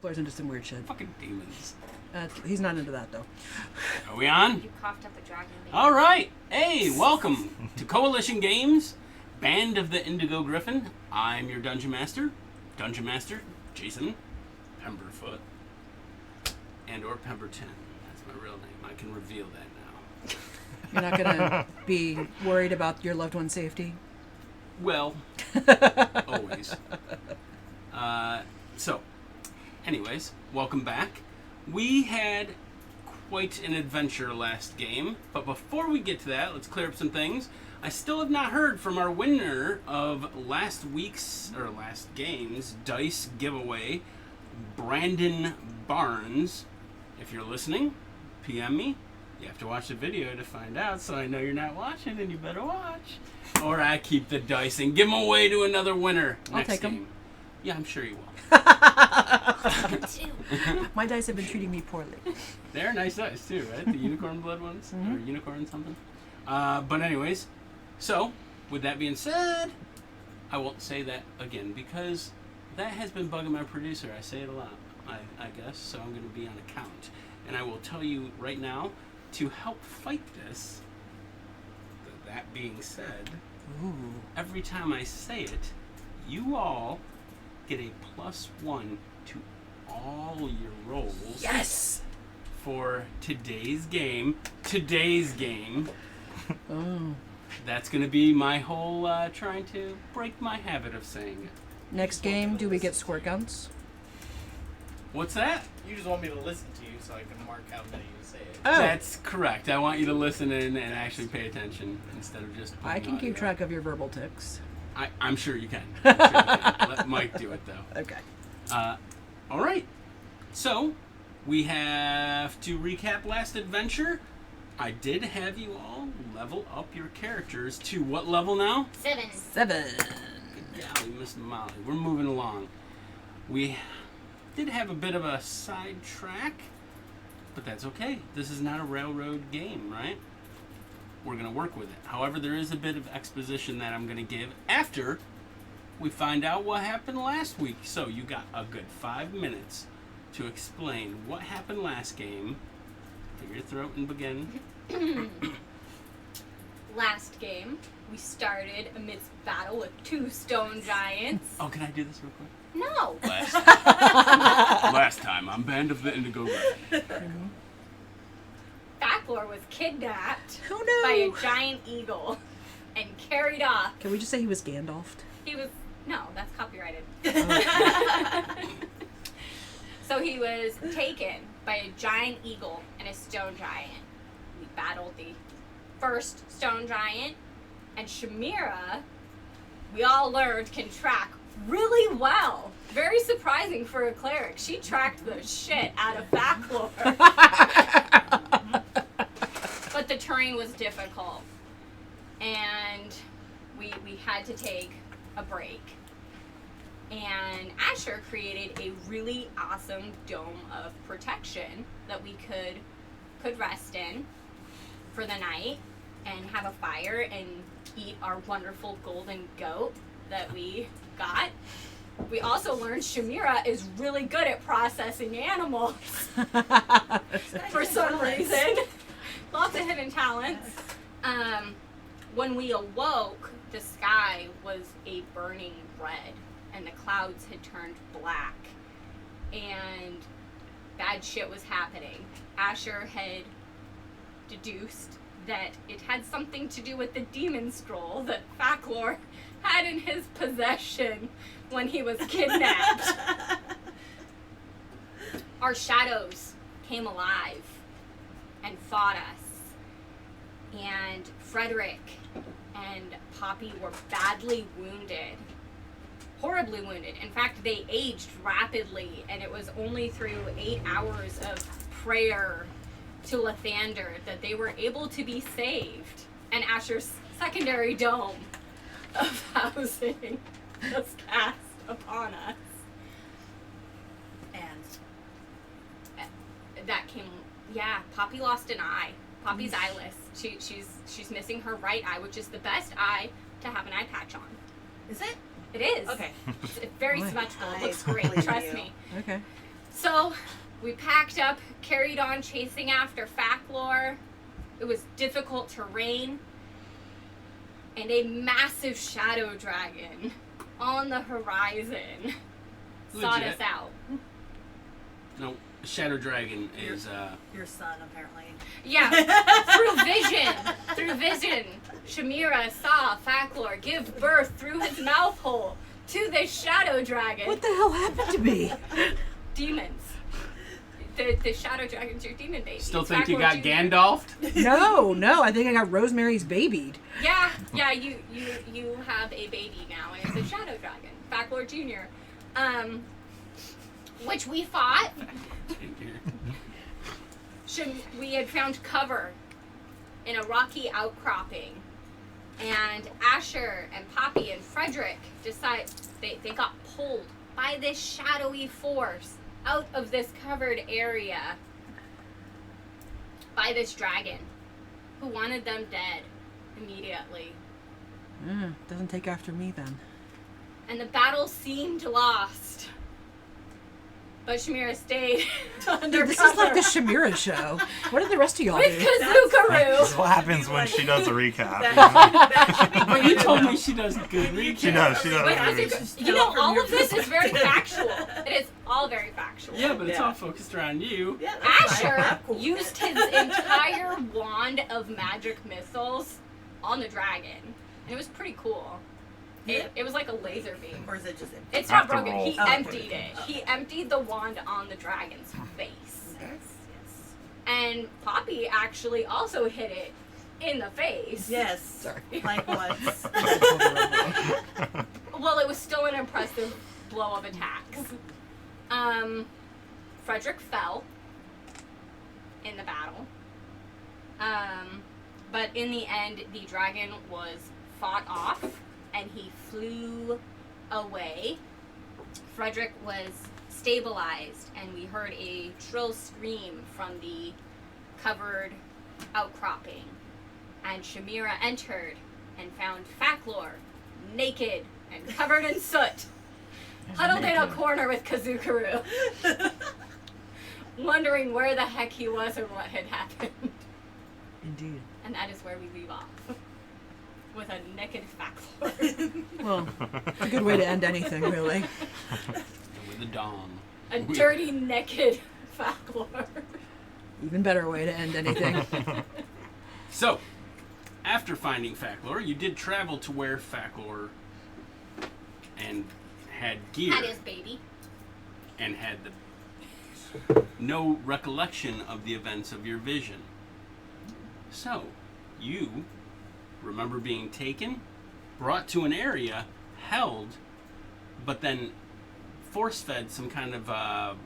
Fackler's into some weird shit. Fucking demons. He's not into that, though. Are we on? You coughed up a dragon. Baby. All right. Hey, welcome to Coalition Games, Band of the Indigo Griffin. I'm your Dungeon Master, Jason Pemberfoot, or Pemberton. That's my real name. I can reveal that now. You're not going to be worried about your loved one's safety? Well, always. So, anyways, welcome back. We had quite an adventure last game, but before we get to that, let's clear up some things. I still have not heard from our winner of last game's dice giveaway, Brandon Barnes. If you're listening, PM me. You have to watch the video to find out, so I know you're not watching, and you better watch. Or I keep the dice and give them away to another winner I'll next take game. them. Yeah, I'm sure you will. My dice have been treating me poorly. They're nice dice too, right? The unicorn blood ones? Mm-hmm. Or unicorn something? But anyways, so, with that being said, I won't say that again because that has been bugging my producer. I say it a lot, I guess, so I'm going to be on account. And I will tell you right now, to help fight this, that being said, every time I say it, you all get a +1 to all your rolls. Yes! For today's game. Oh. That's going to be my whole trying to break my habit of saying it. Next game, do we get squirt guns? What's that? You just want me to listen to you so I can mark how many you say it. Oh. That's correct. I want you to listen in and actually pay attention instead of just... I can keep audio. track of your verbal tics. I'm sure you can. Let Mike do it, though. Okay. All right. So, we have to recap last adventure. I did have you all level up your characters to what level now? 7. 7. Good golly, Miss Molly. We're moving along. We did have a bit of a sidetrack, but that's okay. This is not a railroad game, right? We're going to work with it. However, there is a bit of exposition that I'm going to give after we find out what happened last week. So you got a good 5 minutes to explain what happened last game. Clear your throat and begin. Last game, we started amidst battle with 2 stone giants. Oh, can I do this real quick? No. Last time on Band of the Indigo Griffin. Facklor was kidnapped Oh no! by a giant eagle and carried off. Can we just say he was Gandalfed? He was... No, that's copyrighted. So he was taken by a giant eagle and a stone giant. We battled the first stone giant, and Shamira, we all learned, can track really well. Very surprising for a cleric. She tracked the shit out of Facklor. But the terrain was difficult, and we had to take a break. And Asher created a really awesome dome of protection that we could rest in for the night and have a fire and eat our wonderful golden goat that we got. We also learned Shamira is really good at processing animals for some reason. Lots of hidden talents. When we awoke, the sky was a burning red and the clouds had turned black and bad shit was happening. Asher had deduced that it had something to do with the demon scroll that Facklor had in his possession when he was kidnapped. Our shadows came alive and fought us. And Frederick and Poppy were badly wounded. Horribly wounded. In fact, they aged rapidly, and it was only through 8 hours of prayer to Lathander that they were able to be saved. And Asher's secondary dome of housing was cast upon us. And that came, yeah, Poppy lost an eye. Poppy's eyeless. She's missing her right eye, which is the best eye to have an eye patch on. Is it? It is. Okay. It's very Boy. symmetrical. It looks I great. believe Trust you. me. Okay. So we packed up, carried on chasing after Faclor. It was difficult terrain. And a massive shadow dragon on the horizon sought us Legit. out. No, Shadow Dragon is Your son, apparently. Yeah, through vision, Shamira saw Faclor give birth through his mouth hole to this shadow dragon. What the hell happened to me? Demons. The shadow dragon's your demon baby. still It's think you Faclor got Jr. Gandalfed? No, I think I got Rosemary's babied. Yeah, you have a baby now, and it's a shadow dragon, Faclor Jr. Which we fought. We had found cover in a rocky outcropping, and Asher and Poppy and Frederick they got pulled by this shadowy force out of this covered area by this dragon who wanted them dead immediately. Doesn't take after me then. And the battle seemed lost. But Shamira stayed undercover. This is like the Shamira show. What did the rest of y'all with do? Kazukaru. This is what happens when she does a recap. But you told me she does good recaps. She does. She With does. Kazukaru. You know, all of this is very factual. It is all very factual. Yeah, but it's Yeah. all focused around you. Yeah, that's fine. Asher I'm cool with used that. his entire wand of magic missiles on the dragon. And it was pretty cool. It was like a laser beam. Or is it just empty? It's I not have to broken. roll. He Oh, emptied okay. it. He emptied the wand on the dragon's face. Yes, yes. And Poppy actually also hit it in the face. Yes. Sorry. Like once. Well, it was still an impressive blow of attacks. Frederick fell in the battle. But in the end, the dragon was fought off and he flew away. Frederick was stabilized and we heard a shrill scream from the covered outcropping. And Shamira entered and found Faclor naked and covered in soot, huddled in a corner with Kazukaru, wondering where the heck he was or what had happened. Indeed. And that is where we leave off. With a naked Faclor. Well, it's a good way to end anything, really. With a dong. A dirty, naked Faclor. Even better way to end anything. So, after finding Faclor, you did travel to where Faclor and had gear That is baby. and had the no recollection of the events of your vision. So, you remember being taken, brought to an area, held, but then force-fed some kind of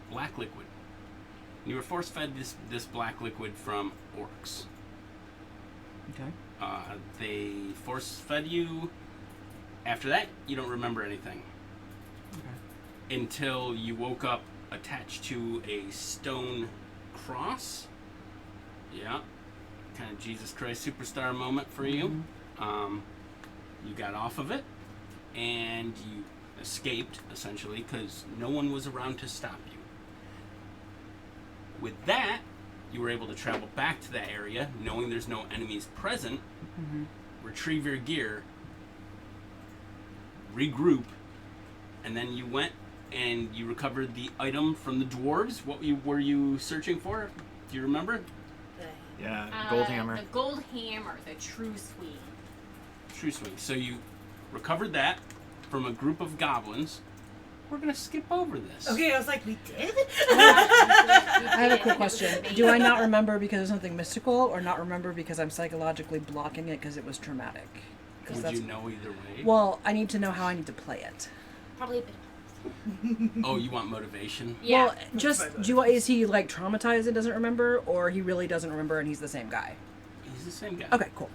black liquid. You were force-fed this black liquid from orcs. Okay. They force-fed you. After that, you don't remember anything. Okay. Until you woke up attached to a stone cross. Yeah. Kind of Jesus Christ Superstar moment for you. You got off of it, and you escaped, essentially, because no one was around to stop you. With that, you were able to travel back to that area, knowing there's no enemies present, retrieve your gear, regroup, and then you went and you recovered the item from the dwarves. What were you searching for? Do you remember? Yeah, gold hammer. The gold hammer, the true swing. True swing. So you recovered that from a group of goblins. We're gonna skip over this. Okay, I was like, we did? I have a quick question. Do I not remember because of something mystical, or not remember because I'm psychologically blocking it because it was traumatic? 'Cause Would that's, you know either way? well, I need to know how I need to play it. Probably a bit. Oh, you want motivation? Yeah. Well, is he like traumatized and doesn't remember, or he really doesn't remember and he's the same guy? He's the same guy. Okay, cool.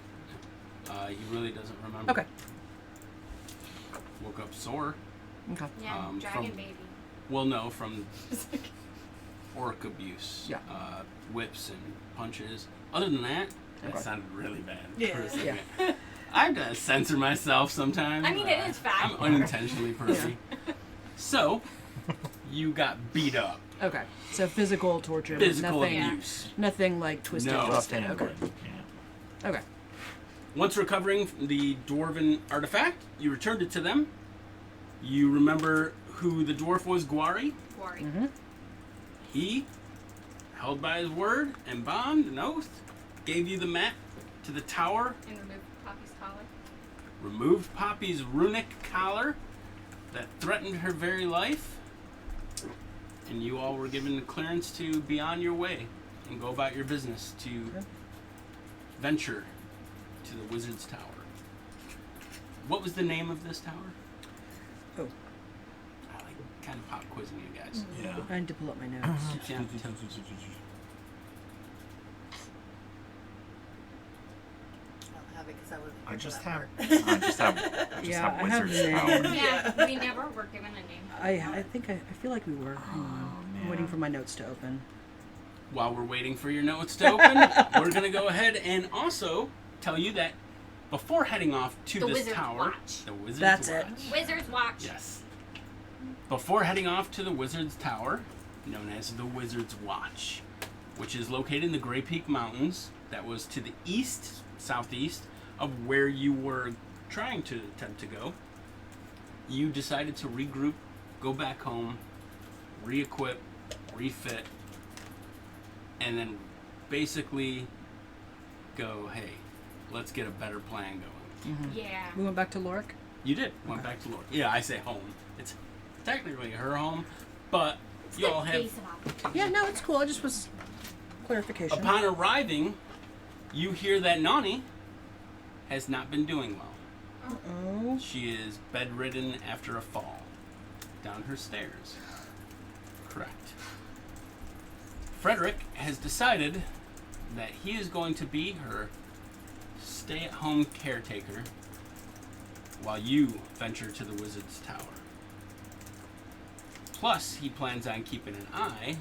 He really doesn't remember. Okay. Woke up sore. Okay. Yeah, from- dragon baby. Well, no, from orc abuse. Yeah. Whips and punches. Other than that, that Okay. sounded really bad. Yeah. for a second. Yeah. I have to censor myself sometimes. I mean, it is fact. I'm unintentionally pervy. So, you got beat up. Okay, so physical torture, Physical nothing, abuse. nothing like twisted. No. Rough twisted. handling. Okay. Yeah. Okay. Once recovering the dwarven artifact, you returned it to them. You remember who the dwarf was, Guari? Worry. Mm-hmm. He, held by his word and bond and oath, gave you the map to the tower, And remove Poppy's collar. removed Poppy's runic collar that threatened her very life, and you all were given the clearance to be on your way and go about your business to venture to the Wizard's Tower. What was the name of this tower? Oh, I like kind of pop quizzing you guys. Yeah. I need to pull up my notes. Yeah, I don't have it because I wasn't. I here just for have. that part. I just have. Yeah, I have Wizard's the Tower. name. Yeah, we never were given a name. I think I feel like we were. Hang on. I'm waiting for my notes to open. While we're waiting for your notes to open, we're going to go ahead and also tell you that before heading off to The this Wizard's tower, Watch. the Wizard's That's it. Watch. Wizard's Watch. Yes. Before heading off to the Wizard's Tower, known as the Wizard's Watch, which is located in the Grey Peak Mountains, that was to the east, southeast of where you were trying to attempt to go, you decided to regroup, go back home, re-equip, refit, and then basically go, hey, let's get a better plan going. Yeah. We went back to Lorik. You did. Went back to Lord. Yeah, I say home. It's technically her home, but you all have. Base of opportunity. Yeah, no, it's cool. I just was clarification. Upon arriving, you hear that Nani has not been doing well. Oh. She is bedridden after a fall down her stairs. Correct. Frederick has decided that he is going to be her stay-at-home caretaker while you venture to the Wizard's Tower. Plus, he plans on keeping an eye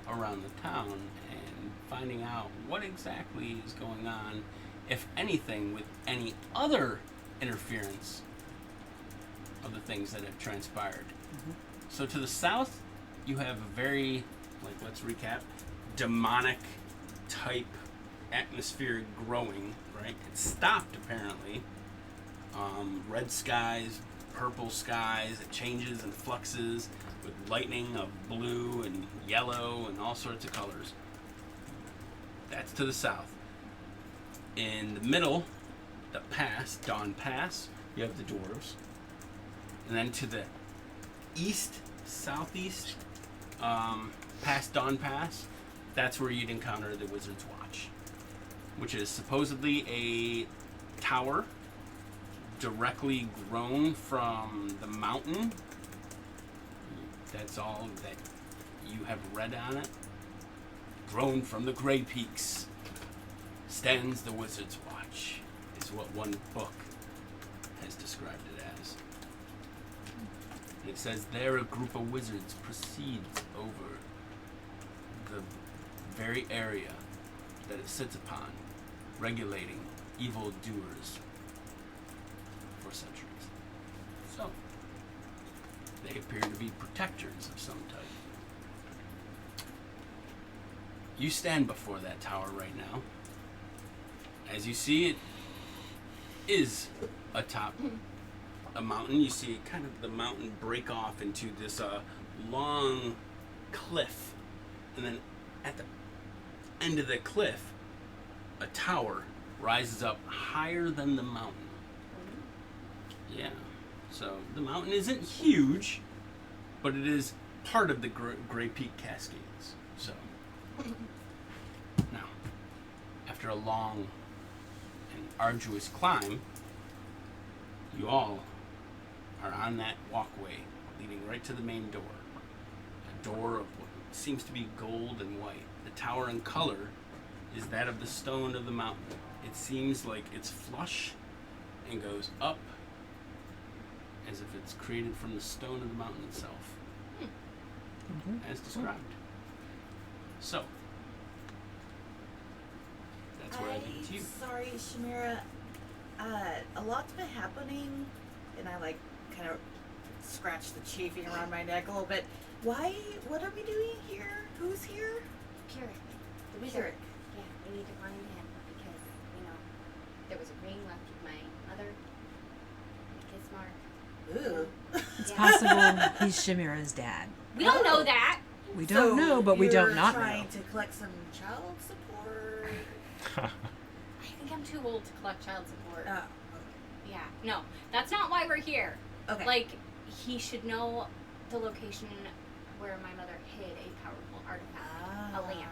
around the town and finding out what exactly is going on, if anything, with any other interference of the things that have transpired. So to the south, you have a very, let's recap, demonic type atmosphere growing, right? It stopped apparently. Red skies, purple skies, it changes and fluxes with lightning of blue and yellow and all sorts of colors. That's to the south. In the middle, the pass, Dawn Pass, you have the dwarves. And then to the east, southeast, past Dawn Pass, that's where you'd encounter the Wizard's Watch, which is supposedly a tower directly grown from the mountain. That's all that you have read on it. Grown from the Grey Peaks stands the Wizard's Watch, is what one book has described it as. And it says there a group of wizards proceeds over the very area that it sits upon, regulating evil doers for centuries. So, they appear to be protectors of some type. You stand before that tower right now. As you see, it is atop a mountain. You see kind of the mountain break off into this long cliff. And then at the end of the cliff, a tower rises up higher than the mountain. Yeah. So the mountain isn't huge, but it is part of the Grey Peak Cascades. So now, after a long and arduous climb, you all are on that walkway leading right to the main door. A door of what seems to be gold and white. The tower in color is that of the stone of the mountain. It seems like it's flush and goes up as if it's created from the stone of the mountain itself, as described. So, that's where I leave it to you. Sorry, Shamira. A lot's been happening, and I kind of scratched the chafing around my neck a little bit. Why? What are we doing here? Who's here? Pyrrhic. The wizard. Pyrrhic. Yeah, we need to find him because, there was a ring left with my mother. A kiss mark. Ooh. It's Yeah. possible he's Chimera's dad. We don't know that. We don't So know, but we don't you're not trying know. to collect some child support. I think I'm too old to collect child support. Oh, Yeah, no, that's not why we're here. okay. Like, he should know the location where my mother hid a powerful artifact, a lamp.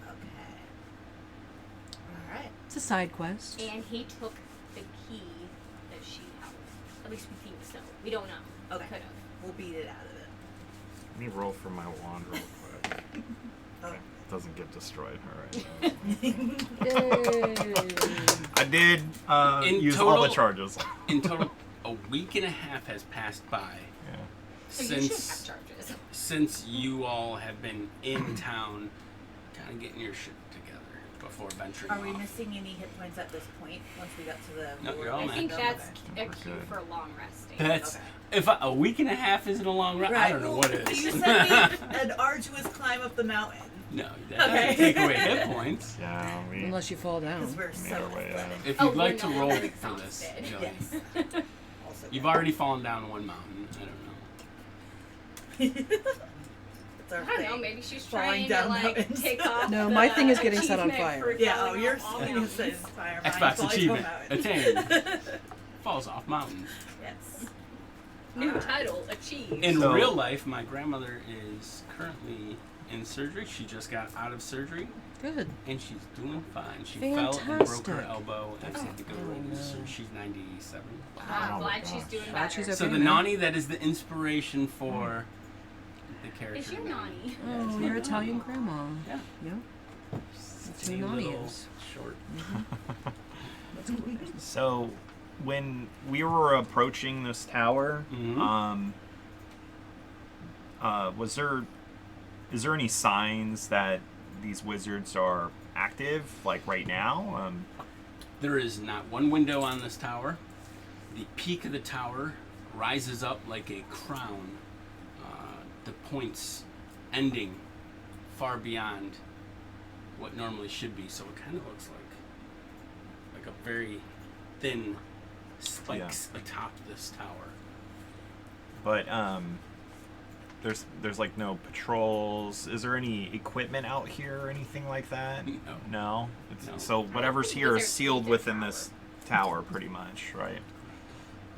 Okay. All right. It's a side quest. And he took the key that she held. At least we think so. We don't know. Okay. Could have. We'll beat it out of it. Let me roll for my wand real quick. Oh. It doesn't get destroyed. All right. Yay. I did In use all the total- charges. In total, a week and a half has passed by Yeah. So you should have since charges. since you all have been in town, kind of getting your shit together before venturing Are we off. missing any hit points at this point? Once we got to the. No, you're all I man. think Okay. that's Okay. a cue We're good. for long resting. That's Okay. if a week and a half isn't a long run. I don't know what it You is. said we an arduous climb up the mountain No, that Okay. doesn't take away hit points. Yeah. We. Unless you fall because down. we're Made so our way out. athletic. If Oh, you'd like we're to not roll very for this, exhausted. Jillian. Yes. Also You've good. already fallen down one mountain. I don't know. It's our I don't thing. know, maybe she's Falling trying down to like mountains. take off. No, the my thing is getting set on achievement fire. for Yeah, oh, falling your off all thing mountains. says fire. Xbox Mine's falling achievement down mountains. attained. Falls off mountain. Yes. New title achieved. In So- real life, my grandmother is currently in surgery. She just got out of surgery, Good. and she's doing fine. She fell and broke Fantastic. her elbow and had to go Oh, into no. surgery. She's 97. Wow, Oh I'm my glad she's gosh. doing Glad better. she's okay. So the now. Nani that is the inspiration for the character. Is your Nani? Oh, your Italian grandma. Yeah. Yeah. That's who Nani is. Short. So, when we were approaching this tower, Mhm. is there any signs that these wizards are active, like right now? There is not one window on this tower. The peak of the tower rises up like a crown, the points ending far beyond what normally should be. So it kind of looks like a very thin spikes atop this tower. But there's like no patrols. Is there any equipment out here or anything like that? No. No. No. So whatever's here is Wizards sealed need a within tower. this tower, pretty much, right?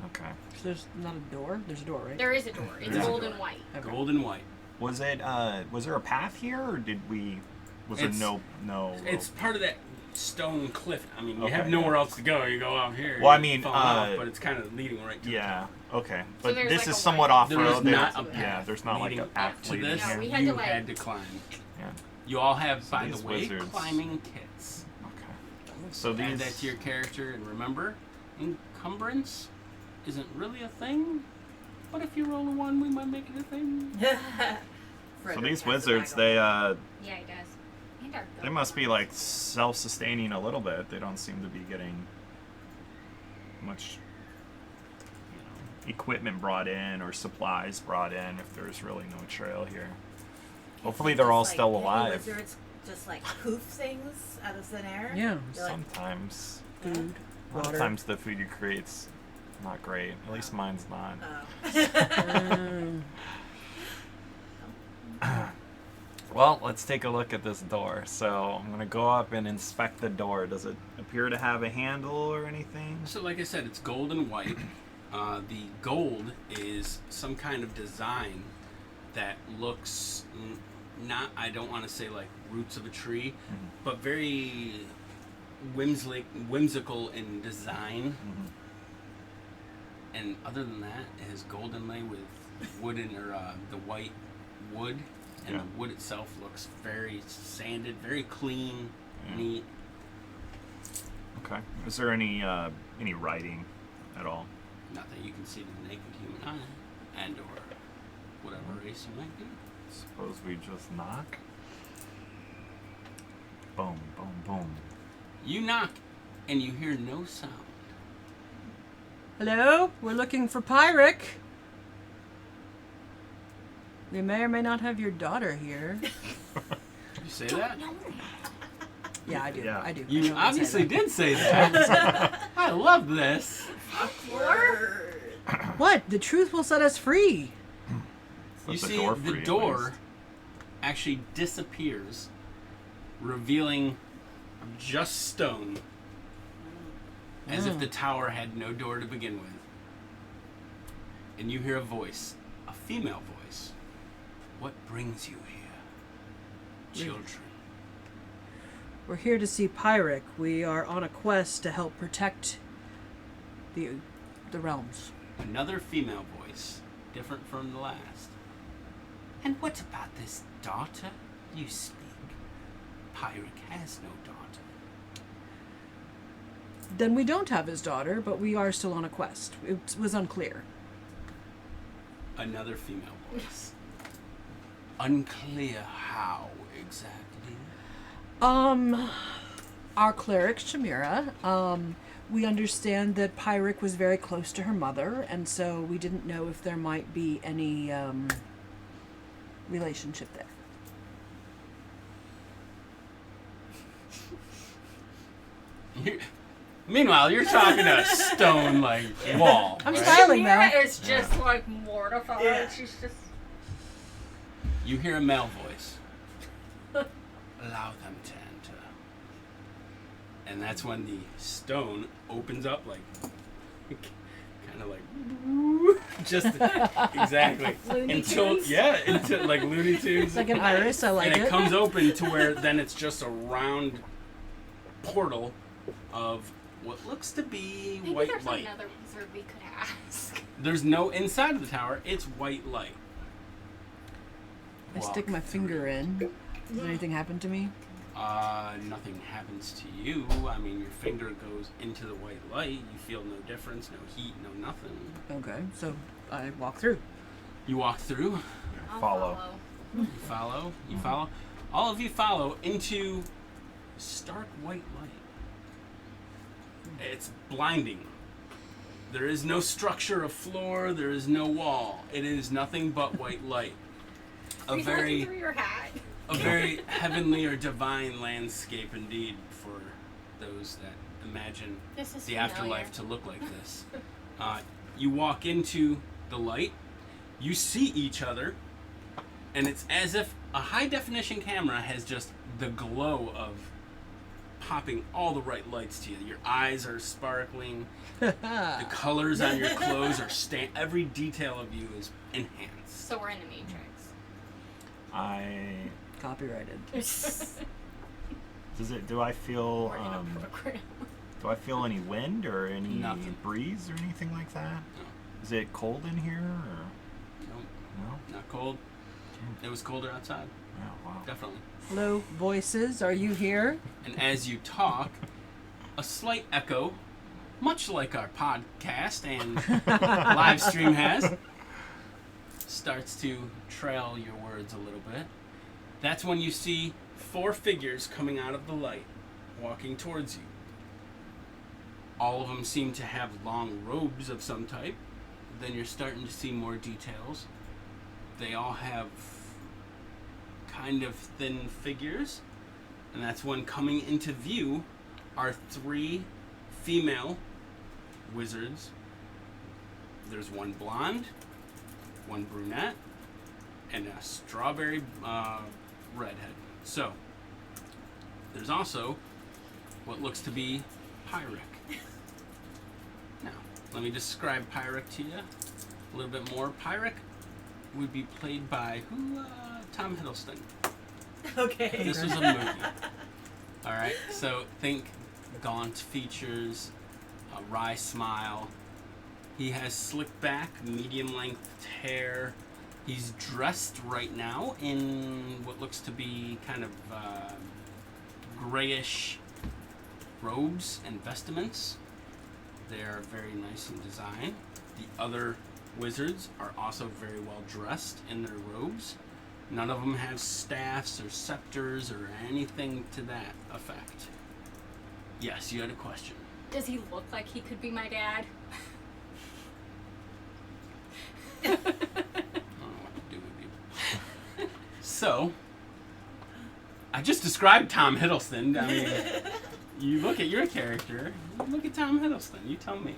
Okay. So there's not a door? There's a door, right? There is a door. It's There's a gold door. and white. Okay. Gold and white. Was it? Was there a path here, or was It's- there no? It's part of that stone cliff. I mean, you Okay, have nowhere else to go. You go out here. Well, I you mean, fall off, but it's kind of leading right to Yeah. Okay. So But there's this like is a somewhat wide- off There road. is not a There's- path. Yeah, there's not like leading a path up to leading this. Yeah, here. we had you to, like- had to climb. Yeah. You all have, So by these the way, wizards- climbing kits. Okay. So Add these. that to your character, and remember, encumbrance isn't really a thing. But if you roll a 1, we might make it a thing. So these wizards, they Yeah, he does. And our they must be like self-sustaining a little bit. They don't seem to be getting much, equipment brought in or supplies brought in. If there's really no trail here. Hopefully they're all still alive. Wizards just like poof things out of thin air. Yeah. You're like, Sometimes. Food, A lot of water. times the food you create's not great. At least mine's not. oh. Well, let's take a look at this door. So I'm gonna go up and inspect the door. Does it appear to have a handle or anything? So, like I said, it's gold and white. The gold is some kind of design that looks not, I don't want to say like roots of a tree, but very whimsical in design. And other than that, it has gold inlay with wooden or the white wood, and Yeah. the wood itself looks very sanded, very clean, Yeah. neat. Okay. Is there any writing at all? Not that you can see to the naked human eye, and or whatever race you might be. Suppose we just knock. Boom, boom, boom. You knock, and you hear no sound. Hello? We're looking for Pyric. We may or may not have your daughter here. You say that? Yeah, I do. Yeah. I do. I You know I say obviously that. did say that. I love this. What? The truth will set us free. You Set see, door the free, at door least. actually disappears, revealing just stone, as if the tower had no door to begin with. And you hear a voice, a female voice. What brings you here? Children. We're here to see Pyric. We are on a quest to help protect the realms. Another female voice, different from the last. And what about this daughter you speak? Pyric has no daughter. Then we don't have his daughter, but we are still on a quest. It was unclear. Another female voice. Unclear how exactly. Our cleric, Shamira, we understand that Pyric was very close to her mother, and so we didn't know if there might be any, relationship there. Meanwhile, you're talking to a stone like wall. I'm right? smiling though. Shamira is just like mortified. Yeah. She's just. You hear a male voice. Allow them to enter. And that's when the stone opens up like kind of like just exactly Looney until Tunes? until like Looney Tunes. It's like an iris. I like and it. it comes open to where then it's just a round portal of what looks to be Maybe white there's light. another wizard we could ask. There's no inside of the tower. It's white light. I stick my finger in. Does anything happen to me? Nothing happens to you. I mean, your finger goes into the white light. You feel no difference, no heat, no nothing. Okay, so I walk through. You walk through. I'll Follow. You follow. You follow. All of you follow into stark white light. It's blinding. There is no structure of floor. There is no wall. It is nothing but white light. Are you looking through your hat? A very heavenly or divine landscape indeed for those that imagine This is the familiar. afterlife to look like this. You walk into the light, you see each other, and it's as if a high definition camera has just the glow of popping all the right lights to you. Your eyes are sparkling, the colors on your clothes are every detail of you is enhanced. So we're in the Matrix. Copyrighted. Do I feel We're in a program. do I feel any wind or any Nothing. breeze or anything like that? No. Is it cold in here or Nope, no? not cold. It was colder outside, Oh wow. definitely. Hello, voices. Are you here? And as you talk, a slight echo, much like our podcast and live stream has, starts to trail your words a little bit. That's when you see 4 figures coming out of the light, walking towards you. All of them seem to have long robes of some type. Then you're starting to see more details. They all have kind of thin figures. And that's when coming into view are 3 female wizards. There's one blonde, one brunette, and a strawberry redhead. So, there's also what looks to be Pyric. Now, let me describe Pyric to you a little bit more. Pyric would be played by Tom Hiddleston. Okay. This was a movie. Alright, so think gaunt features, a wry smile. He has slicked back, medium length hair. He's dressed right now in what looks to be kind of grayish robes and vestments. They are very nice in design. The other wizards are also very well dressed in their robes. None of them have staffs or scepters or anything to that effect. Yes, you had a question. Does he look like he could be my dad? I don't know what to do with you. So, I just described Tom Hiddleston. I mean, you look at your character, you look at Tom Hiddleston, you tell me.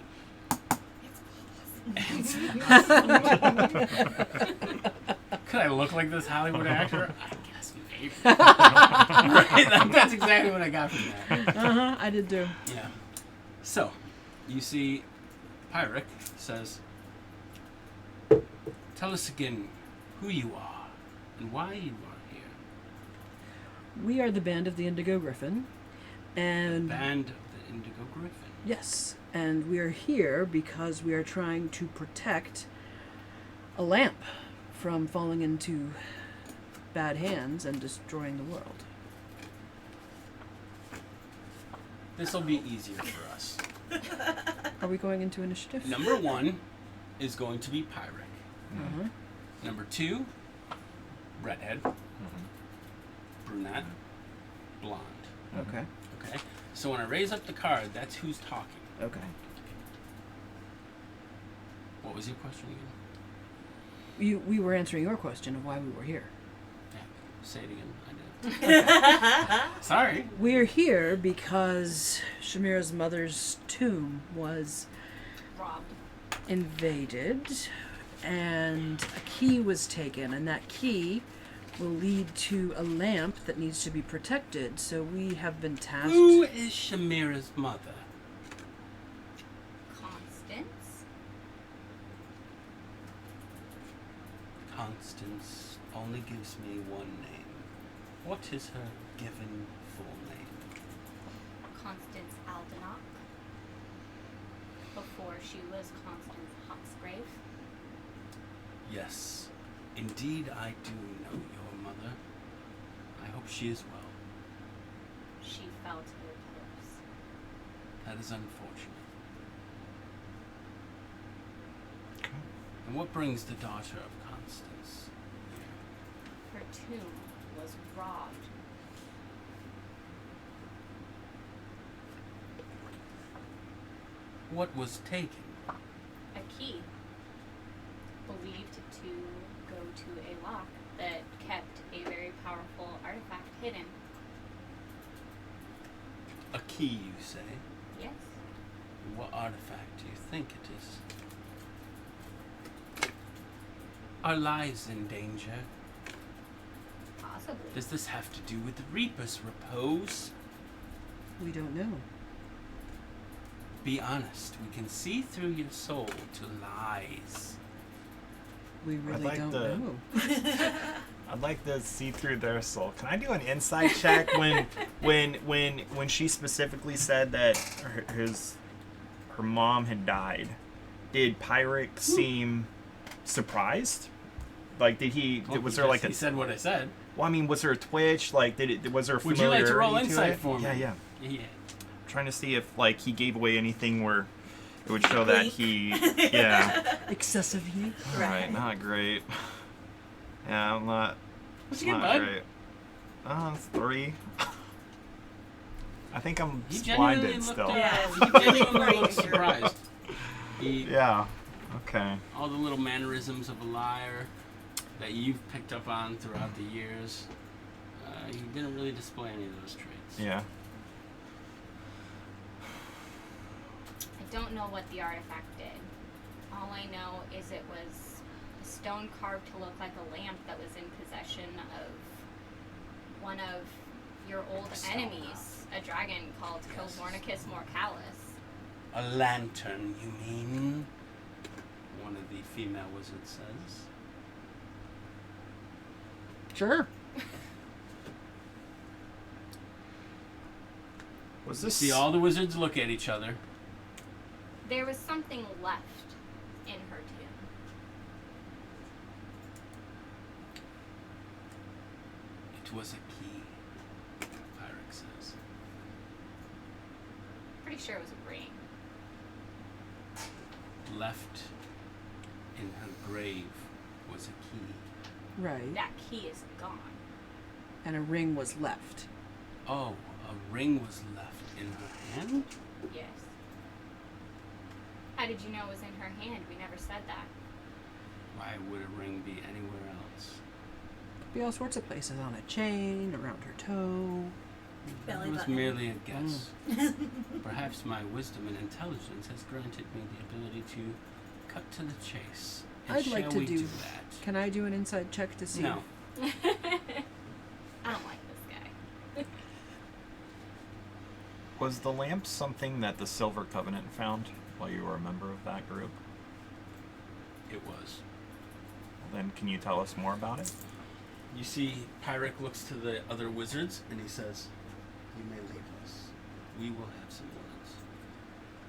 Could I look like this Hollywood actor? I guess maybe. Right? That's exactly what I got from that. I did too. Yeah. So, you see, Pyric says, "Tell us again who you are and why you are here." We are the band of the Indigo Griffin, and Band of the Indigo Griffin. yes, and we are here because we are trying to protect a lamp from falling into bad hands and destroying the world. This will be easier for us. Are we going into initiative? Number 1 is going to be Pyric. Uh-huh. Number 2, redhead, brunette, blonde. Okay. Okay? So when I raise up the card, that's who's talking. Okay. What was your question again? We were answering your question of why we were here. Yeah, say it again. I did. Sorry. We're here because Shamira's mother's tomb was Robbed. invaded and a key was taken, and that key will lead to a lamp that needs to be protected. So we have been tasked. Who is Shamira's mother? Constance. Constance only gives me one name. What is her given full name? Constance Aldenach. Before she was Constance Hawksgrave. Yes, indeed I do know your mother. I hope she is well. She fell to the pillars. That is unfortunate. And what brings the daughter of Constance? Her tomb was robbed. What was taken? A key. Believed to go to a lock that kept a very powerful artifact hidden. A key, you say? Yes. What artifact do you think it is? Are lives in danger? Possibly. Does this have to do with the Reaper's repose? We don't know. Be honest, we can see through your soul to lies. We really like don't the- know. I'd like to see through their soul. Can I do an insight check when she specifically said that her mom had died? Did Pyric seem surprised? Like, did he? Well, was he there like just- a? He said what I said. Well, I mean, was there a twitch? Like, was there a Would you like to roll familiarity insight it? for me? Yeah. Yeah. Trying to see if like he gave away anything where it would show that he. Yeah. Excessive heat. All right, not great. Yeah, I'm not. What'd It's you get, not bud? great. It's 3. I think I'm He genuinely blinded looked, still. Yeah. he genuinely looked surprised. He, Yeah. Okay. all the little mannerisms of a liar that you've picked up on throughout the years, he didn't really display any of those traits. Yeah. I don't know what the artifact did. All I know is it was a stone carved to look like a lamp that was in possession of one of your old enemies, a dragon called Kilzornicus Morcalis. A lantern, you mean? One of the female wizards says. Sure. Was You this? see all the wizards look at each other. There was something left in her tomb. It was a key, Pyric says. Pretty sure it was a ring. Left in her grave was a key. Right. That key is gone. And a ring was left. Oh, a ring was left in her hand? Yes. How did you know it was in her hand? We never said that. Why would a ring be anywhere else? Be all sorts of places, on a chain, around her toe. Belly It was button. merely a guess. Perhaps my wisdom and intelligence has granted me the ability to cut to the chase. And I'd like shall to we do- that? Can I do an inside check to see? No. I don't like this guy. Was the lamp something that the Silver Covenant found while you were a member of that group? It was. Then can you tell us more about it? You see, Pyric looks to the other wizards and he says, "You may leave us. We will have some words."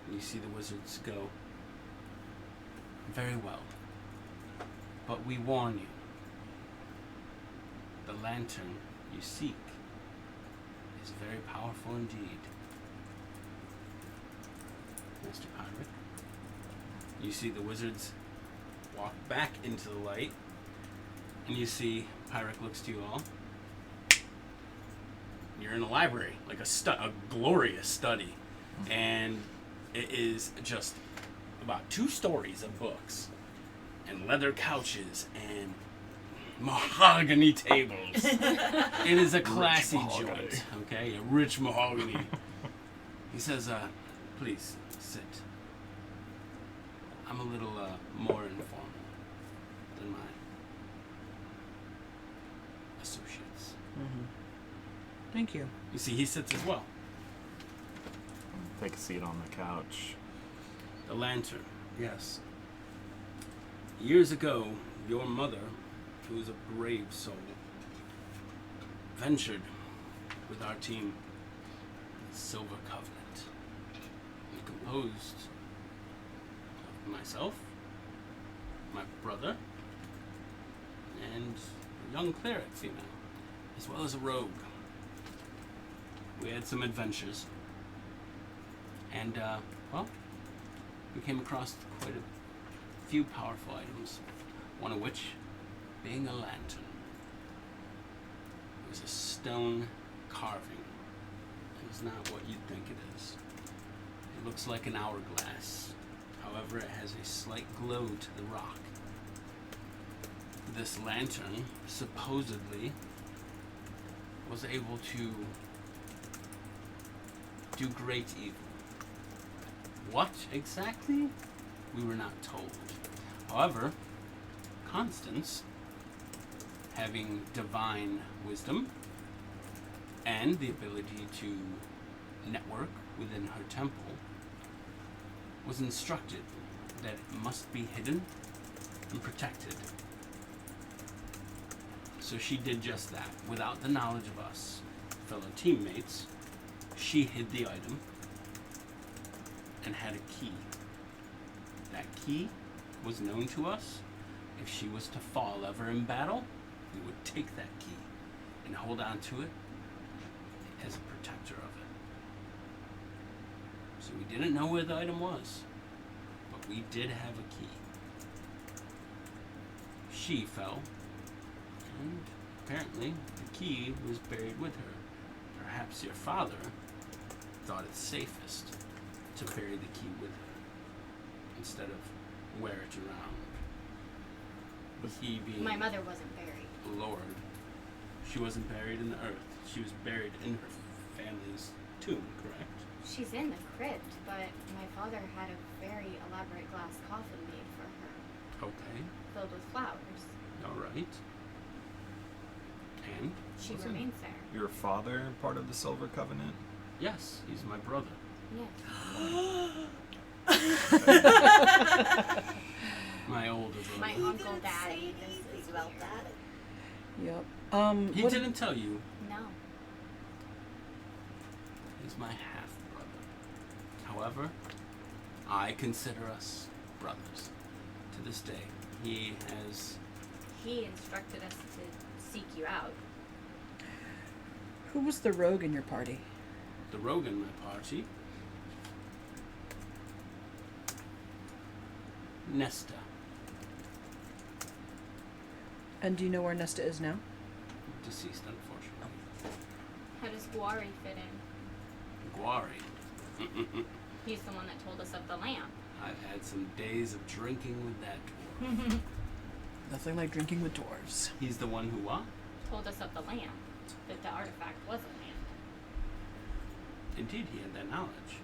And you see the wizards go, "Very well. But we warn you. The lantern you seek is very powerful indeed." Mr. Pyric. You see the wizards walk back into the light, and you see Pyric looks to you all. You're in a library, like a glorious study, and it is just about 2 stories of books, and leather couches, and mahogany tables. It is a classy mahogany. joint, okay, a rich mahogany. He says, "Please sit. I'm a little more informal than my associates." Mm-hmm. Thank you. You see, he sits as well. Take a seat on the couch. The lantern. Yes. Years ago, your mother, who was a brave soul, ventured with our team, the Silver Covenant, composed of myself, my brother, and a young cleric female, as well as a rogue. We had some adventures, and, well, we came across quite a few powerful items, one of which being a lantern. It was a stone carving. It is not what you'd think it is. It looks like an hourglass. However, it has a slight glow to the rock. This lantern supposedly was able to do great evil. What exactly? We were not told. However, Constance, having divine wisdom and the ability to network within her temple, was instructed that it must be hidden and protected. So she did just that. Without the knowledge of us, fellow teammates, she hid the item and had a key. That key was known to us. If she was to fall ever in battle, we would take that key and hold on to it as a protector of it. So we didn't know where the item was, but we did have a key. She fell, and apparently the key was buried with her. Perhaps your father thought it safest to bury the key with her instead of wear it around. He being My mother wasn't buried. Lord, she wasn't buried in the earth. She was buried in her family's tomb, correct? She's in the crypt, but my father had a very elaborate glass coffin made for her, Okay, filled with flowers. all right. And? She What's it? remains there. Your father part of the Silver Covenant? Yes, he's my brother. Yes. My older brother. My He uncle didn't Daddy. say This anything is about weird. that. Yep. He What didn't tell you. No. He's my half-brother. However, I consider us brothers. To this day, he has... He instructed us to seek you out. Who was the rogue in your party? the rogue in my party. Nesta. And do you know where Nesta is now? Deceased, unfortunately. How does Guari fit in? Guari. He's the one that told us of the lamp. I've had some days of drinking with that dwarf. Nothing like drinking with dwarves. He's the one who what? told us of the lamp, that the artifact was a lamp. Indeed, he had that knowledge.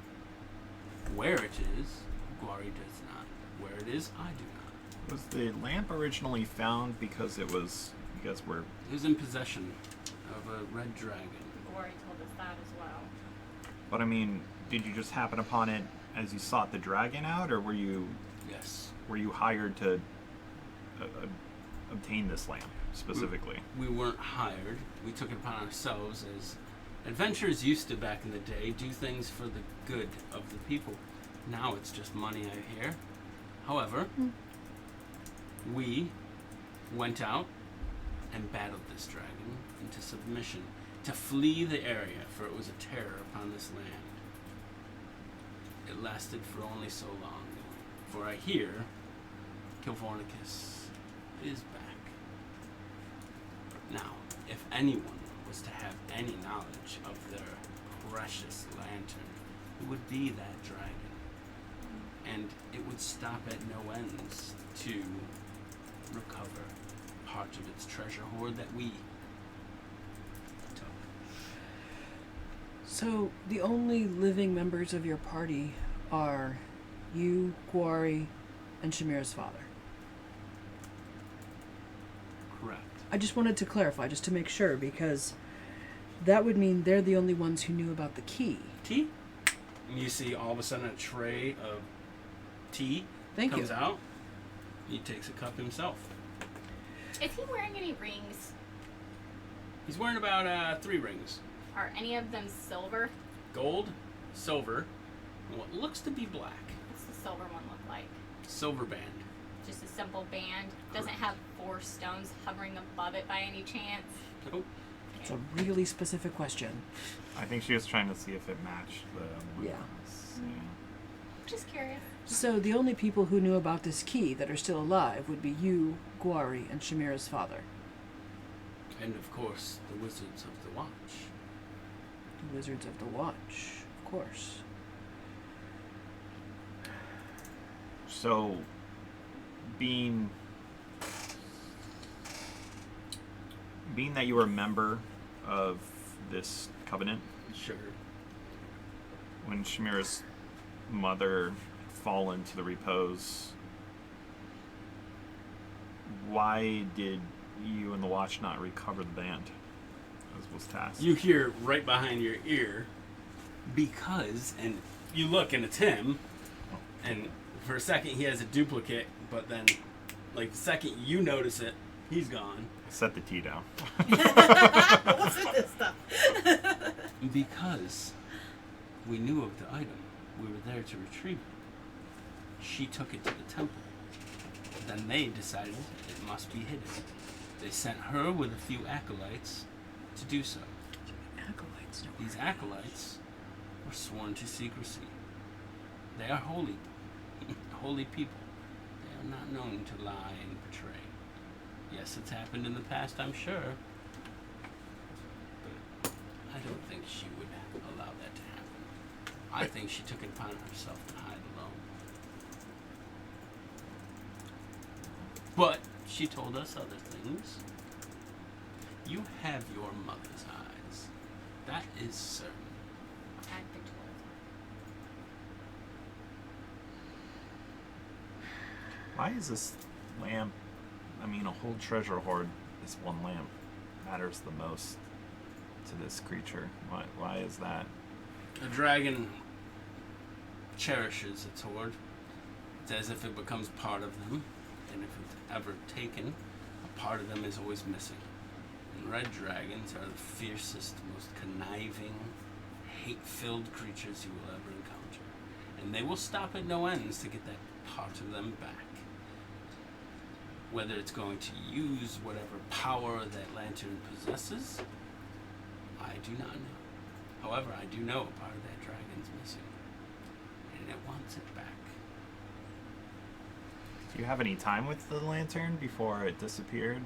Where it is, Gwari does not. Where it is, I do not. Was the lamp originally found because it was we're It was in possession of a red dragon. Glory told us that as well. but I mean, did you just happen upon it as you sought the dragon out, or were you Yes. hired to obtain this lamp specifically? We weren't hired. We took it upon ourselves as adventurers used to back in the day do things for the good of the people. Now it's just money, I hear. However, we went out and battled this dragon into submission to flee the area, for it was a terror upon this land. It lasted for only so long, for I hear Kilvornicus is back. Now, if anyone was to have any knowledge of their precious lantern, it would be that dragon. And it would stop at no ends to recover part of its treasure hoard that we took. So the only living members of your party are you, Gwari, and Shamira's father. Correct. I just wanted to clarify, just to make sure, because that would mean they're the only ones who knew about the key. Tea? And you see all of a sudden a tray of tea Thank comes you. out. He takes a cup himself. Is he wearing any rings? He's wearing about 3 rings. Are any of them silver? Gold, silver, and what looks to be black. What's the silver one look like? Silver band. Just a simple band. Doesn't have 4 stones hovering above it by any chance. Nope. It's a really specific question. I think she was trying to see if it matched the Yeah. moons. Just curious. So the only people who knew about this key that are still alive would be you, Gwari, and Shamira's father. And of course, the Wizards of the Watch. The Wizards of the Watch, of course. So, being that you were a member of this covenant, Sure. when Shamira's mother had fallen to the repose, why did you and the Watch not recover the band as was tasked? You hear right behind your ear, because, and you look and it's him, and for a second he has a duplicate, but then, like, the second you notice it, he's gone. Set the tea down. What's in this stuff? Because we knew of the item, we were there to retrieve it. She took it to the temple. Then they decided it must be hidden. They sent her with a few acolytes to do so. Acolytes, no. These acolytes were sworn to secrecy. They are holy, holy people. They are not known to lie and betray. Yes, it's happened in the past, I'm sure. But I don't think she would allow that to happen. I think she took it upon herself to hide alone. But she told us other things. You have your mother's eyes. That is certain. I've been told. Why is this lamp, I mean, a whole treasure hoard, this one lamp matters the most to this creature? Why is that? A dragon cherishes its hoard. It's as if it becomes part of them, and if it's ever taken, a part of them is always missing. And red dragons are the fiercest, most conniving, hate-filled creatures you will ever encounter. And they will stop at no ends to get that part of them back. Whether it's going to use whatever power that lantern possesses, I do not know. However, I do know a part of that dragon's missing, and it wants it back. Do you have any time with the lantern before it disappeared?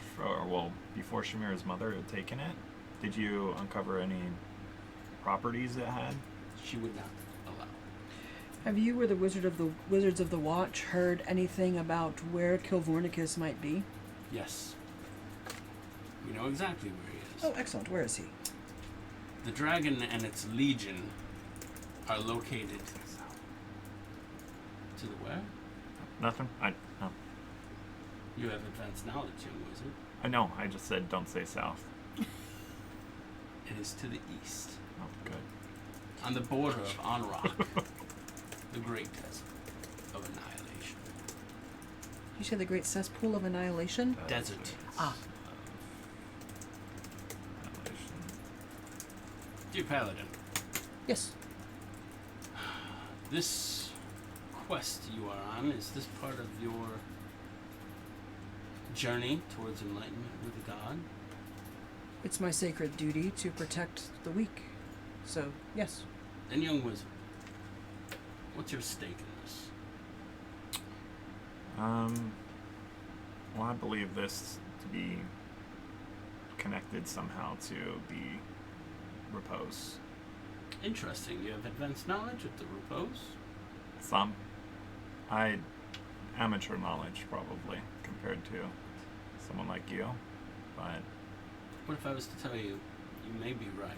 Before Shamira's mother had taken it? Did you uncover any properties it had? She would not allow. Have you or the Wizards of the Watch heard anything about where Kilvornicus might be? Yes. We know exactly where he is. Oh, excellent. Where is he? The dragon and its legion are located to the where? Nothing. No. You have advanced knowledge, young wizard. I know. I just said don't say south. It is to the east, Oh, good. on the border of Anrak, the great desert of annihilation. You said the great cesspool of annihilation? Desert. Ah. Annihilation. Dear Paladin, Yes. this quest you are on, is this part of your journey towards enlightenment with the god? It's my sacred duty to protect the weak. So, yes. And young wizard, what's your stake in this? Well, I believe this to be connected somehow to the repose. Interesting. You have advanced knowledge of the repose? Some. Amateur knowledge, probably, compared to someone like you. But What if I was to tell you, you may be right?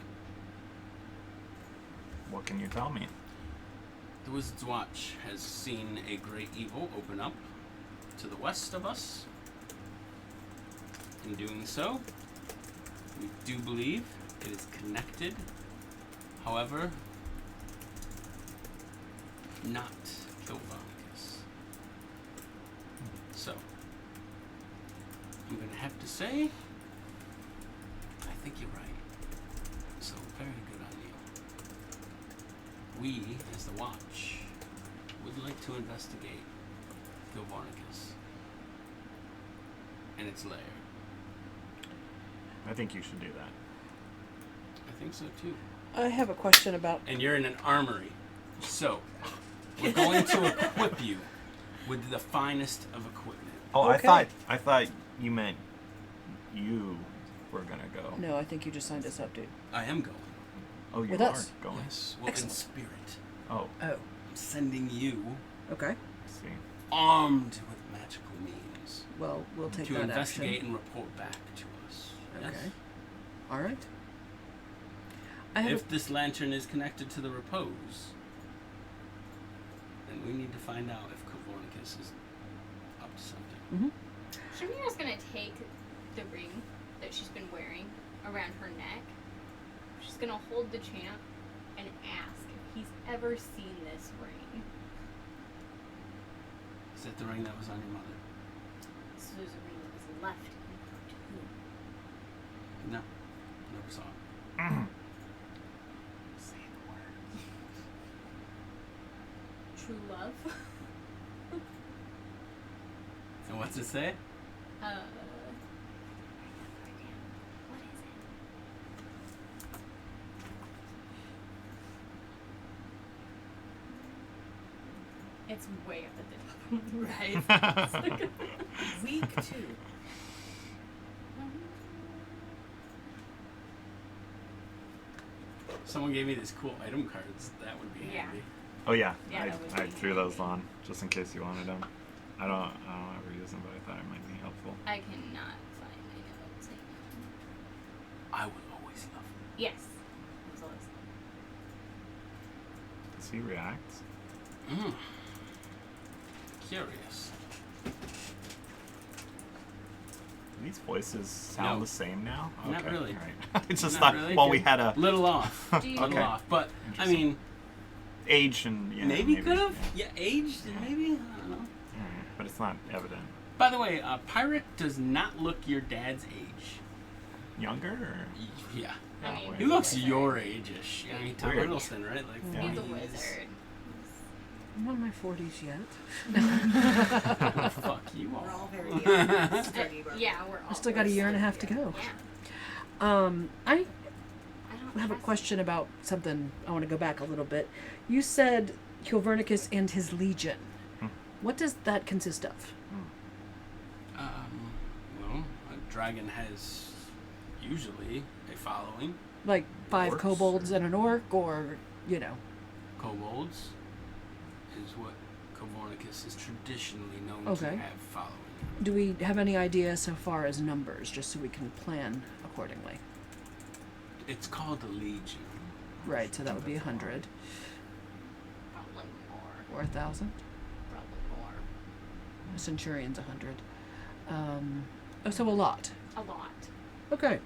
what can you tell me? The Wizard's Watch has seen a great evil open up to the west of us. In doing so, we do believe it is connected. However, not Kilvonicus. So, I'm going to have to say, I think you're right. So, very good on you. We, as the Watch, would like to investigate Kilvonicus and its lair. I think you should do that. I think so too. I have a question about. And you're in an armory. So, we're going to equip you with the finest of equipment. Oh, Okay. I thought you meant you were gonna go. No, I think you just signed us up, dude. I am going. Oh, you With are us? going. Yes. Well, in Excellent. spirit. Oh, Oh, I'm sending you okay. I see. armed with magical means Well, we'll take to that investigate action. and report back to us. Yes? Okay. All right. I have If this lantern is connected to the repose, then we need to find out if Kilvonicus is up to something. Shamira's gonna take the ring that she's been wearing around her neck. She's gonna hold the champ and ask if he's ever seen this ring. Is that the ring that was on your mother? This was a ring that was left in her tomb. No. Never saw it. Say the word. True love. And what's it say? What is it? It's way up at the top of the right. Week 2. Someone gave me these cool item cards. That would be Yeah. handy. Oh yeah, Yeah, that would I be threw those handy. on just in case you wanted them. I don't ever use them, but I thought it might be helpful. I cannot find my notes. I will always love you. Yes. It was always- Does he react? Curious. Do these voices sound No. the same now? Not Okay, really. all right. I just Not thought really. well we had a Little off. Do you- Little Okay. off. But I Interesting. mean, age and yeah, maybe could have. yeah. Yeah, aged. Yeah. Maybe. I don't know. Alright, but it's not evident. By the way, Pirate does not look your dad's age. Younger or Yeah. I mean, He looks your age-ish. I mean, Tom Weird. Hiddleston, right? Like Yeah. He's a 40s. wizard. I'm not in my 40s yet. Fuck you We're all all. very young. Sturdy brothers. Yeah, we're all. I still got a year and a half to go. Yeah. I I don't have a trust- question about something. I want to go back a little bit. You said Kilvernicus and his legion. Hmm. What does that consist of? Well, a dragon has usually a following. Like 5 Orcs, kobolds or- and an orc, or, you know. Kobolds is what Kilvonicus is traditionally known to Okay. have following. Do we have any idea so far as numbers, just so we can plan accordingly? It's called the Legion. Right, so that would be 100. Probably more. Or 1,000? Probably more. A centurion's 100. So a lot. A lot. Okay.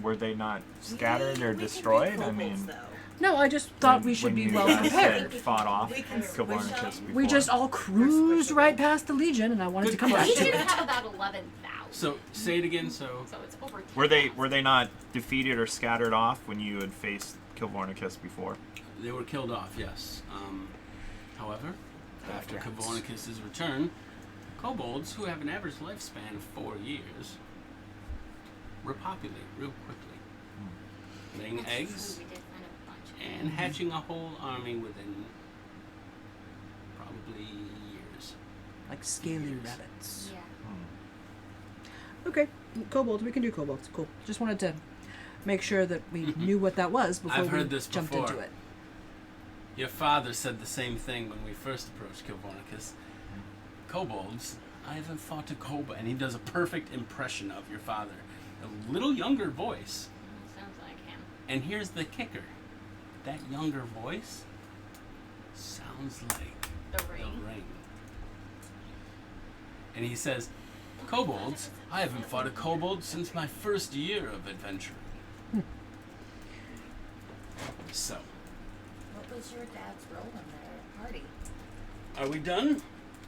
Were they not scattered or destroyed? I mean, No, I just thought we should when be you well guys prepared. had fought off We can switch Kilvarnicus up. before. We just all cruised right past the Legion, and I wanted Good to come back We to should it. have about 11,000. So say it again. So So it's over 10,000. Were they not defeated or scattered off when you had faced Kilvarnicus before? they were killed off. Yes. However, after Rats. Kilvarnicus' return, kobolds, who have an average lifespan of 4 years, repopulate real quickly, laying That's eggs true, we did find a bunch of and hatching a whole army within probably years. Like scaly rabbits. Yeah. Okay, kobolds. We can do kobolds. Cool. Just wanted to make sure that we knew what that was before I've we heard this jumped before. into it. Your father said the same thing when we first approached Kilvarnicus. Kobolds, I haven't fought a kobold, and he does a perfect impression of your father. A little younger voice. Sounds like him. And here's the kicker. That younger voice sounds like The the ring. ring. And he says, kobolds, I haven't fought a kobold since my first year of adventuring. So, What was your dad's role in their party? are we done?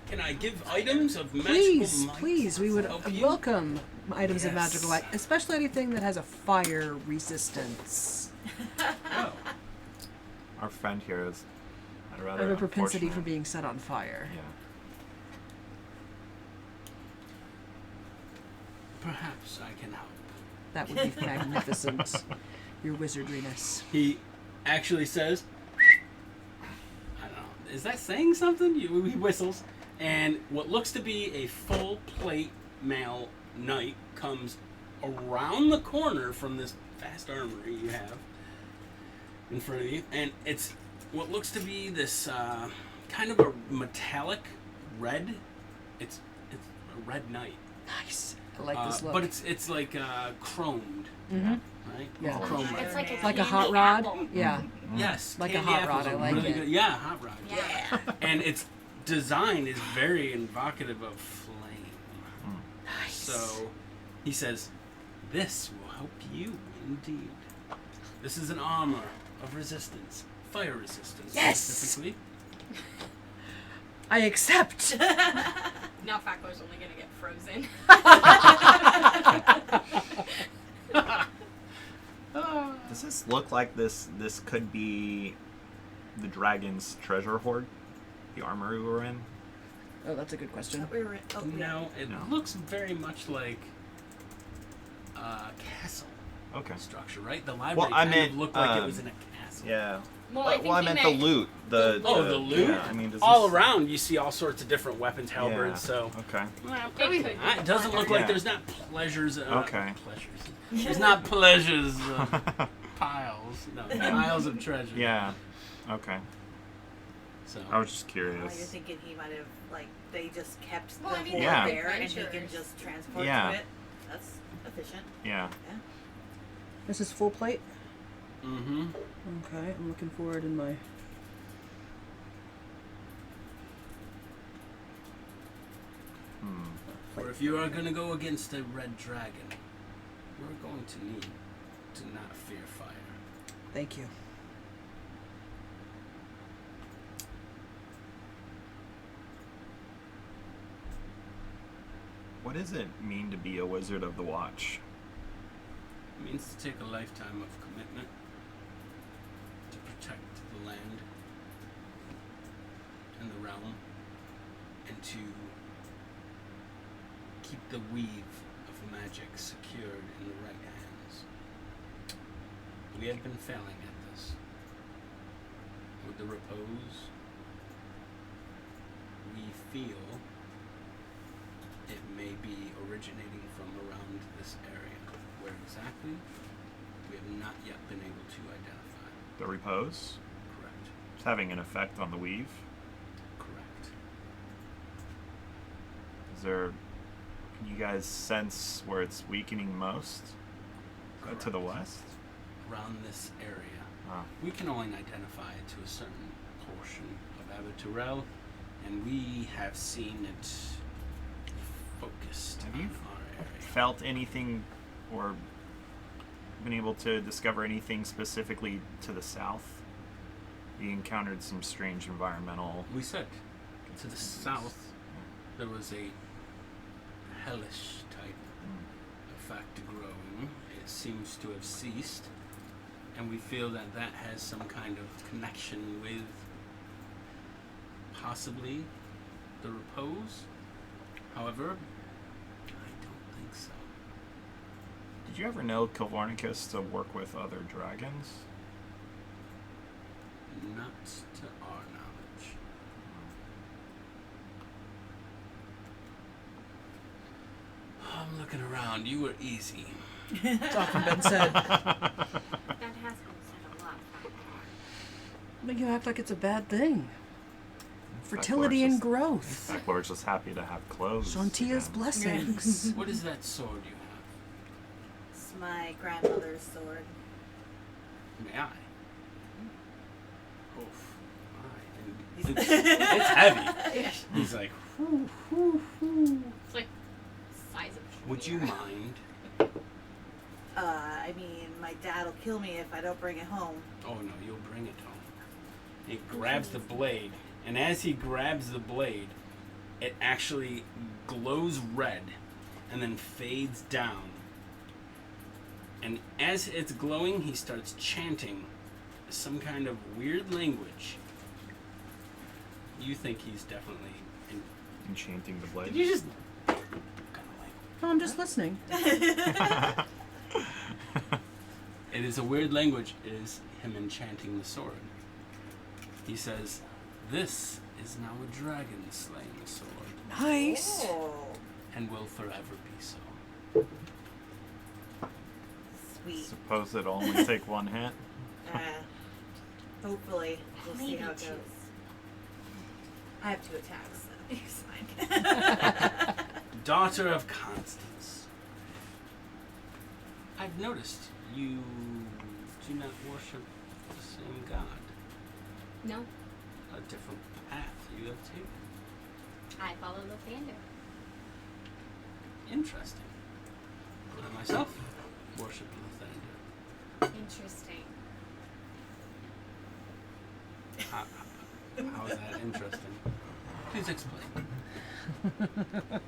Can I give items of magical Please, might? please, we would Help you? welcome items of Yes. magical light, especially anything that has a fire resistance. Oh, Our friend here is a I rather have a propensity for unfortunate- being set on fire. Yeah. perhaps I can help. That would be magnificent. Your wizardriness. He actually says, I don't know, is that saying something? He whistles, and what looks to be a full plate male knight comes around the corner from this vast armory you have in front of you, and it's what looks to be this kind of a metallic red. It's a red knight. Nice. I like this look. But it's like chromed, Mhm. right? Yeah. Chrome red. It's like a, Like a candy hot rod. apple. Yeah. Yes, Like a candy hot apples rod, I are like really it. good. Yeah, hot rod. Yeah. And its design is very evocative of flame. Nice. So he says, "This will help you indeed. This is an armor of resistance, fire resistance Yes! specifically." I accept. Now Fatco's only gonna get frozen. Does this look like this could be the dragon's treasure hoard? The armory we were in? Oh, that's a good question. We were. Oh, yeah. No, it No. looks very much like a castle Okay. structure, right? The library I kind meant, of looked like it was in a castle. Yeah. Well, I think I he meant meant the loot. The loot? Yeah, I mean, does All this, around, you see all sorts of different weapons, Yeah. halberds. So Okay. well, It probably could not. be It doesn't look like Yeah. there's not pleasures. Okay. Pleasures. There's not pleasures. Piles. No, piles of treasure. Yeah. Okay. So I was just Oh, curious. you're thinking he might have, like, they just kept Well, the I mean, hoard Yeah. there and he can adventures. just transport Yeah. to it. That's efficient. Yeah. This is full plate. Mm-hmm. Okay, I'm looking forward in my. Or if you are going to go against a red dragon, we're going to need to not fear fire. Thank you. What does it mean to be a wizard of the watch? It means to take a lifetime of commitment to protect the land and the realm, and to keep the weave of magic secured in the right hands. We have been failing at this. With the repose, we feel it may be originating from around this area. Where exactly, we have not yet been able to identify. The repose? Correct. It's having an effect on the weave. Correct. Is Can you guys sense where it's weakening most? To the west? Around this area. Oh. We can only identify it to a certain portion of Abaturel, and we have seen it focused Have on you our area. Felt anything or been able to discover anything specifically to the south? You encountered some strange environmental... We said to the south there was a hellish type effect growing. It seems to have ceased, and we feel that that has some kind of connection with possibly the repose. However, I don't think so. Did you ever know Kilvarnicus to work with other dragons? Not to our knowledge. I'm looking around. You were easy. It's often been said. That has been said a lot. Make you act like it's a bad thing. Fertility and growth. Like we're just happy to have clothes. Shantia's again. blessings. What is that sword you have? It's my grandmother's sword. May I? Oof. All right. It's heavy. He's like, It's like the size of. would you mind? I mean, my dad will kill me if I don't bring it home. Oh no, you'll bring it home. He grabs the blade, and as he grabs the blade, it actually glows red and then fades down. And as it's glowing, he starts chanting some kind of weird language. You think he's definitely Enchanting the blade. Did you just kind of like? Oh, I'm just listening. It is a weird language. It is him enchanting the sword. He says, "This is now a dragon-slaying sword, Nice. Oh, and will forever be so." sweet. Suppose it'll only take one hit. Hopefully, we'll see Maybe how it two. goes. I have 2 attacks, so it's fine. Daughter of Constance. I've noticed you do not worship the same god. No, A different path you have taken. I follow Lathander. Interesting. I myself worship Lathander. Interesting. How is that interesting? Please explain.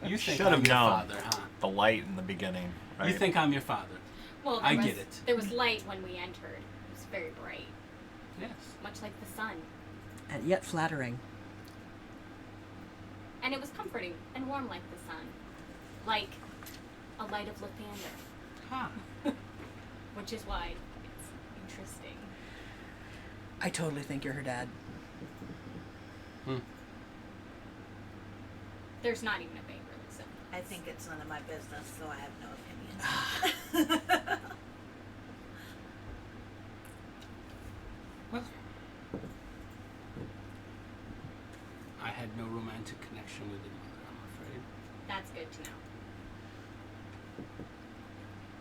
You think Should I'm have your known. father, huh? The light in the beginning, right? You think I'm your father? Well, I was, get it. There was light when we entered. It was very bright, Yes. much like the sun. And yet flattering. And it was comforting and warm like the sun. Like a light of Lathander. Huh. Which is why it's interesting. I totally think you're her dad. There's not even a baby, so. I think it's none of my business, so I have no opinion. Well, I had no romantic connection with your mother, I'm afraid. That's good to know.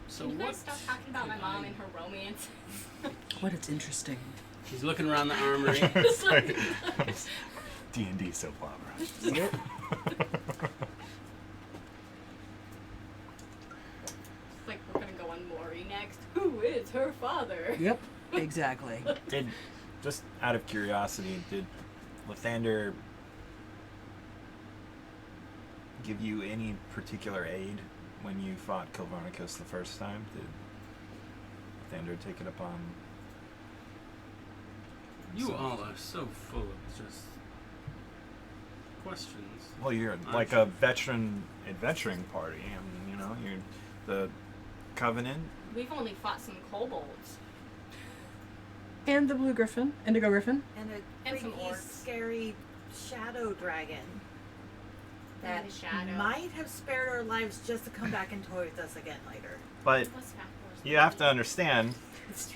So Can you what? guys stop talking about my could mom I- and her romance? What? It's interesting. He's looking around the armory. It's like D&D soap opera. Yep. It's like we're gonna go on Maury next. Who is her father? Yep. Exactly. Did, just out of curiosity, did Lathander give you any particular aid when you fought Kilvarnicus the first time? Did Lathander take it upon? You himself? all are so full of just questions. Well, you're like a veteran adventuring party. I mean, you know, you're the Covenant. We've only fought some kobolds. And the blue griffin, indigo griffin. And a And some freaky, orcs. scary shadow dragon that And a shadow. might have spared our lives just to come back and toy with us again later. But What's Fat Wars? you have to understand,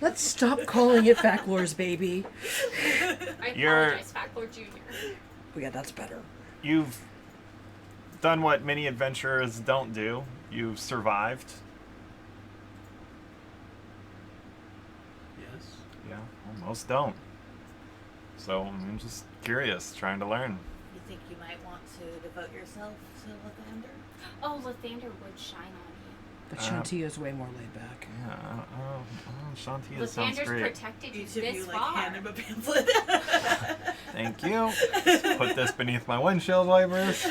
Let's stop calling it Faclor's baby. I You're- apologize, Fat Lord Jr. Oh yeah, that's better. you've done what many adventurers don't do. You've survived. Yes. Yeah, well, most don't. So I'm just curious, trying to learn. You think you might want to devote yourself to Lathander? Oh, Lathander would shine on But Shantia's way more laid back. Yeah, Shantia you. sounds Lathander's great. protected you Each of this you far. hand him a pamphlet. Thank you. Put this beneath my windshield wipers.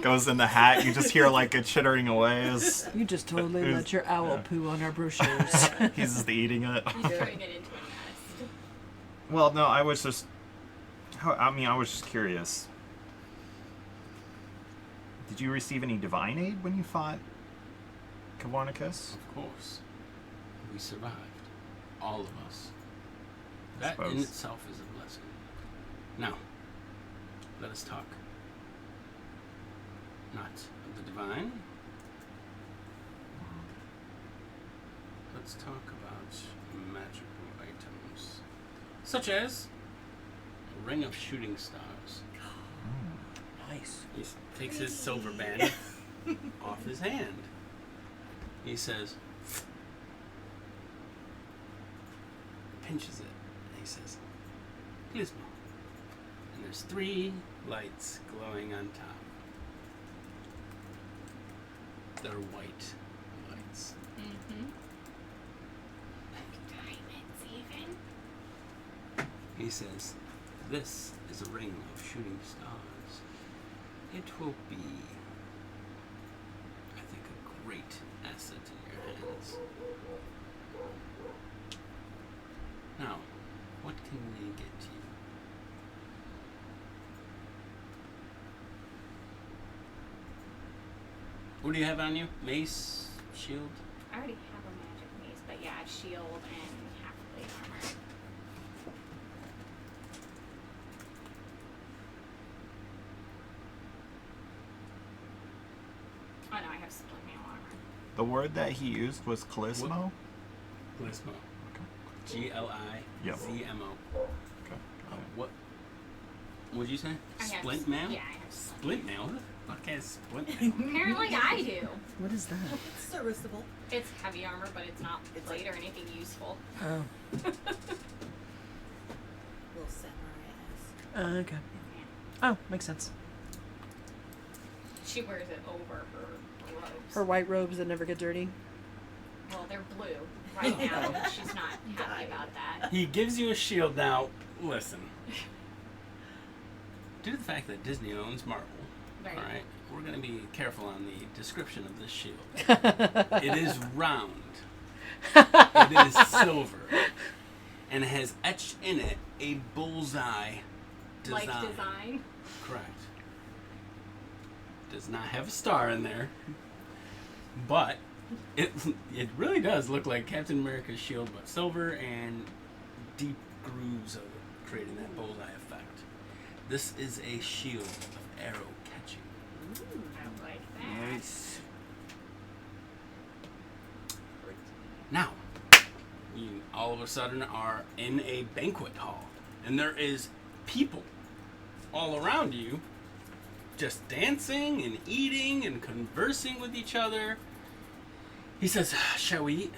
Goes in the hat. You just hear like it chittering away as You just totally let your owl yeah. poo on our brochures. he's just eating it. He's turning it into a nest. Well, no, I was just curious. Did you receive any divine aid when you fought Kavarnicus? Of course. We survived. All of us. That in suppose. itself is a blessing. Now, let us talk. Not of the divine. Let's talk about magical items. Such as a ring of shooting stars. Nice. He takes his silver band off his hand. He says, pinches it, and he says, Glismo. And there's 3 lights glowing on top. They're white lights. Mm-hmm. Like diamonds, even. He says, this is a ring of shooting stars. It will be, I think, a great asset in your hands. Now, what can we get you? What do you have on you? Mace? Shield? I already have a magic mace, but yeah, shield and half plate armor. Oh no, I have split mail armor. The word that he used was Glismo? Glismo. Okay. Glizmo. Okay. got it. What? What'd you say? I have Splint mail? Yeah, I have Splint mail? Who the fuck has splint mail? Apparently I do. What is that? It's serviceable. It's heavy armor, but it's not plate or anything useful. Oh. Little samurai ass. Okay. Oh, makes sense. She wears it over her robes. Her white robes that never get dirty. Well, they're blue right now. and She's not happy about that. He gives you a shield now. Listen. Due to the fact that Disney owns Marvel, Right. all right, we're going to be careful on the description of this shield. It is round. It is silver. And it has etched in it a bullseye design. Like design. Correct. Does not have a star in there. But it really does look like Captain America's shield, but silver and deep grooves of creating that bullseye effect. This is a shield of arrow catching. Ooh, I like that. Nice. Now, you all of a sudden are in a banquet hall, and there is people all around you just dancing and eating and conversing with each other. He says, shall we eat?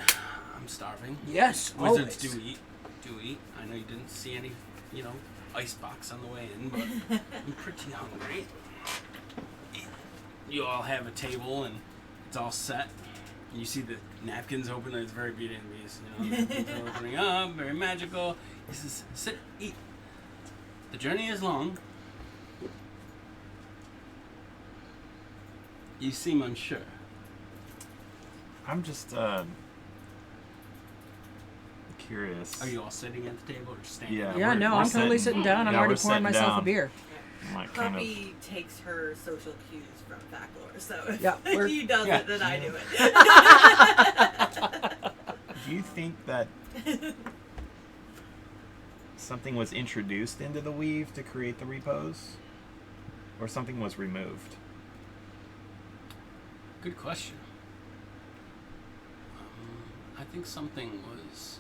I'm starving. Yes, Wizards always. do eat. Do eat. I know you didn't see any, icebox on the way in, but I'm pretty hungry. You all have a table and it's all set. And you see the napkins open, and it's very Beauty and the Beast. The napkins are opening up, very magical. He says, sit, eat. The journey is long. You seem unsure. I'm just curious. Are you all sitting at the table or standing? Yeah. Yeah, we're- no, we're I'm totally sitting- sitting down. I'm yeah, already we're pouring sitting myself a down. beer. I'm like kind of. Puppy takes her social cues from Faclor, so if Yeah, we're- he does yeah. it, then I do it. Do you think that something was introduced into the weave to create the repose, or something was removed? Good question. I think something was,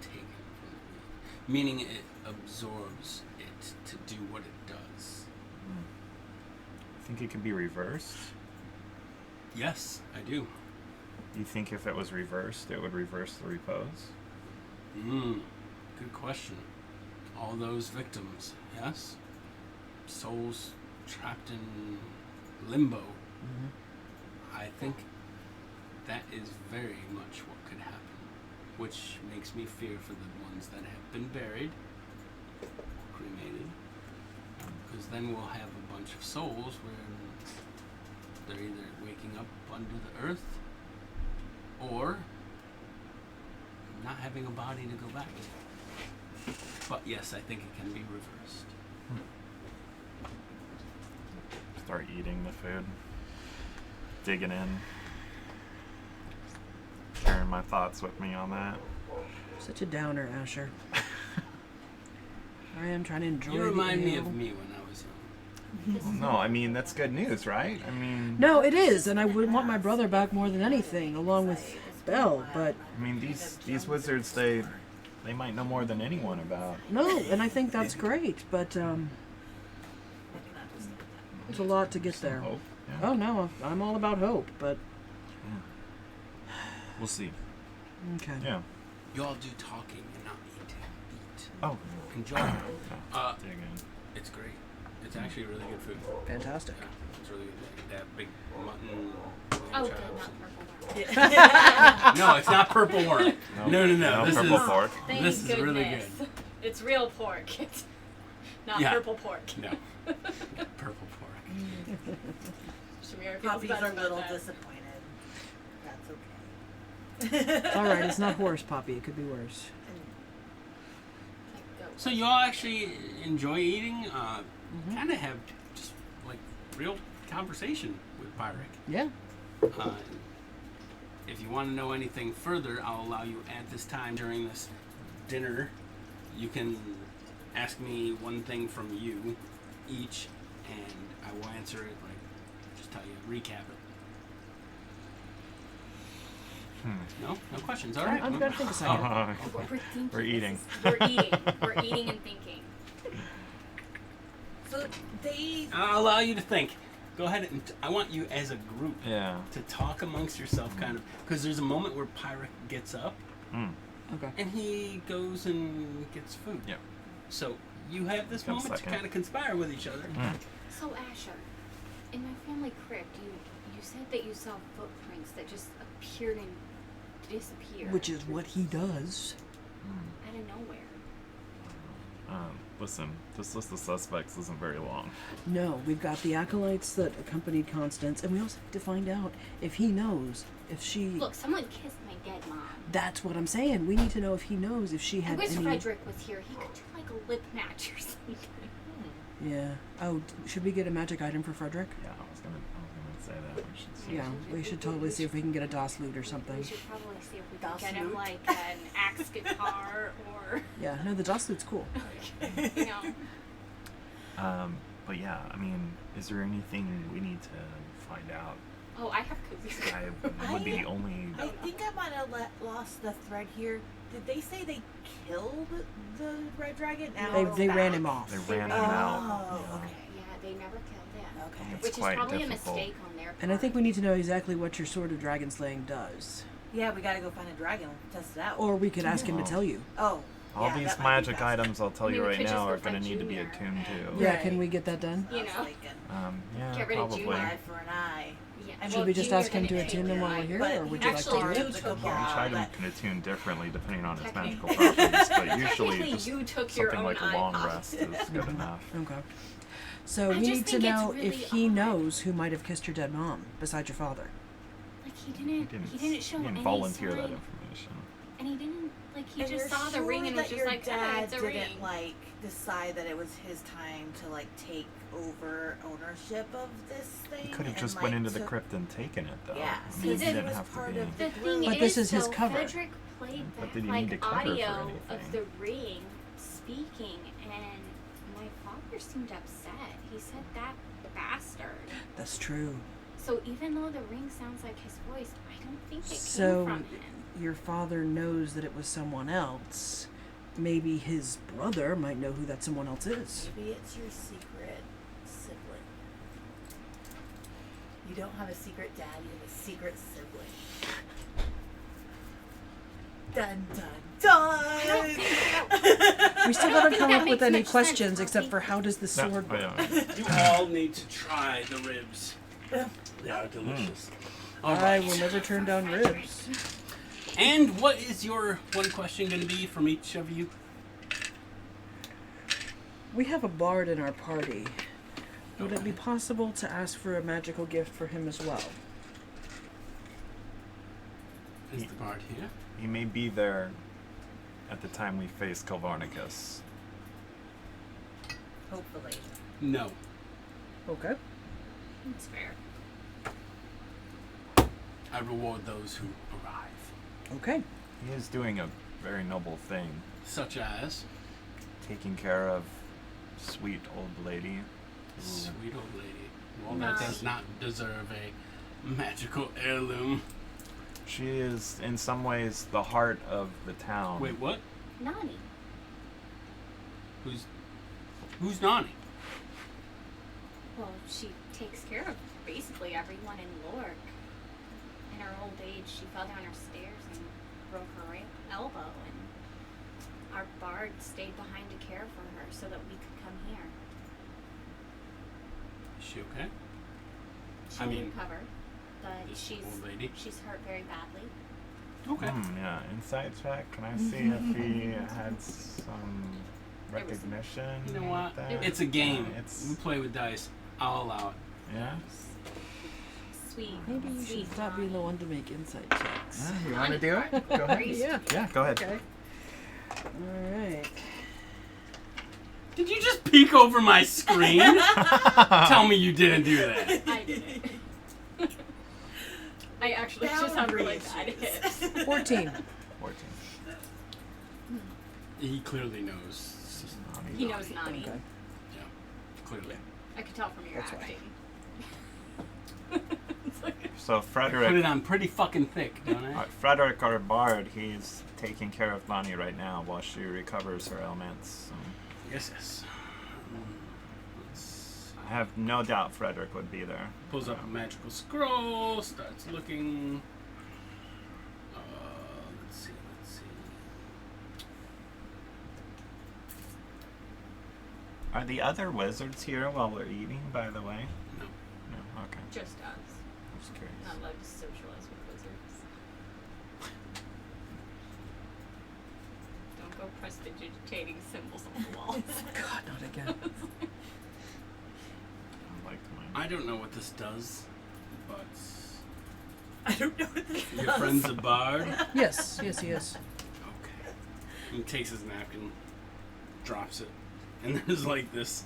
taken from the weave. Meaning it absorbs it to do what it does. Think it can be reversed? Yes, I do. You think if it was reversed, it would reverse the repose? Good question. All those victims, yes? Souls trapped in limbo. I think that is very much what could happen, which makes me fear for the ones that have been buried, cremated, because then we'll have a bunch of souls where they're either waking up under the earth or not having a body to go back to. But yes, I think it can be reversed. Start eating the food. Digging in. Sharing my thoughts with me on that. Such a downer, Asher. I am trying to enjoy You the remind me ale. of me when I was young. Well, no, I mean, that's good news, right? I mean, No, it is, and I would want my brother back more than anything, along with Belle, but these wizards, they might know more than anyone about. no, and I think that's great, but there's a lot to get there. Hope. Yeah. Oh no, I'm all about hope, but We'll see. okay. Yeah. You all do talking and not eating. Eat. Oh. Enjoy. Dig in. It's great. It's actually really good food. Fantastic. Yeah, it's really good. That big mutton. Oh, lamb good, chops. not purple worm. No, it's not purple worm. No. No This purple is pork. Thank This is goodness. really good. It's real pork. It's not Yeah. purple pork. No. Purple pork. Shamira feels Puppies better are a about little that. disappointed. That's okay. It's all right. It's not horse puppy. It could be worse. Like goat. So you all actually enjoy eating? Kind of have just like real conversation with Pyric. Yeah. If you want to know anything further, I'll allow you at this time during this dinner. You can ask me one thing from you each, and I will answer it. Like, just tell you, recap it. No questions. All right. I've got to think a second. We're thinking. We're eating. We're eating. We're eating and thinking. So they. I'll allow you to think. Go ahead and I want you as a group Yeah. to talk amongst yourself, kind of, because there's a moment where Pyric gets up Okay. and he goes and gets food. Yep. So you have this Comes moment to second. kind of conspire with each other. So Asher, in my family crypt, you said that you saw footprints that just appeared and disappeared. Which is what he does. out of nowhere. Listen, this list of suspects isn't very long. No, we've got the acolytes that accompanied Constance, and we also need to find out if he knows if she. Look, someone kissed my dead mom. That's what I'm saying. We need to know if he knows if she I had wish any. Frederick was here. He could do like a lip match or something. Yeah. Oh, should we get a magic item for Frederick? Yeah, I was gonna say that. We should see. Yeah, we should totally see if we can get a DOS loot or something. We should probably see if we can Das get him Loot? like an axe guitar or, Yeah, no, the DOS loot's cool. you know. But yeah, I mean, is there anything we need to find out? Oh, I have cookies. I would be the only. I think I might have lost the thread here. Did they say they killed the red dragon? Now They it's ran back? him off. They ran him out. Oh, okay. Yeah, they never killed him. Okay. It's Which is quite probably difficult. a mistake on their part. And I think we need to know exactly what your Sword of Dragon Slaying does. Yeah, we gotta go find a dragon, test it out. Or we could ask him to Oh. tell you. Oh. All yeah, these that might be magic best. items, I'll tell I mean, you we right could just now, go are going to find need to be Junior attuned and- to. Yeah, Right. can we get that done? You I was know. thinking, Yeah, Get rid of probably. an Junior. eye for an eye. Yeah. I Should mean, we just Junior ask him to didn't attune take them it, while we're right? here, But or would you like actually, to do you it? took Took your Each all item that. can attune differently depending on its Technically- magical properties, but usually Technically, just you took your something own like a long iPod. rest is good enough. Okay. So I we just need to think it's know really if he odd. knows who might have kissed your dead mom besides your father. Like he didn't show he didn't any volunteer sign, that information. and he didn't like he And just you're saw the sure ring and was that just your like, ah, dad it's a didn't ring. like decide that it was his time to like take over ownership of this thing. He could have and, just like, went into the took- crypt and taken it, though. Yeah, I See, mean, this he didn't was have to part be. of The thing But is, this is his so cover. Frederick played But that did he like need to cover for audio of anything? the ring speaking, and my father seemed upset. He said that bastard. That's true. So even though the ring sounds like his voice, I don't think it So came from him. your father knows that it was someone else, maybe his brother might know who that someone else is. Maybe it's your secret sibling. You don't have a secret dad, you have a secret sibling. Dun dun dun! We still haven't come that up with makes any much sense, questions except Poppy. for how does the sword No, work? You all need to try the ribs. They are delicious. All I right. will never turn down ribs. And what is your one question going to be from each of you? We have a bard in our party. Would it be possible to ask for a magical gift for him as well? Is the bard here? He may be there at the time we face Kelvarnicus. Hopefully. No. Okay. That's fair. I reward those who arrive. Okay. He is doing a very noble thing, Such as taking care of sweet old lady. who- sweet old lady. Well, that does not deserve a magical heirloom. She is, in some ways, the heart of the town. Wait, what? Nani. Who's Nani? Well, she takes care of basically everyone in Lork. In her old age, she fell down her stairs and broke her elbow, and our bard stayed behind to care for her so that we could come here. Is she okay? She'll I mean, recover, but this she's old lady? she's hurt very badly. Okay. Yeah, insight check. Can I see if he had some recognition? You know what? with that? It's a game. Yeah, it's We play with dice. I'll allow it. yeah. Sweet. Maybe you sweet should stop being the Nani. one to make insight checks. You want to do it? Go ahead. Yeah. Yeah, go ahead. Okay. All right. Did you just peek over my screen? Tell me you didn't do that. I didn't. I actually just have really bad hits. 14. 14. He clearly knows. He knows Nani. Okay. Yeah, clearly. I could tell from your That's why. acting. So Put it Frederick, on pretty fucking thick, don't I? Frederick, our bard, he's taking care of Lonnie right now while she recovers her ailments. So Yes, yes. Let's I have no doubt Frederick would be there. pulls up a magical scroll, starts looking. Let's see. Are the other wizards here while we're eating, by the way? No. No, okay. Just us. I'm just curious. Not allowed to socialize with wizards. Don't go prestidigitating symbols on the walls. God, not again. I liked mine. I don't know what this does, but I don't know what this your does. friend's a bard. Yes, yes, he is. Okay. He takes his napkin, drops it, and there's like this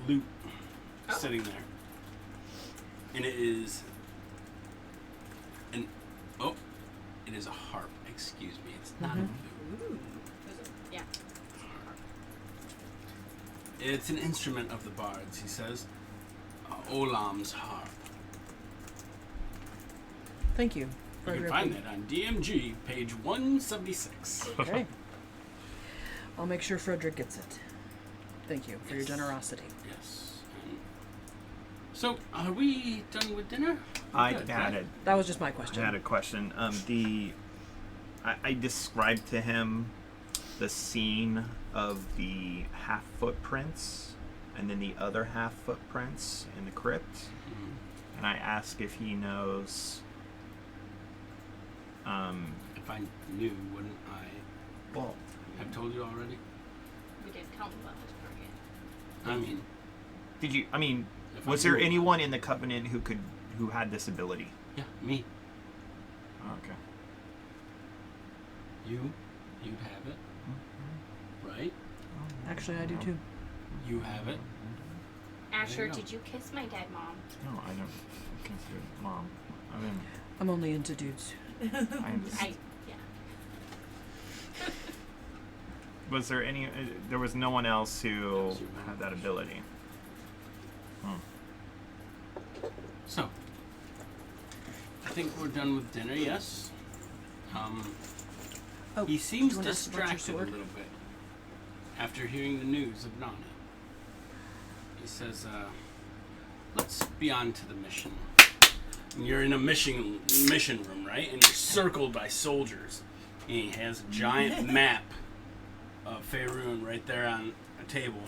lute sitting there. And it is it is a harp, excuse me. It's not a lute. Ooh. Yeah. It's an instrument of the bards, he says. Olam's harp. Thank you. You can Frederick. find that on DMG, page 176. Okay. I'll make sure Frederick gets it. Thank you for your Yes. generosity. Yes. So, are we done with dinner? I Good, had right? That was just my I question. had a question. I described to him the scene of the half footprints and then the other half footprints in the crypt, Mhm. and I asked if he knows. If I knew, wouldn't I Well, have told you already? We didn't tell them about this target. I mean, did you? I mean, if was I there knew- anyone in the covenant who had this ability? Yeah, me. Okay. You'd have it, right? Actually, I do too. You have it. Asher, go. did you kiss my dead mom? No, I don't consider mom. I mean, I'm only into dudes. was there any? There was no one else who was your had that ability. So, I think we're done with dinner, yes? Oh, He seems do you wanna ask about your distracted a sword? little bit after hearing the news of Nana. He says, let's be on to the mission. And you're in a mission room, right? And you're circled by soldiers. And he has a giant map of Faerun right there on a table.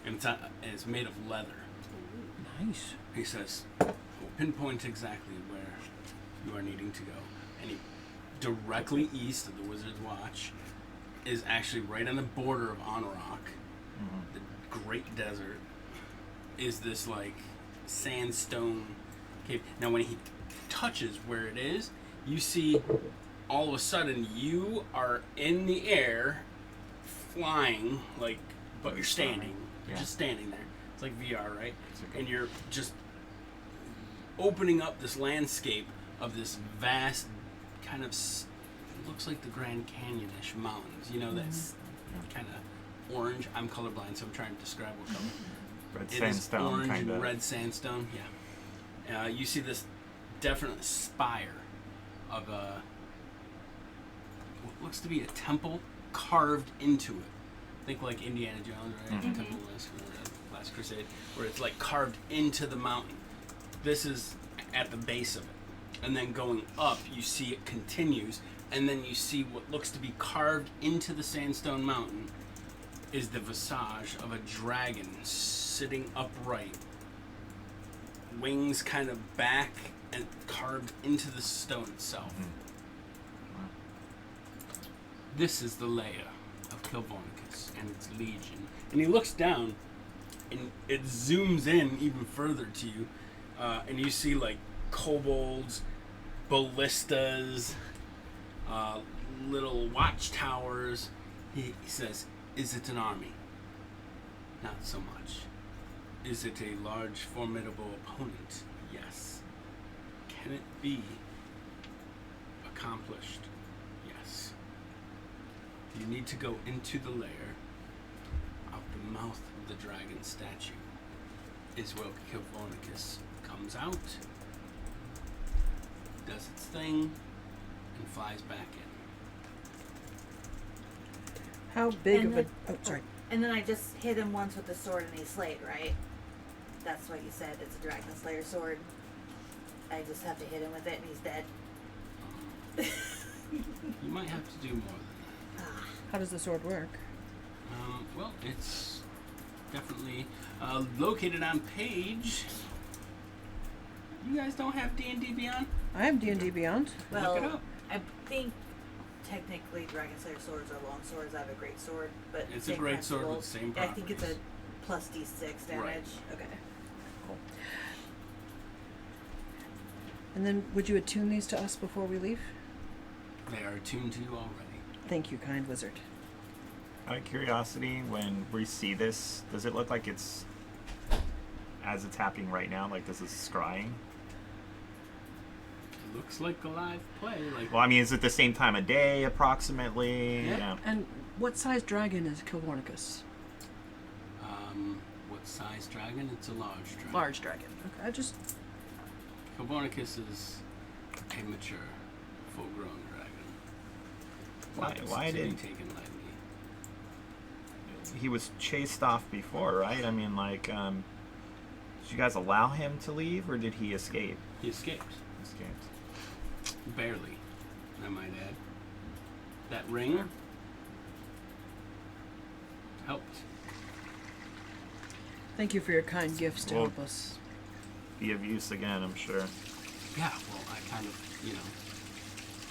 And it's made of leather. Nice. He says, we'll pinpoint exactly where you are needing to go. And he, directly east of the Wizard's Watch, is actually right on the border of Anurok, the Great Desert, is this like sandstone cave. Now when he touches where it is, you see all of a sudden you are in the air, flying, like, but you're standing. You're just standing there. It's like VR, right? And you're just opening up this landscape of this vast kind of it looks like the Grand Canyon-ish mountains. You know, that's kind of orange. I'm colorblind, so I'm trying to describe what color. Red It is sandstone, orange kind and of. red sandstone. Yeah. You see this definite spire of what looks to be a temple carved into it. Think like Indiana Jones, right? Mhm. Temple of the Last Crusade, where it's like carved into the mountain. This is at the base of it. And then going up, you see it continues, and then you see what looks to be carved into the sandstone mountain is the visage of a dragon sitting upright, wings kind of back and carved into the stone itself. This is the lair of Kilvornicus and its legion. And he looks down, and it zooms in even further to you, and you see like kobolds, ballistas, little watchtowers. He says, is it an army? Not so much. Is it a large, formidable opponent? Yes. Can it be accomplished? Yes. You need to go into the lair. Out the mouth of the dragon statue is where Kilvornicus comes out, does its thing, and flies back in. How big And of a... then- Oh, sorry. And then I just hit him once with the sword and he slayed, right? That's what you said. It's a Dragon Slayer sword. I just have to hit him with it and he's dead. You might have to do more than that. How does the sword work? Well, it's definitely located on page. You guys don't have D&D Beyond? I have D&D Beyond. Well, Look it up. I think technically Dragon Slayer swords are long swords. I have a great sword, but It's a same great sword with principle. the same Yeah, I think it's a properties. plus D6 damage. Right. Okay. Cool. And then, would you attune these to us before we leave? They are attuned to you already. Thank you, kind wizard. Out of curiosity, when we see this, does it look like it's as it's happening right now? Like this is scrying? It looks like a live play. Like Well, I mean, is it the same time of day approximately? Yeah. And what size dragon is Kilvornicus? what size dragon? It's a large dragon. Large dragon. Okay, I just... Kilvornicus is a mature, full-grown dragon. Why to be did taken lightly. he was chased off before, right? I mean, like, did you guys allow him to leave, or did he escape? He escaped. Escaped. Barely, I might add. That ring helped. Thank you for your kind gifts to Well- help us. Be of use again, I'm sure. Yeah, well, I kind of,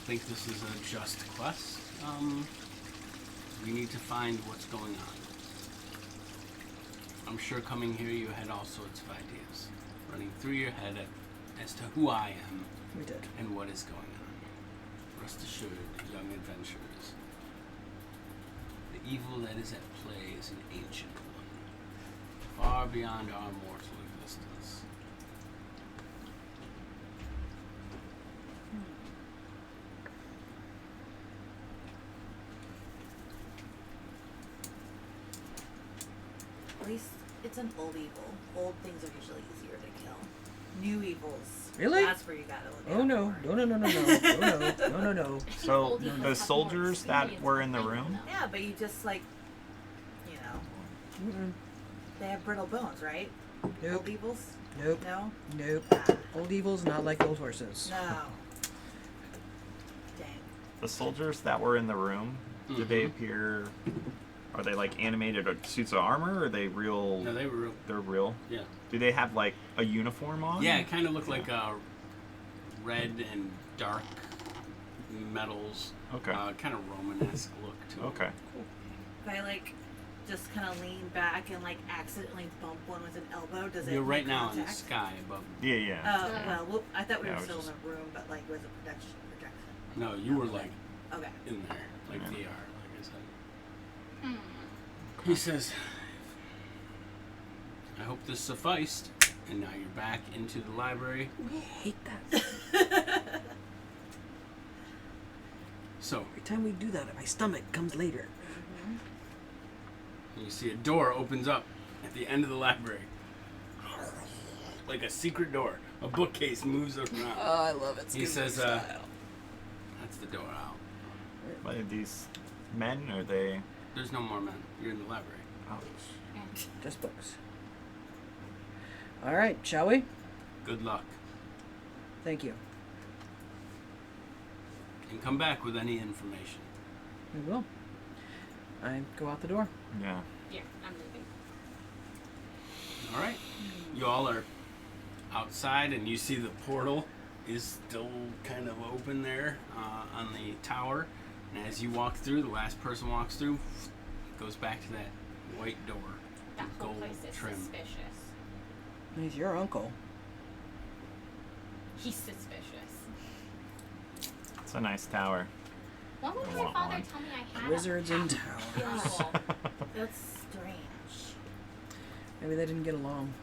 think this is a just quest. We need to find what's going on. I'm sure coming here you had all sorts of ideas running through your head as to who I am We did. and what is going on. Rest assured, young adventurers, the evil that is at play is an ancient one, far beyond our mortal existence. At least it's an old evil. Old things are usually easier to kill. New Evils. Really? That's where you gotta look Oh out no. for. No, no, no, no, no. No, no, no, no. So Old Evils the have more soldiers that experience were in the than I room. know. Yeah, but you just like, you know, Mm-mm. they have brittle bones, right? Nope. Old Evils? Nope. No? Nope. Ah, Old Evil's not like old horses. no. Dang. The soldiers that were in the room, did they Mhm. appear? Are they like animated or suits of armor? Or are they real? No, they were real. They're real. Yeah. Do they have like a uniform on? Yeah, it kind of looked like red and dark metals. Okay. Kind of Romanesque look to it. Okay. If I like just kind of lean back and like accidentally bump one with an elbow, does it You're make right now in the contact? sky above. Yeah, yeah. Oh, Yeah. well, I thought we Yeah, I were was still just- in a room, but like was it projection? No, you were like Okay. in there, like Yeah. VR, like I said. Hmm. He says, I hope this sufficed. And now you're back into the library. I hate that. So, Every time we do that, my stomach comes later. you see a door opens up at the end of the library. Like a secret door. A bookcase moves around. Oh, I love it. He says, that's the door out. Are these men? Are they? There's no more men. You're in the library. Oh, just books. All right, shall we? Good luck. Thank you. And come back with any information. We will. I go out the door. yeah. Yeah, I'm leaving. Alright. You all are outside and you see the portal is still kind of open there on the tower. And as you walk through, the last person walks through, goes back to that white door. That with whole gold place is trim. suspicious. He's your uncle. He's suspicious. It's a nice tower. When would I my want father one. tell me I had Wizards a in town. Oh, That's strange. Maybe they didn't get along.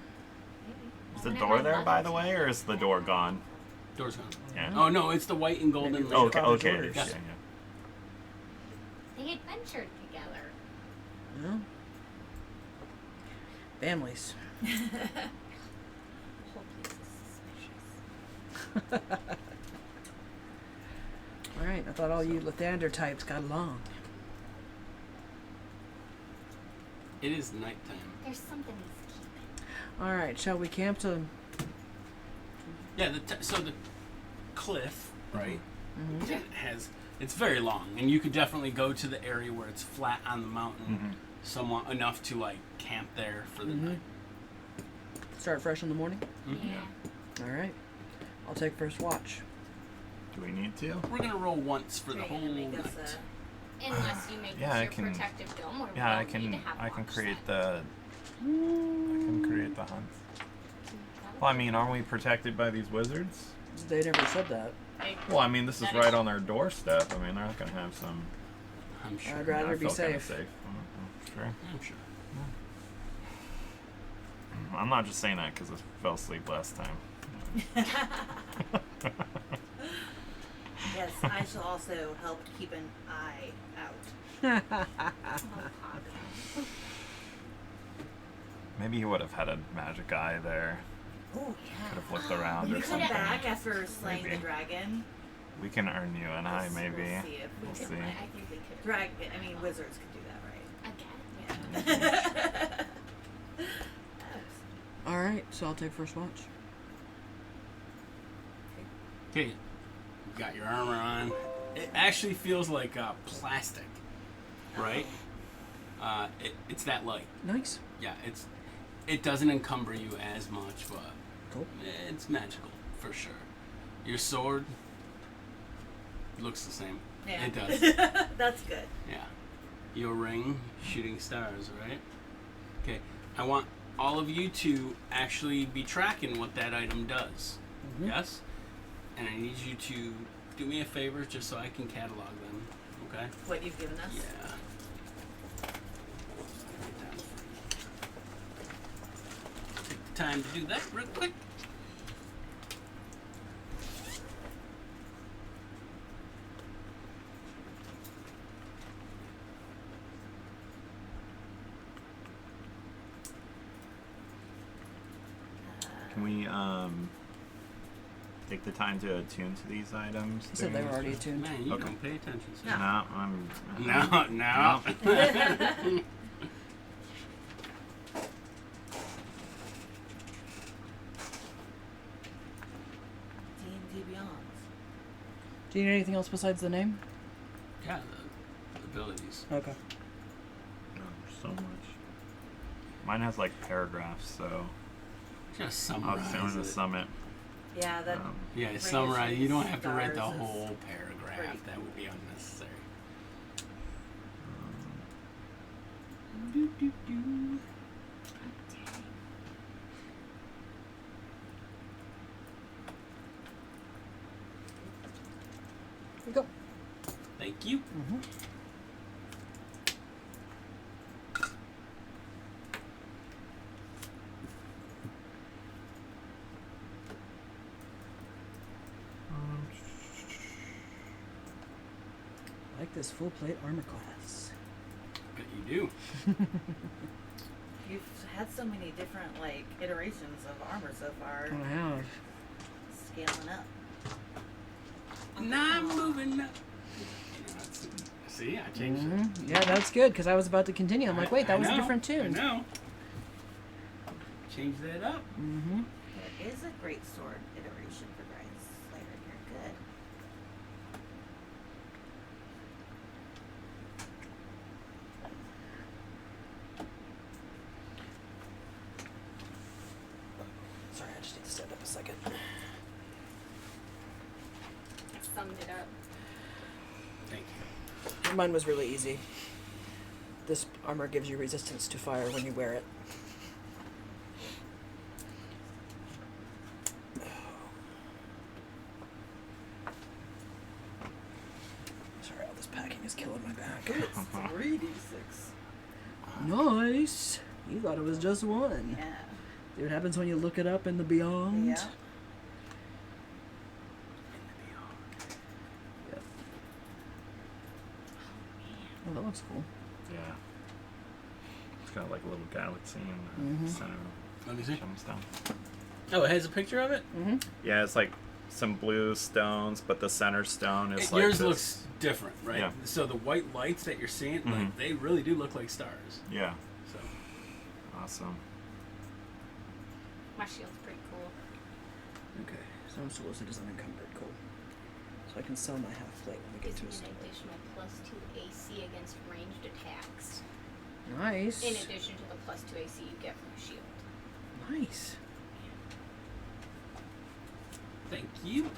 Is the door there, by the way, or is the door gone? Door's gone. Yeah. Oh no, it's the white and golden Maybe laser. Oh, okay. Father's Okay. orders. Yeah, Yes. yeah. They adventured together. No? Families. The whole place is suspicious. All right, I thought all you Lathander types got along. It is nighttime. There's something he's keeping. All right, shall we camp to? Yeah, so the cliff, right? Mhm. It has. It's very long, and you could definitely go to the area where it's flat on the mountain, Mhm. somewhat enough to like camp there for the Mhm. night. Start fresh in the morning. Mhm. Yeah. All right, I'll take first watch. Do we need to? We're gonna roll once for the You're whole gonna make night. us Unless you make Yeah, this I your can- protective dome, or Yeah, I we don't need can. to have I can watch create then. the hunt. Well, I mean, aren't we protected by these wizards? They never said that. Well, I mean, this is That right is- on their doorstep. I mean, they're not gonna have some. I'm sure. I'd rather I be felt kinda safe. Sure. I'm sure. I'm not just saying that because I fell asleep last time. Yes, I shall also help keep an eye out. Oh, God. Maybe he would have had a magic eye there. Oh Could have yeah. looked around When or you come something. back after slaying Maybe. the dragon, We can earn you an eye, we'll maybe. see if we We'll can. see. I think we could. Wizards can do that, Again. right? Yeah. All right, so I'll take first watch. Okay, you got your armor on. It actually feels like plastic, right? It's that light. Nice. Yeah, it doesn't encumber you as much, but Cool. it's magical for sure. Your sword looks the same. Yeah. It does. That's good. Yeah. Your ring, shooting stars, right? Okay. I want all of you to actually be tracking what that item does. Mhm. Yes? And I need you to do me a favor just so I can catalog them. Okay? What you've given us. Yeah. Take the time to do that real quick. Can we take the time to attune to these items? He said they were already attuned. Man, you Okay. don't pay attention. No. No, I'm. No. D&D Beyond. Do you need anything else besides the name? Yeah, the abilities. Okay. Oh, so much. Mine has like paragraphs, so Just I'll summarize send the it. summit. Yeah, that. Yeah, Range summarize. You don't have to read the stars is whole paragraph. pretty That would be unnecessary. Here you go. Thank you. Mm-hmm. I like this full plate armor class. Bet you do. You've had so many different like iterations of armor so far. I have. Scaling up. Not moving up. See, I changed it. Mhm. Yeah, that's good because I was about to continue. I'm like, wait, that I was a know, different I tune. know. Change that up. Mm-hmm. There is a great sword iteration for Dragon Slayer. You're good. Sorry, I just need to stand up a second. Summed it up. Thank you. Mine was really easy. This armor gives you resistance to fire when you wear it. Sorry, all this packing is killing my back. It's 3d6. Nice. You thought it was just one. Yeah. See what happens when you look it up in the beyond? Yeah. Yep. Oh, that looks cool. Yeah. It's got like a little galaxy in the Mhm. center Let me of see. gemstone. Oh, it has a picture of it? Mm-hmm. Yeah, it's like some blue stones, but the center stone is like Yours this. looks different, right? Yeah. So the white lights that you're seeing, Mhm. like, they really do look like stars. Yeah, So awesome. My shield's pretty cool. Okay, so I'm solicited as unencumbered. Cool. So I can sell my half plate when we get Gives to me a store. an additional +2 AC against ranged attacks. Nice. In addition to the +2 AC you get from a shield. Nice. thank you.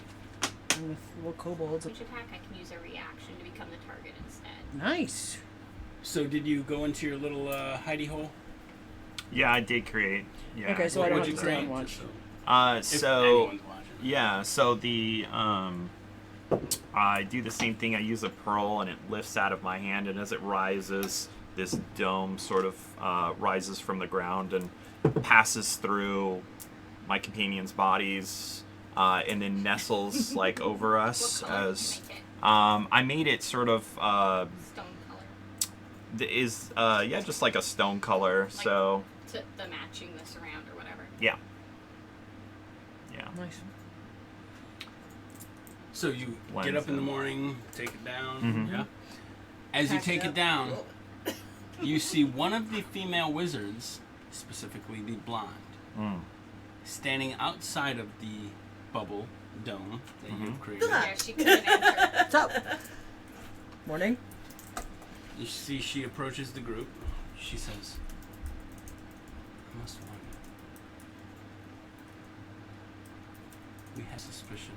And with little kobolds. Each attack I can use a reaction to become the target instead. Nice. So did you go into your little hidey hole? Yeah, I did create. Yeah. Okay, so I don't What'd have you to stay create? and watch. If So anyone's watching. yeah, so the I do the same thing. I use a pearl, and it lifts out of my hand, and as it rises, this dome sort of rises from the ground and passes through my companions' bodies, and then nestles like over us What color as. did you make it? I made it sort of Stone color. yeah, just like a stone color. So To the matching the surround or whatever. yeah. Nice. So you Lens get up in the in. morning, take it down. Mhm. Yeah. As you Patch take it up. down, you see one of the female wizards, specifically the blonde, Mm. standing outside of the bubble dome that Mhm. you've created. Yeah, she couldn't answer. What's up? Morning. You see she approaches the group. She says, I must warn you. We have suspicion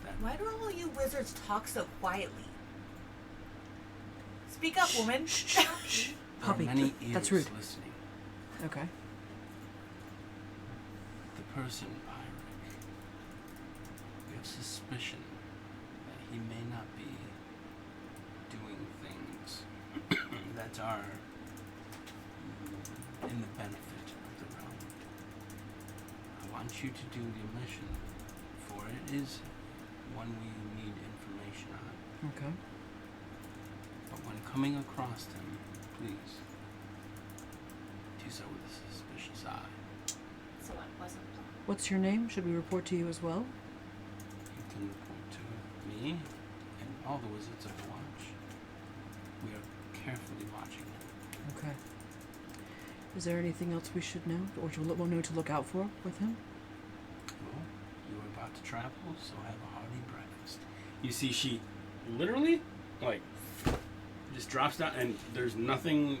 that Why do all you wizards talk so quietly? Speak up, woman. there are Puppy. many ears That's rude. listening. Okay. The person, Pyric, we have suspicion that he may not be doing things that are in the benefit of the realm. I want you to do the mission, for it is one we need information on. Okay. But when coming across him, please do so with a suspicious eye. What's your name? Should we report to you as well? You can report to me and all the wizards of the watch. We are carefully watching him. Okay. Is there anything else we should know, or we'll know to look out for with him? Well, you are about to travel, so have a hearty breakfast. You see, she literally, like, just drops down, and there's nothing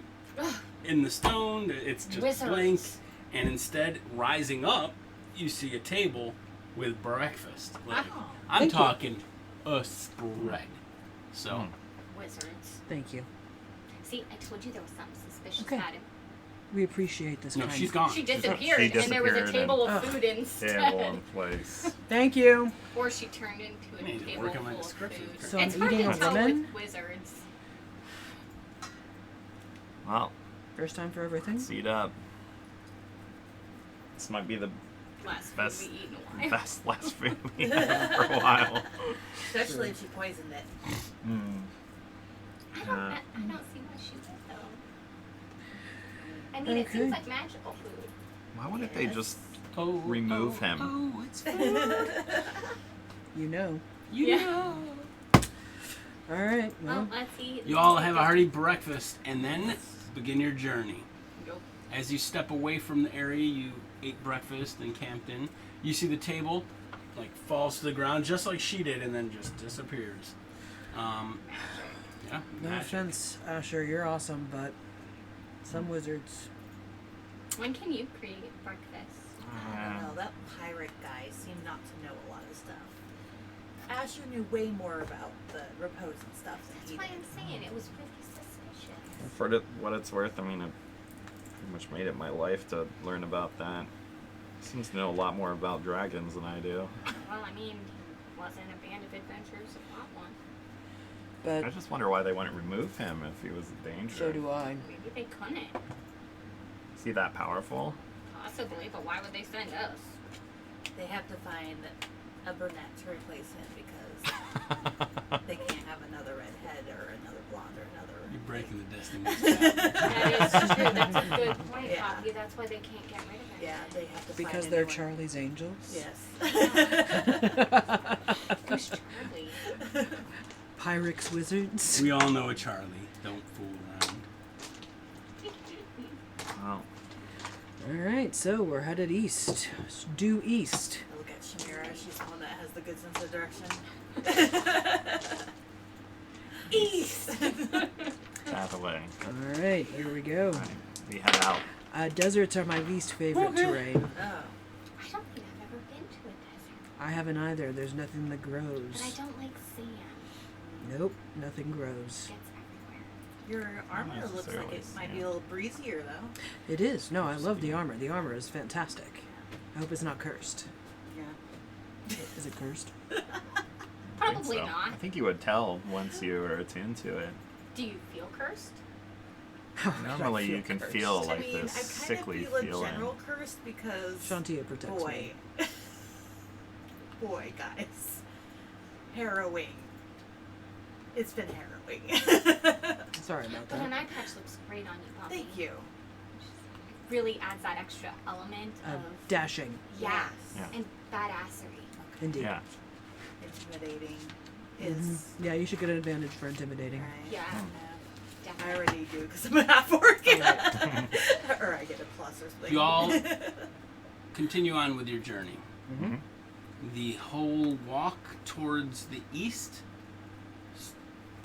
in the stone. It's just Wizards. blank. And instead, rising up, you see a table with breakfast. Like, Oh. I'm Thank you. talking a spread. So, Wizards. Thank you. See, I told you there was something suspicious Okay. about him. We appreciate this. no, kind. she's gone. She disappeared, She and there was a disappeared table and- of food instead. Table in place. Thank you. Or she turned into a I need to table work on my full of description. food. So it's I'm hard eating to a tell lemon? with wizards. Well, First time for everything. let's eat up. This might be the Last Best- food we eat in a while. best last food we had for a while. Especially if she poisoned it. Mm. I don't see why she would though. I mean, it Okay. seems like magical food. Why wouldn't they just Oh, remove him? Oh, it's fine. You know. You Yeah. know. All right. Well, Well, let's eat. You all have a hearty breakfast and then begin your journey. Nope. As you step away from the area you ate breakfast and camped in, you see the table like falls to the ground just like she did and then just disappears. Yeah. no magic. offense, Asher. You're awesome, but some wizards. When can you create breakfast? I don't know. That pirate guy seemed not to know a lot of stuff. Asher knew way more about the repose and stuff than That's he why did. I'm saying it was really suspicious. For what it's worth, I mean, I've pretty much made it my life to learn about that. He seems to know a lot more about dragons than I do. Well, I mean, he wasn't a band of adventurers without one. But I just wonder why they wouldn't remove him if he was a danger. so do I. Maybe they couldn't. Is he that powerful? Possibly, but why would they send us? They have to find a brunette to replace him because they can't have another redhead or another blonde or another. You're breaking the destiny. That is true. That's a good point, Yeah. Poppy. That's why they can't get rid of him. Yeah, they have to Because find they're anyone. Charlie's Angels. Yes. Who's Charlie? Pyrex wizards. We all know a Charlie. Don't fool around. Well, All right, so we're headed east. Due east. I look at Shamira. She's the one that has the good sense of direction. East. path away. All right, here we go. Right, we head out. Deserts are my least favorite terrain. Oh. I don't think I've ever been to a desert, I haven't either. There's nothing that grows. but I don't like sand. Nope, nothing grows. It gets everywhere. Your armor looks like necessarily it might be sand. a little breezier though. It is. No, I love the armor. The armor is fantastic. I hope it's not cursed. Yeah. Is it cursed? I think Probably so. not. I think you would tell once you were attuned to it. Do you feel cursed? Normally, you can feel like I mean, this I kind sickly of feel feeling. a general curse because Shantia protects boy, me. boy, guys, harrowing. It's been harrowing. Sorry about But an that. eye patch looks great on you, Poppy. Thank you. It really adds that extra element of Dashing, yeah, Yeah. and badassery. indeed. Yeah. Intimidating Mhm. is Yeah, you should get an advantage for intimidating. right. Yeah. I Definitely. already do because I'm a half orc. Or I get a plus or something. You all continue on with your journey. Mhm. The whole walk towards the east,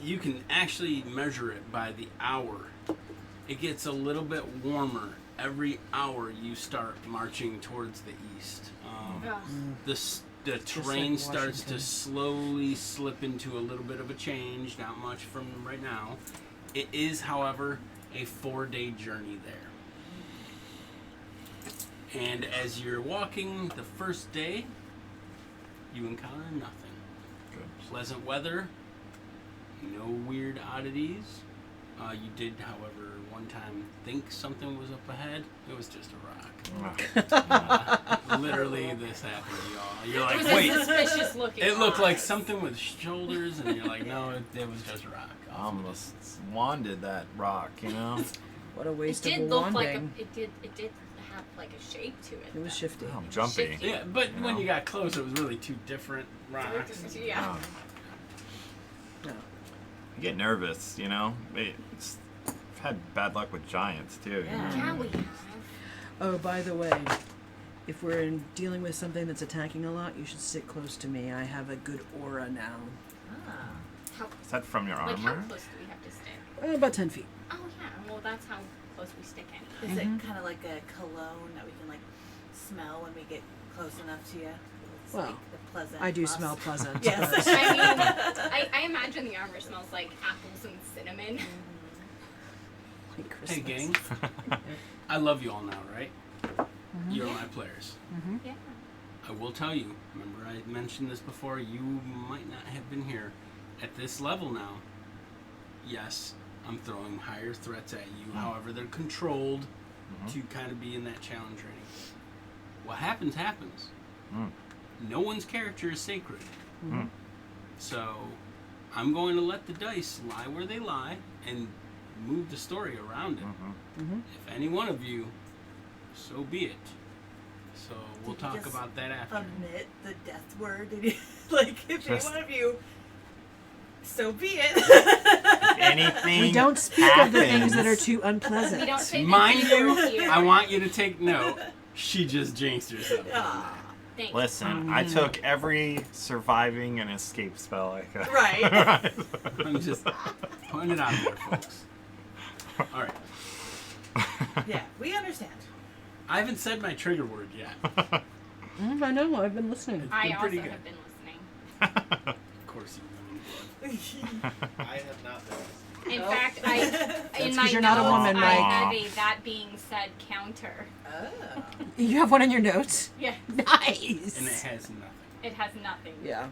you can actually measure it by the hour. It gets a little bit warmer every hour you start marching towards the east. Ugh. The terrain like starts Washington. to slowly slip into a little bit of a change, not much from right now. It is, however, a 4-day journey there. And as you're walking the first day, you encounter nothing. Good. Pleasant weather, no weird oddities. You did, however, one time think something was up ahead. It was just a rock. Literally, this happened, y'all. You're It like, was wait. a suspicious looking. It looked like rock. something with shoulders, and you're like, no, it was just a rock. I almost wanded that rock, you know? What a It waste of a did look like wanding. it did have have like a shape to it. It was though. shifty. Oh, jumpy. Shifty. Yeah, but when No. you got close, it was really two different rocks. Yeah. Oh, No. I get nervous, you know? I've had bad luck with giants, too. you Yeah. know? Yeah, we have. Oh, by the way, if we're dealing with something that's attacking a lot, you should sit close to me. I have a good aura now. Ah. How, Is that from your like, how armor? close do we have to stick? About 10 feet. Oh, yeah. Well, that's how close we stick anyway. Is Mhm. it kind of like a cologne that we can like smell when we get close enough to you? It's Well, like the pleasant. I do musk. smell pleasant. Yes. but- I mean, I imagine the armor smells like apples and cinnamon. like Hey, Christmas. gang. I love you all now, right? You're my players. Yeah. I will tell you, remember I mentioned this before, you might not have been here. At this level now, yes, I'm throwing higher threats at you. However, they're controlled to kind of be in that challenge rating. What happens, happens. Mm. No one's character is sacred. Mm. So, I'm going to let the dice lie where they lie and move the story around it. Mhm. If any one of you, so be it. So we'll Did you talk just about that after. Omit the death word. Did you, like, if any Just- one of you, so be it. Anything We don't speak of the things that are happens. too unpleasant. We don't say Mind the you, word here. I want you to take note. She just jinxed herself. Ah, Thanks. Listen, I took every surviving and escape spell I could. Right. I'm just putting it out there, folks. All right. yeah, we understand. I haven't said my trigger word yet. I know. I've been listening. I been also pretty good. have been listening. Of course you know. I have not been. In Oh. fact, I in 'cause my you're not a notes, woman, I Mike. have a that being said counter. Oh. You have one in your notes? Yeah, Nice. And it has nothing. it has nothing. Yeah.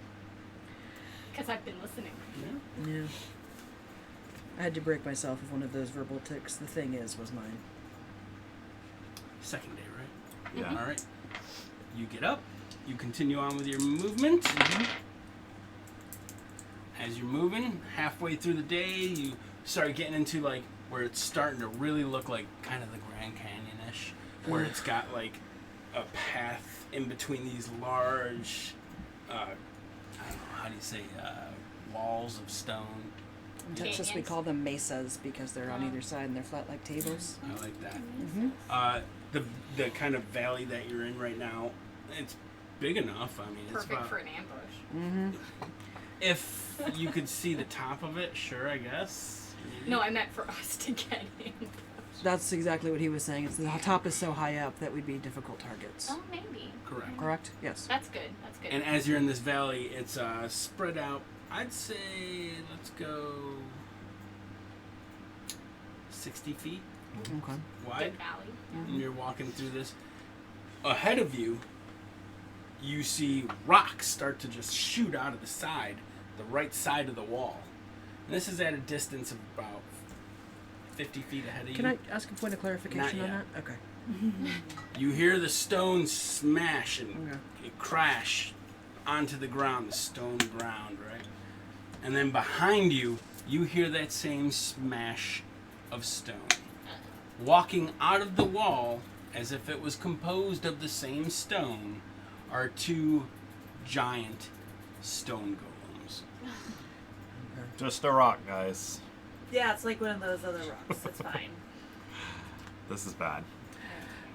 Because I've been listening. Yeah. I had to break myself of one of those verbal tics. The thing was mine. Second day, right? Yeah. All right. You get up. You continue on with your movement. As you're moving, halfway through the day, you start getting into like where it's starting to really look like kind of the Grand Canyon-ish, where it's got like a path in between these large, I don't know, how do you say, walls of stone. In Texas, we Canyons. call them mesas because they're on either side and they're flat like tables. I like that. Mm-hmm. The kind of valley that you're in right now, it's big enough. I mean, it's Perfect about, for an ambush. Mm-hmm. if you could see the top of it, sure, I guess. Maybe. No, I meant for us to get in. That's exactly what he was saying. It's the top is so high up that we'd be difficult targets. Oh, maybe. Correct. Correct? Yes. That's good. That's good. And as you're in this valley, it's spread out. I'd say, let's go 60 feet Okay. wide. Good valley. And you're walking through this. Ahead of you, you see rocks start to just shoot out of the side, the right side of the wall. And this is at a distance of about 50 feet ahead of you. Can I ask a point of clarification Not on yet. that? Okay. You hear the stone smash and Okay. it crash onto the ground, the stone ground, right? And then behind you, you hear that same smash of stone. Walking out of the wall, as if it was composed of the same stone, are two giant stone golems. Just a rock, guys. Yeah, it's like one of those other rocks. It's fine. This is bad.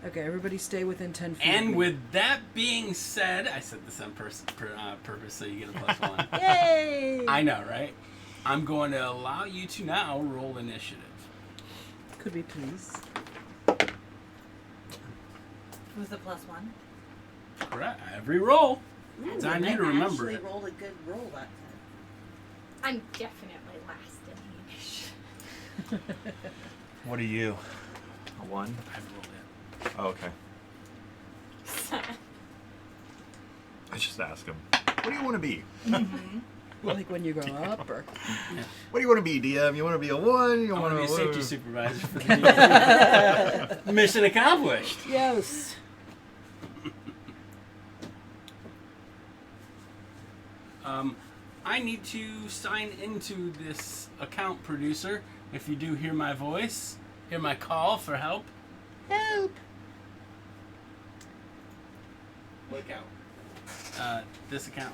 Okay, everybody stay within 10 feet. of And me. with that being said, I said this on purpose so you get a +1. Yay! I know, right? I'm going to allow you to now roll initiative. Could we please? With a +1. Correct. Every roll. It's on you to remember I it. actually rolled a good roll that time. I'm definitely last in the initiative. What are you? A 1? I've rolled it. Oh, okay. I just asked him. What do you want to be? Like when you grow up, or What do you want to be, DM? You want to be a 1? You I want to be a what? safety supervisor for the team. Mission accomplished. yes. I need to sign into this account, producer. If you do hear my voice, hear my call for help. Help. What account? This account.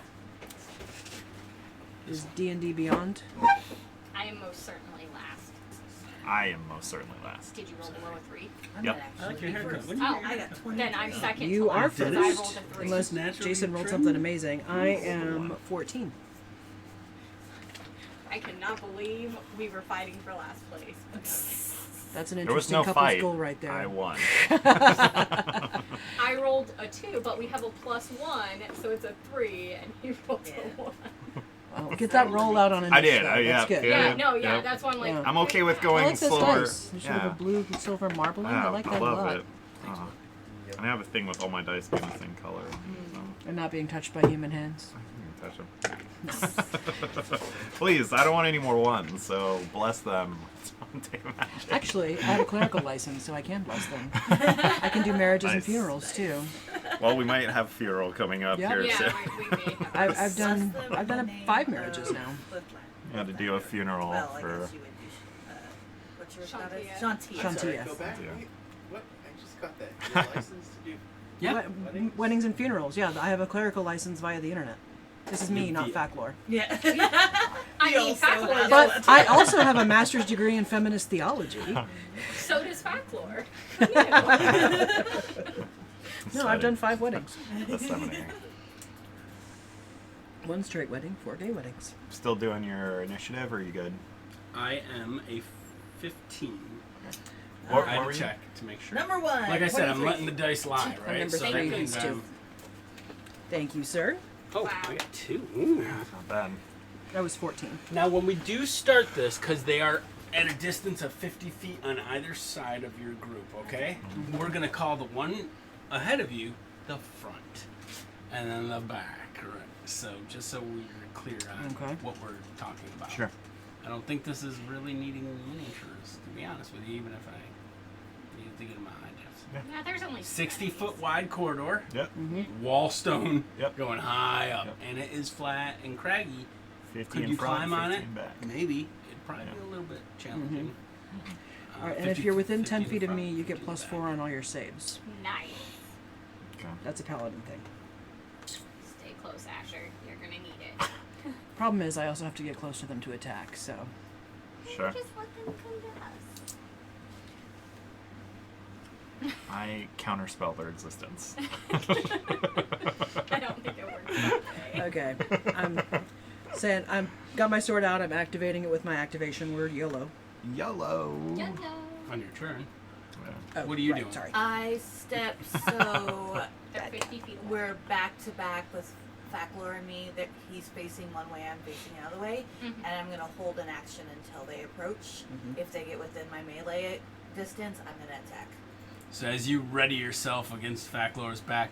Is D&D Beyond? I am most certainly last. I am most certainly last. Did you roll below a 3? I'm Yep. not actually I like your haircut. first. When you Oh, get your I haircut? got 20. Then I'm second. You to are last, 'cause I first. rolled a 3. Unless naturally Jason rolled trimmed? something amazing. I am 14. I cannot believe we were fighting for last place. That's an There was interesting no couple's fight. goal right there. I won. I rolled a 2, but we have a +1, so it's a 3, and he rolled Yeah. a 1. Well, get that roll out on I did, initiative. yeah, That's good. yeah. Yeah, that's why I'm like. Yeah. I'm okay with I going like this slower. dice. You should have a blue silver marbling. I Yeah, like that I a love lot. it. I have a thing with all my dice being the same color. So And not being touched by human hands. I can touch them. Please, I don't want any more ones, so bless them. Take magic. Actually, I have a clerical license, so I can bless them. I can do marriages and Nice. funerals too. Well, we might have funeral coming up Yep. here Yeah, soon. we may have. I've done Bless them I've in the done name 5 marriages of now. Cliffland. I had to do a funeral Well, I for. guess you would do. What's your Shantia. status? Shantia. Shantia. Sorry, Yes. go back. Yeah. Wait, what? I just got that. Your license to do. Yeah. Weddings and funerals. Yeah, I have a clerical license via the internet. This is me, not The- Faclor. Yeah. I You mean, also Faclor have- does. But I also have a master's degree in feminist theology. So does Faclor. No, I've done 5 weddings. the seminary. 1 straight wedding, 4 gay weddings. Still doing your initiative, or are you good? I am a 15. What I had were to you? check to make sure. Number 1. Like I said, I'm 23. letting the dice lie, right? number so 3 that is means 2. Thank you, sir. Oh, Wow. I got 2. Ooh. Not bad. That was 14. Now, when we do start this, because they are at a distance of 50 feet on either side of your group, okay? We're going to call the one ahead of you the front, and then the back, right? So, just so we're clear on Okay. what we're talking about. Sure. I don't think this is really needing miniatures, to be honest with you, even if I need to get them out. Yeah, there's only 60-foot wide corridor, Yep. wall stone, Yep. going high up, Yep. and it is flat and craggy. 15 Could you front, climb on it? 15 back. Maybe. It'd probably Yeah. be a little bit challenging. All right, and if 50 you're within 10 50 feet of front, me, you get 50 +4 back. on all your saves. Nice. Okay. That's a paladin thing. Stay close, Asher. You're gonna need it. Problem is, I also have to get close to them to attack, so. Sure. Just let them come to us. I counterspell their existence. I don't think it works that way. Okay. I'm got my sword out, I'm activating it with my activation word, YOLO. Yellow. Yellow. On your turn. Yeah. Oh, What are you right, doing? Sorry. I step so They're 50 feet away. we're back to back with Faclor and me. That he's facing one way, I'm facing the other way, Mhm. and I'm gonna hold an action until they approach. Mhm. If they get within my melee distance, I'm gonna attack. So as you ready yourself against Faclor's back,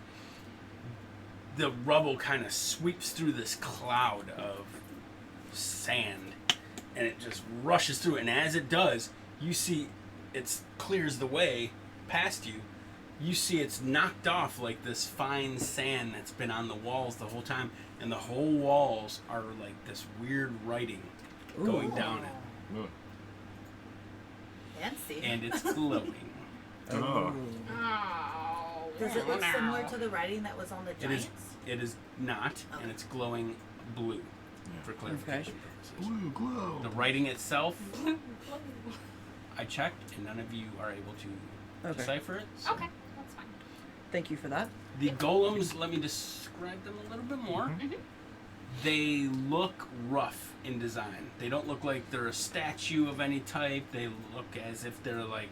the rubble kind of sweeps through this cloud of sand, and it just rushes through. And as it does, you see it clears the way past you. You see it's knocked off like this fine sand that's been on the walls the whole time, and the whole walls are like this weird writing going down it, Ooh. Fancy. and it's glowing. Oh. Oh. Does it look no. similar to the writing that was on the It giants? is. It is not, and it's glowing blue. For clarification purposes. Blue glow. The writing itself, I checked, and none of you are able to Okay. decipher it. So. Okay, that's fine. Thank you for that. The golems, let me describe them a little bit more. They look rough in design. They don't look like they're a statue of any type. They look as if they're like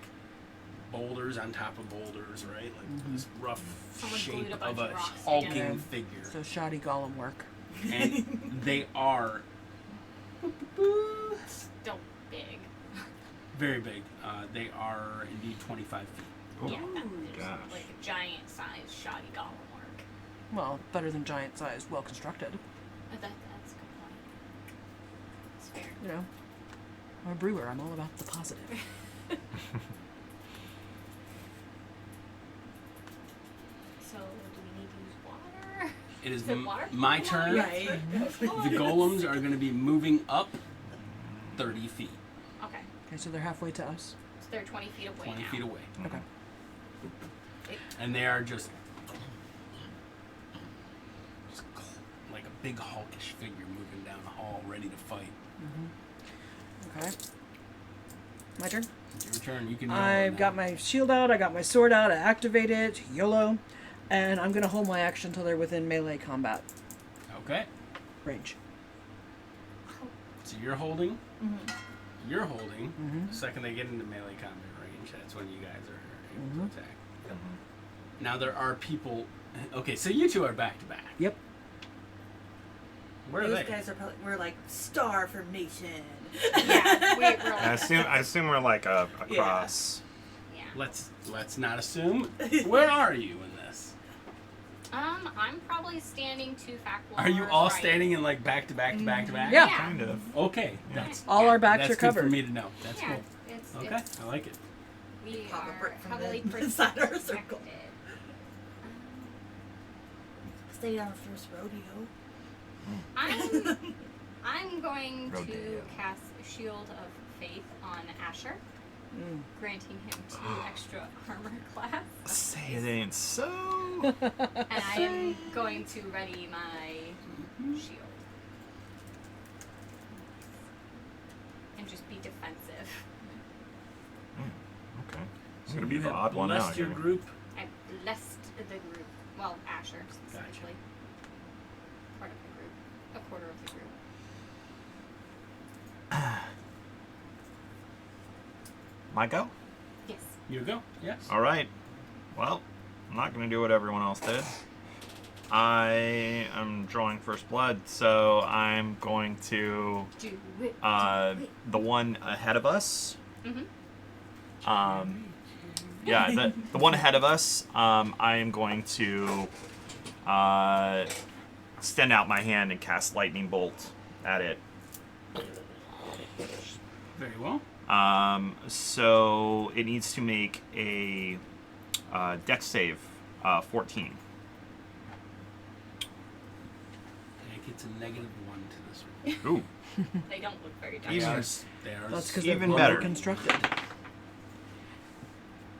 boulders on top of boulders, right? Like this rough Someone glued shape a bunch of of a rocks hulking together. figure. So shoddy golem work. And they are Still big. very big. They are indeed 25 feet. Yeah, that is gosh. like a giant sized shoddy golem work. Well, better than giant sized, well constructed. That's a good point. It's fair. You know, I'm a brewer. I'm all about the positive. So, do we need to use water? It is Is it water? my turn. Right. The golems are going to be moving up 30 feet, Okay, Okay, so they're halfway to us. so they're 20 feet away 20 now. feet away. Okay. And they are just big hulkish figure moving down the hall, ready to fight. Okay. My turn. It's your turn. You can. roll I've now. got my shield out. I got my sword out. I activate it. YOLO. And I'm gonna hold my action until they're within melee combat Okay. range. So you're holding. Mhm. You're holding. Mhm. The second they get into melee combat range, that's when you guys are able Mhm. to attack. Now there are people. Okay, so you two are back to back. Yep. Where are Those they? guys are probably, we're like star formation. Yeah, we're I like, assume we're like a Yeah. cross. yeah. Let's not assume. Where are you in this? I'm probably standing to Faclor's Are you all right. standing in like back to back to back to back? Yeah. Yeah. Kind of. Okay, Yeah. that's All our backs that's are good covered. for me to know. That's Yeah, cool. it's Okay, I like it. we Pop a are brick from heavily the protected. side of our circle. Stay on first rodeo. I'm going to Rodeo. cast Shield of Faith on Asher, Mm. granting him 2 extra armor class. Say it ain't so. And I am going to ready my shield. And just be defensive. Okay. It's So gonna be you the have odd one blessed out your here. group. I blessed the group. Well, Asher, essentially. Part of the group. A quarter of the group. My go? Yes. You go. Yes. All right. Well, I'm not going to do what everyone else did. I am drawing first blood, so I'm going to Do it. the one ahead of us. Mhm. Yeah, the one ahead of us. I am going to extend out my hand and cast lightning bolt at it. Very well. So it needs to make a dex save, 14. And it gets a -1 to this one. Ooh, They don't look very They dexterous. are. They are. That's because Even they're better. constructed.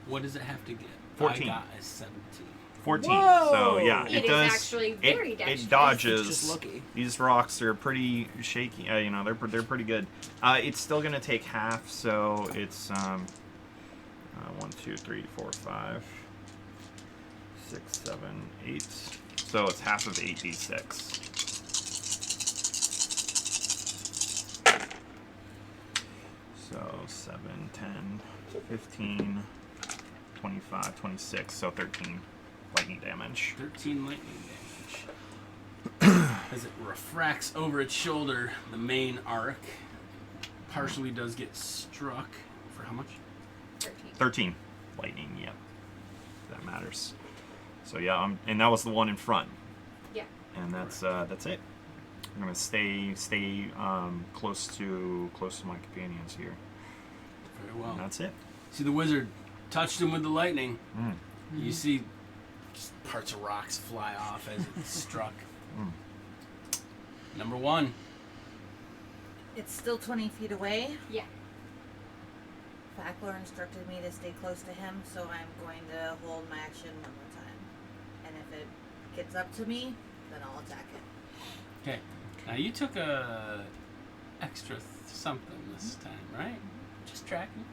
What does it have to get? 14. I got a 17. 14. Whoa! So yeah, It it is does. actually very dexterous. it dodges. It's just lucky. These rocks are pretty shaky. You know, they're pretty good. It's still gonna take half, so it's 1, 2, 3, 4, 5, 6, 7, 8. So it's half of 8d6. So 7, 10, 15, 25, 26. So 13 lightning damage. 13 lightning damage. As it refracts over its shoulder, the main arc partially does get struck. For how much? 13. 13 lightning, yep. That matters. So yeah, and that was the one in front. Yeah. And that's it. I'm gonna stay close to my companions here. Very well. And that's it. See, the wizard touched him with the lightning. Mm. You see just parts of rocks fly off as it struck. Mm. Number 1. It's still 20 feet away. Yeah. Faclor instructed me to stay close to him, so I'm going to hold my action one more time. And if it gets up to me, then I'll attack it. Okay. Now you took a extra something this time, right? Just tracking.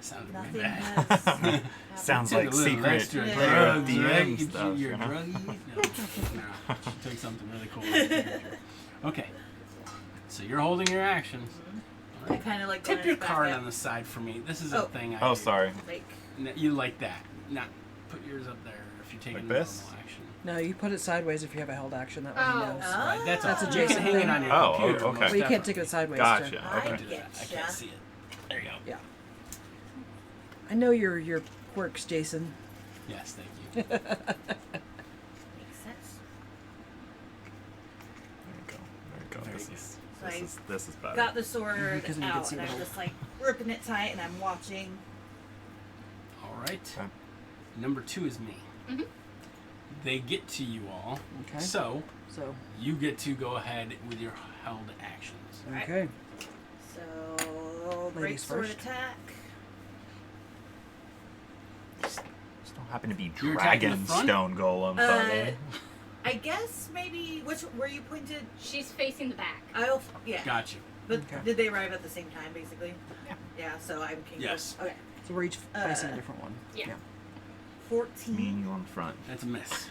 Sounded Nothing way bad. has happened. Sounds Took like a little secret extra Yeah. drugs, DM right? stuff, You're you know? druggy? No, she took something really cool. out of the character. Okay. So you're holding your actions. All I right. kind of like Tip glance your back card at, on the side for me. This is Oh. a thing I Oh, do. sorry. like, You like that. Not put yours up there if you're taking Like a this? normal action. No, you put it sideways if you have a held action. That way he Oh. knows. Right, that's That's all. adjacent Hanging thing. on your Oh, computer. okay. most Well, you can't definitely. take it sideways. Gotcha. To, I Okay. Do that. I getcha. can't see it. There you go. yeah. I know your quirks, Jason. Yes, thank you. makes sense. There you go. There you go. Very This good. is So I this is better. got the sword Because then you can out, see and the I'm whole- just like gripping it tight, and I'm watching. All right. Okay. Number 2 is me. Mhm. They get to you all. Okay. So So, you get to go ahead with your held actions. Right. okay. So, great Ladies sword first. attack. These don't happen to be You're attacking the front? dragon stone golems, are they? I guess maybe where you pointed. She's facing the back. Yeah. Got you. But Okay. did they arrive at the same time, basically? Yeah. Yeah. So I'm king. Yes. Okay. So we're each facing a different one. Yeah. 14. Me and you on the front. That's a miss.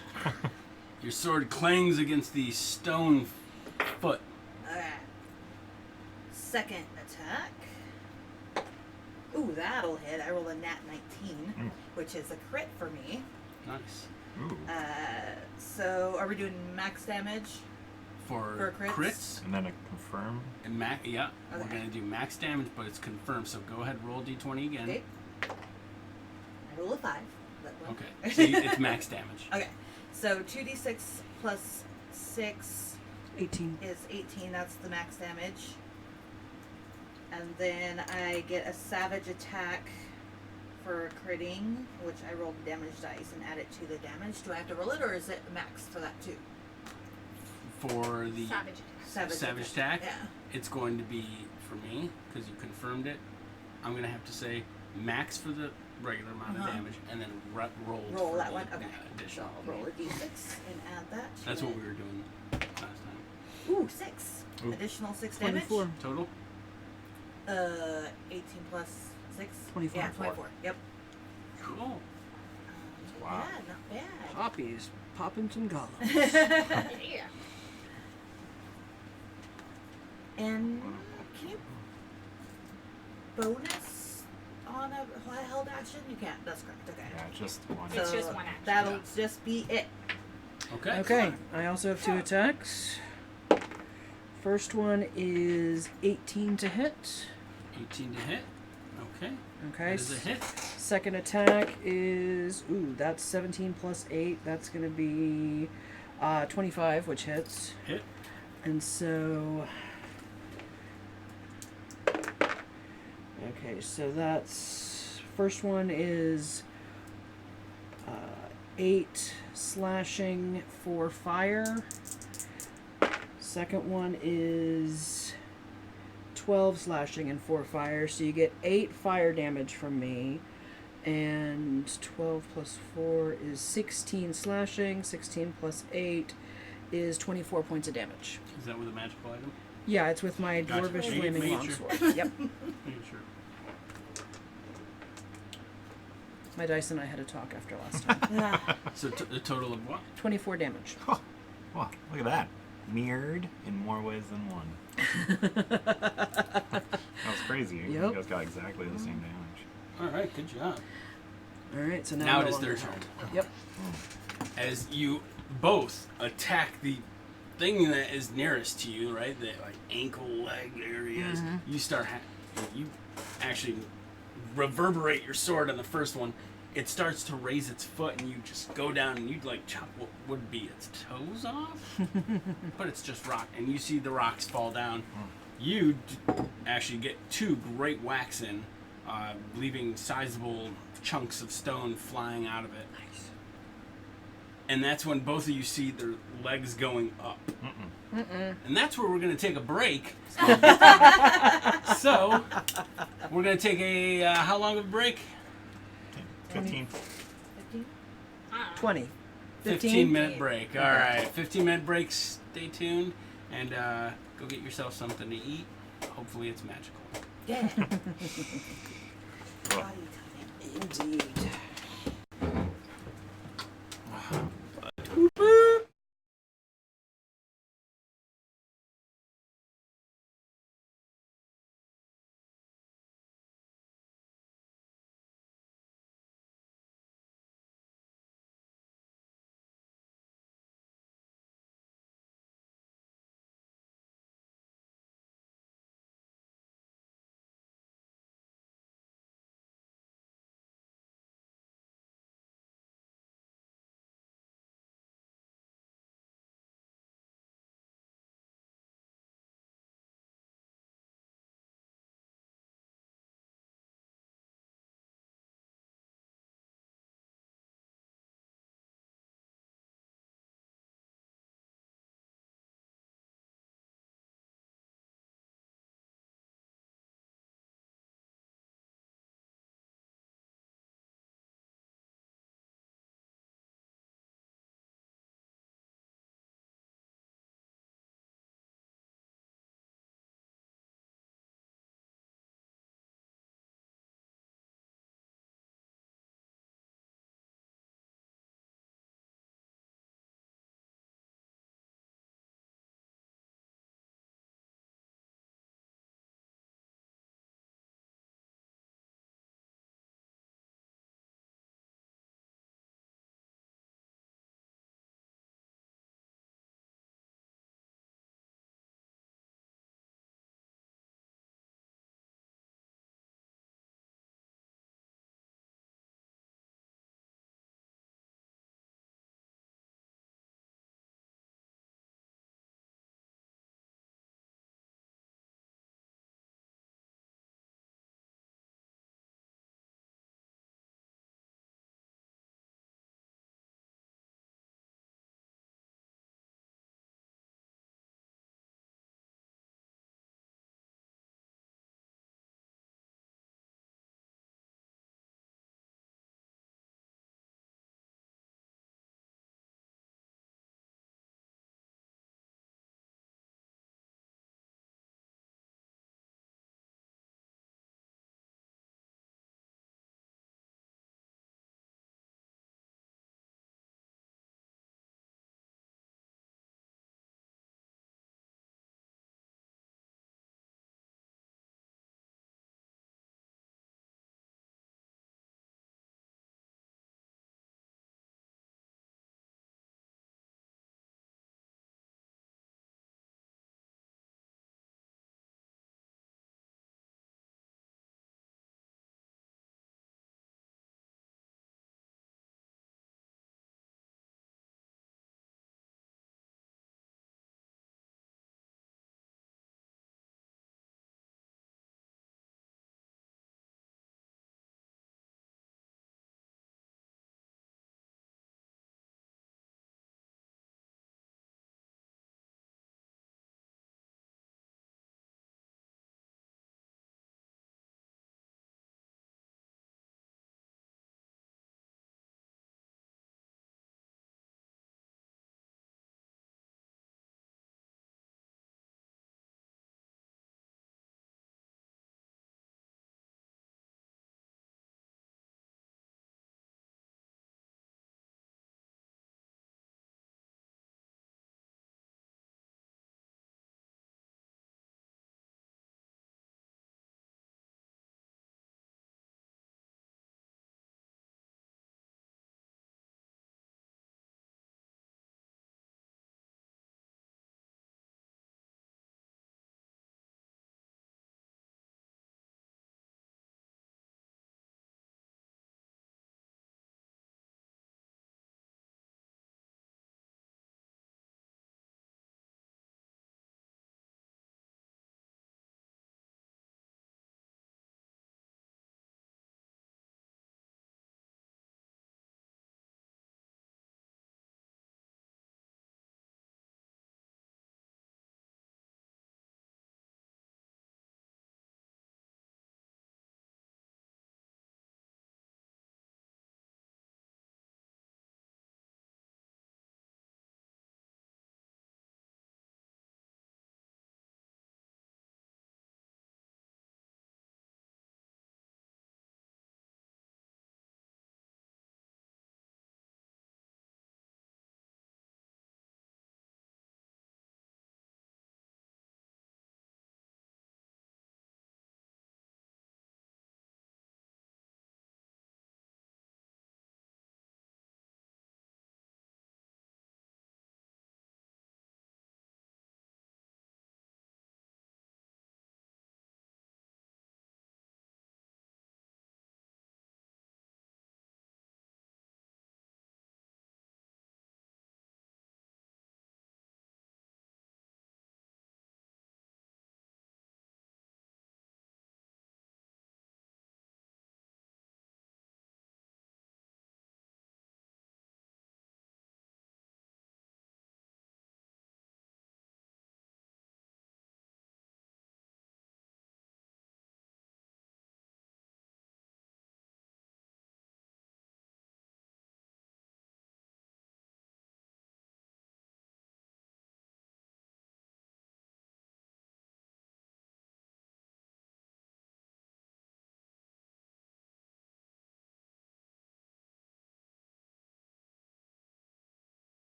Your sword clangs against the stone foot. Okay. Second attack. Ooh, that'll hit. I roll a nat 19, which is a crit for me. Nice. Ooh. So are we doing max damage? For crits? crits, And then a confirm. and yeah, we're Okay. gonna do max damage, but it's confirmed. So go ahead, roll d20 again. Okay. I roll a 5. That one. Okay. So it's max damage. Okay. So 2d6 plus 6 18. is 18. That's the max damage. And then I get a savage attack for critting, which I rolled the damage dice and add it to the damage. Do I have to roll it, or is it max for that too? For the Savage attack. savage attack, Yeah. it's going to be for me because you confirmed it. I'm gonna have to say max for the regular amount of Uh-huh. damage, and then roll Roll for that the, one. Okay. the So additional. I'll roll a d6 and add that. To That's it. what we were doing last time. Ooh, 6. Ooh. Additional 6 damage. 24. Total. 18 plus 6. 24. Yeah, 24. Yep. Cool. Wow. Yeah, not bad. Poppies. Popping some golems. Yeah. And can you bonus on a held action? You can't. That's correct. Okay. Yeah, just one. It's So just one action. That'll just be it. Okay. Okay, I also have 2 attacks. First one is 18 to hit. 18 to hit. Okay. Okay. That is a hit. Second attack is that's 17 plus 8. That's gonna be 25, which hits. Hit. And so okay, so that's first one is 8 slashing for fire. Second one is 12 slashing and 4 fire. So you get 8 fire damage from me. And 12 plus 4 is 16 slashing. 16 plus 8 is 24 points of damage. Is that with a magical item? Yeah, it's with my Gotcha. dwarvish Made- flaming made longsword. Yep. Making sure. My dice and I had a talk after last time. So a total of what? 24 damage. Oh, wow, look at that. Mirrored in more ways than one. That was crazy. You Yep. guys got exactly the same damage. All right. Good job. All right, so now Now I'm it no is their longer turn. held. Yep. As you both attack the thing that is nearest to you, right? The like ankle, leg areas. You start. You actually reverberate your sword on the first one. It starts to raise its foot, and you just go down, and you like chop what would be its toes off, but it's just rock, and you see the rocks fall down. You actually get 2 great whacks in, leaving sizable chunks of stone flying out of it. Nice. And that's when both of you see their legs going up. Mm-mm. And that's where we're going to take a break. So, we're going to take a, how long of a break? 15. 15? 20. 15-minute break. All right, 15-minute break. Stay tuned and go get yourself something to eat. Hopefully it's magical. Yeah. Ugh. Body time. Indeed.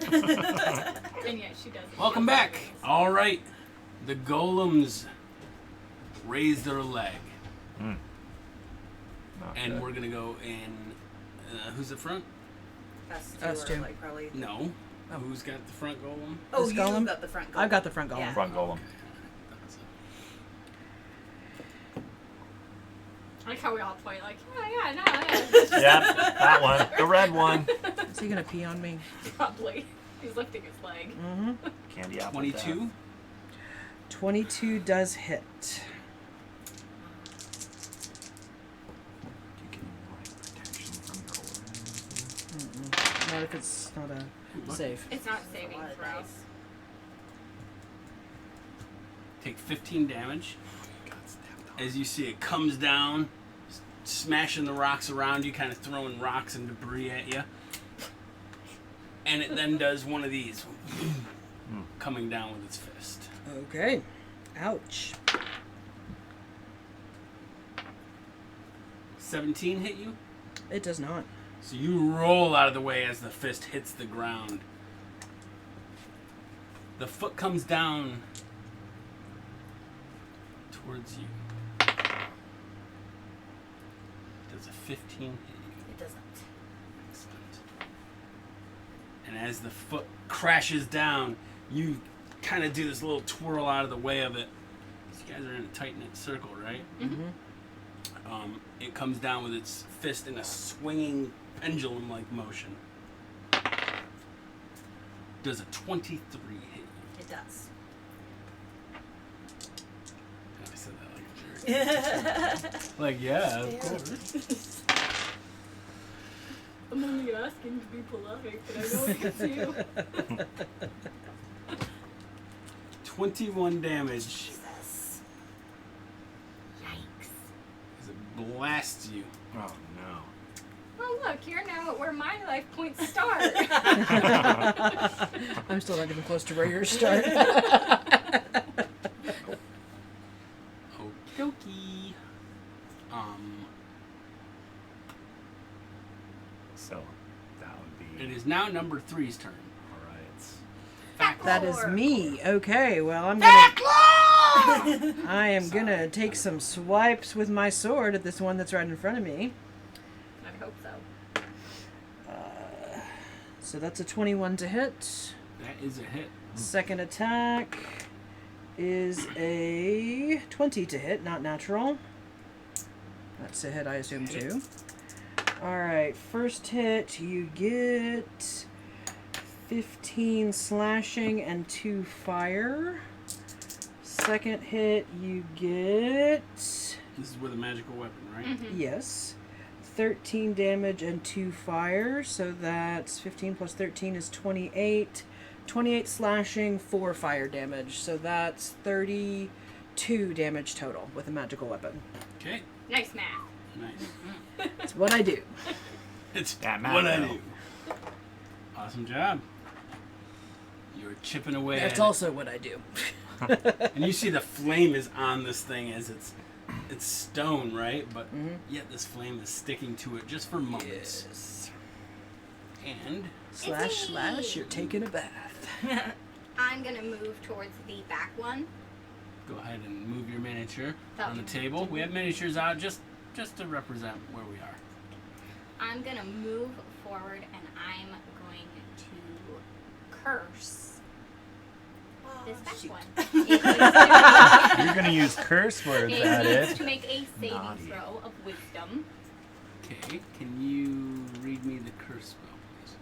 And yet she doesn't. Welcome back. All right, the golems raise their leg, Not and good. we're gonna go in. Who's at front? Us two. Like probably. No. Oh. Who's got the front golem? Oh, This you golem? got the front golem. I've got the front golem. Yeah. Front golem. I like how we all point like, yeah, no, Yep, that one. The red one. Is he gonna pee on me? Probably. He's lifting his leg. Mm-hmm. Candy apple. 22. 22 does hit. Do you get any like protection from your aura? Mm-mm. Not if it's not a save. It's not saving A lot of throw. dice. Take 15 damage. As you see, it comes down, smashing the rocks around you, kind of throwing rocks and debris at you. And it then does one of these, coming down with its fist. Okay. Ouch. 17 hit you? It does not. So you roll out of the way as the fist hits the ground. The foot comes down towards you. Does a 15 hit you? It doesn't. Excellent. And as the foot crashes down, you kind of do this little twirl out of the way of it. So you guys are in a tight-knit circle, right? Mm-hmm. It comes down with its fist in a swinging pendulum-like motion. Does a 23 hit you? It does. I said that like a jerk. Like, yeah, of course. I'm only asking to be polite, but I know it's you. 21 damage Jesus. Yikes. as it blasts you. Oh no. Well, look, you're now at where my life points start. I'm still not even close to where yours start. Okey-dokey. So that would be. It is now number 3's turn. All right. That is me. Okay, well I'm gonna. I am gonna take some swipes with my sword at this one that's right in front of me. I hope so. So that's a 21 to hit. That is a hit. Second attack is a 20 to hit, not natural. That's a hit, I assume, too. Alright, first hit, you get 15 slashing and 2 fire. Second hit, you get, This is with a magical weapon, right? Mm-hmm. yes, 13 damage and 2 fire. So that's 15 plus 13 is 28. 28 slashing, 4 fire damage. So that's 32 damage total with a magical weapon. Okay. Nice math. Nice. That's what I do. It's That math, what I though. do. Awesome job. You're chipping away That's at also what I do. it. And you see the flame is on this thing as it's stone, right? But yet this flame is sticking to it just for moments. Yes. And Slash, you're taking a bath. I'm gonna move towards the back one. go ahead and move your miniature That- on the table. We have miniatures out just to represent where we are. I'm gonna move forward and I'm going to curse this back shoot. one. It needs You're gonna use curse words to, at it needs it. to make a saving Naughty. throw of wisdom. Okay, can you read me the curse spell, please?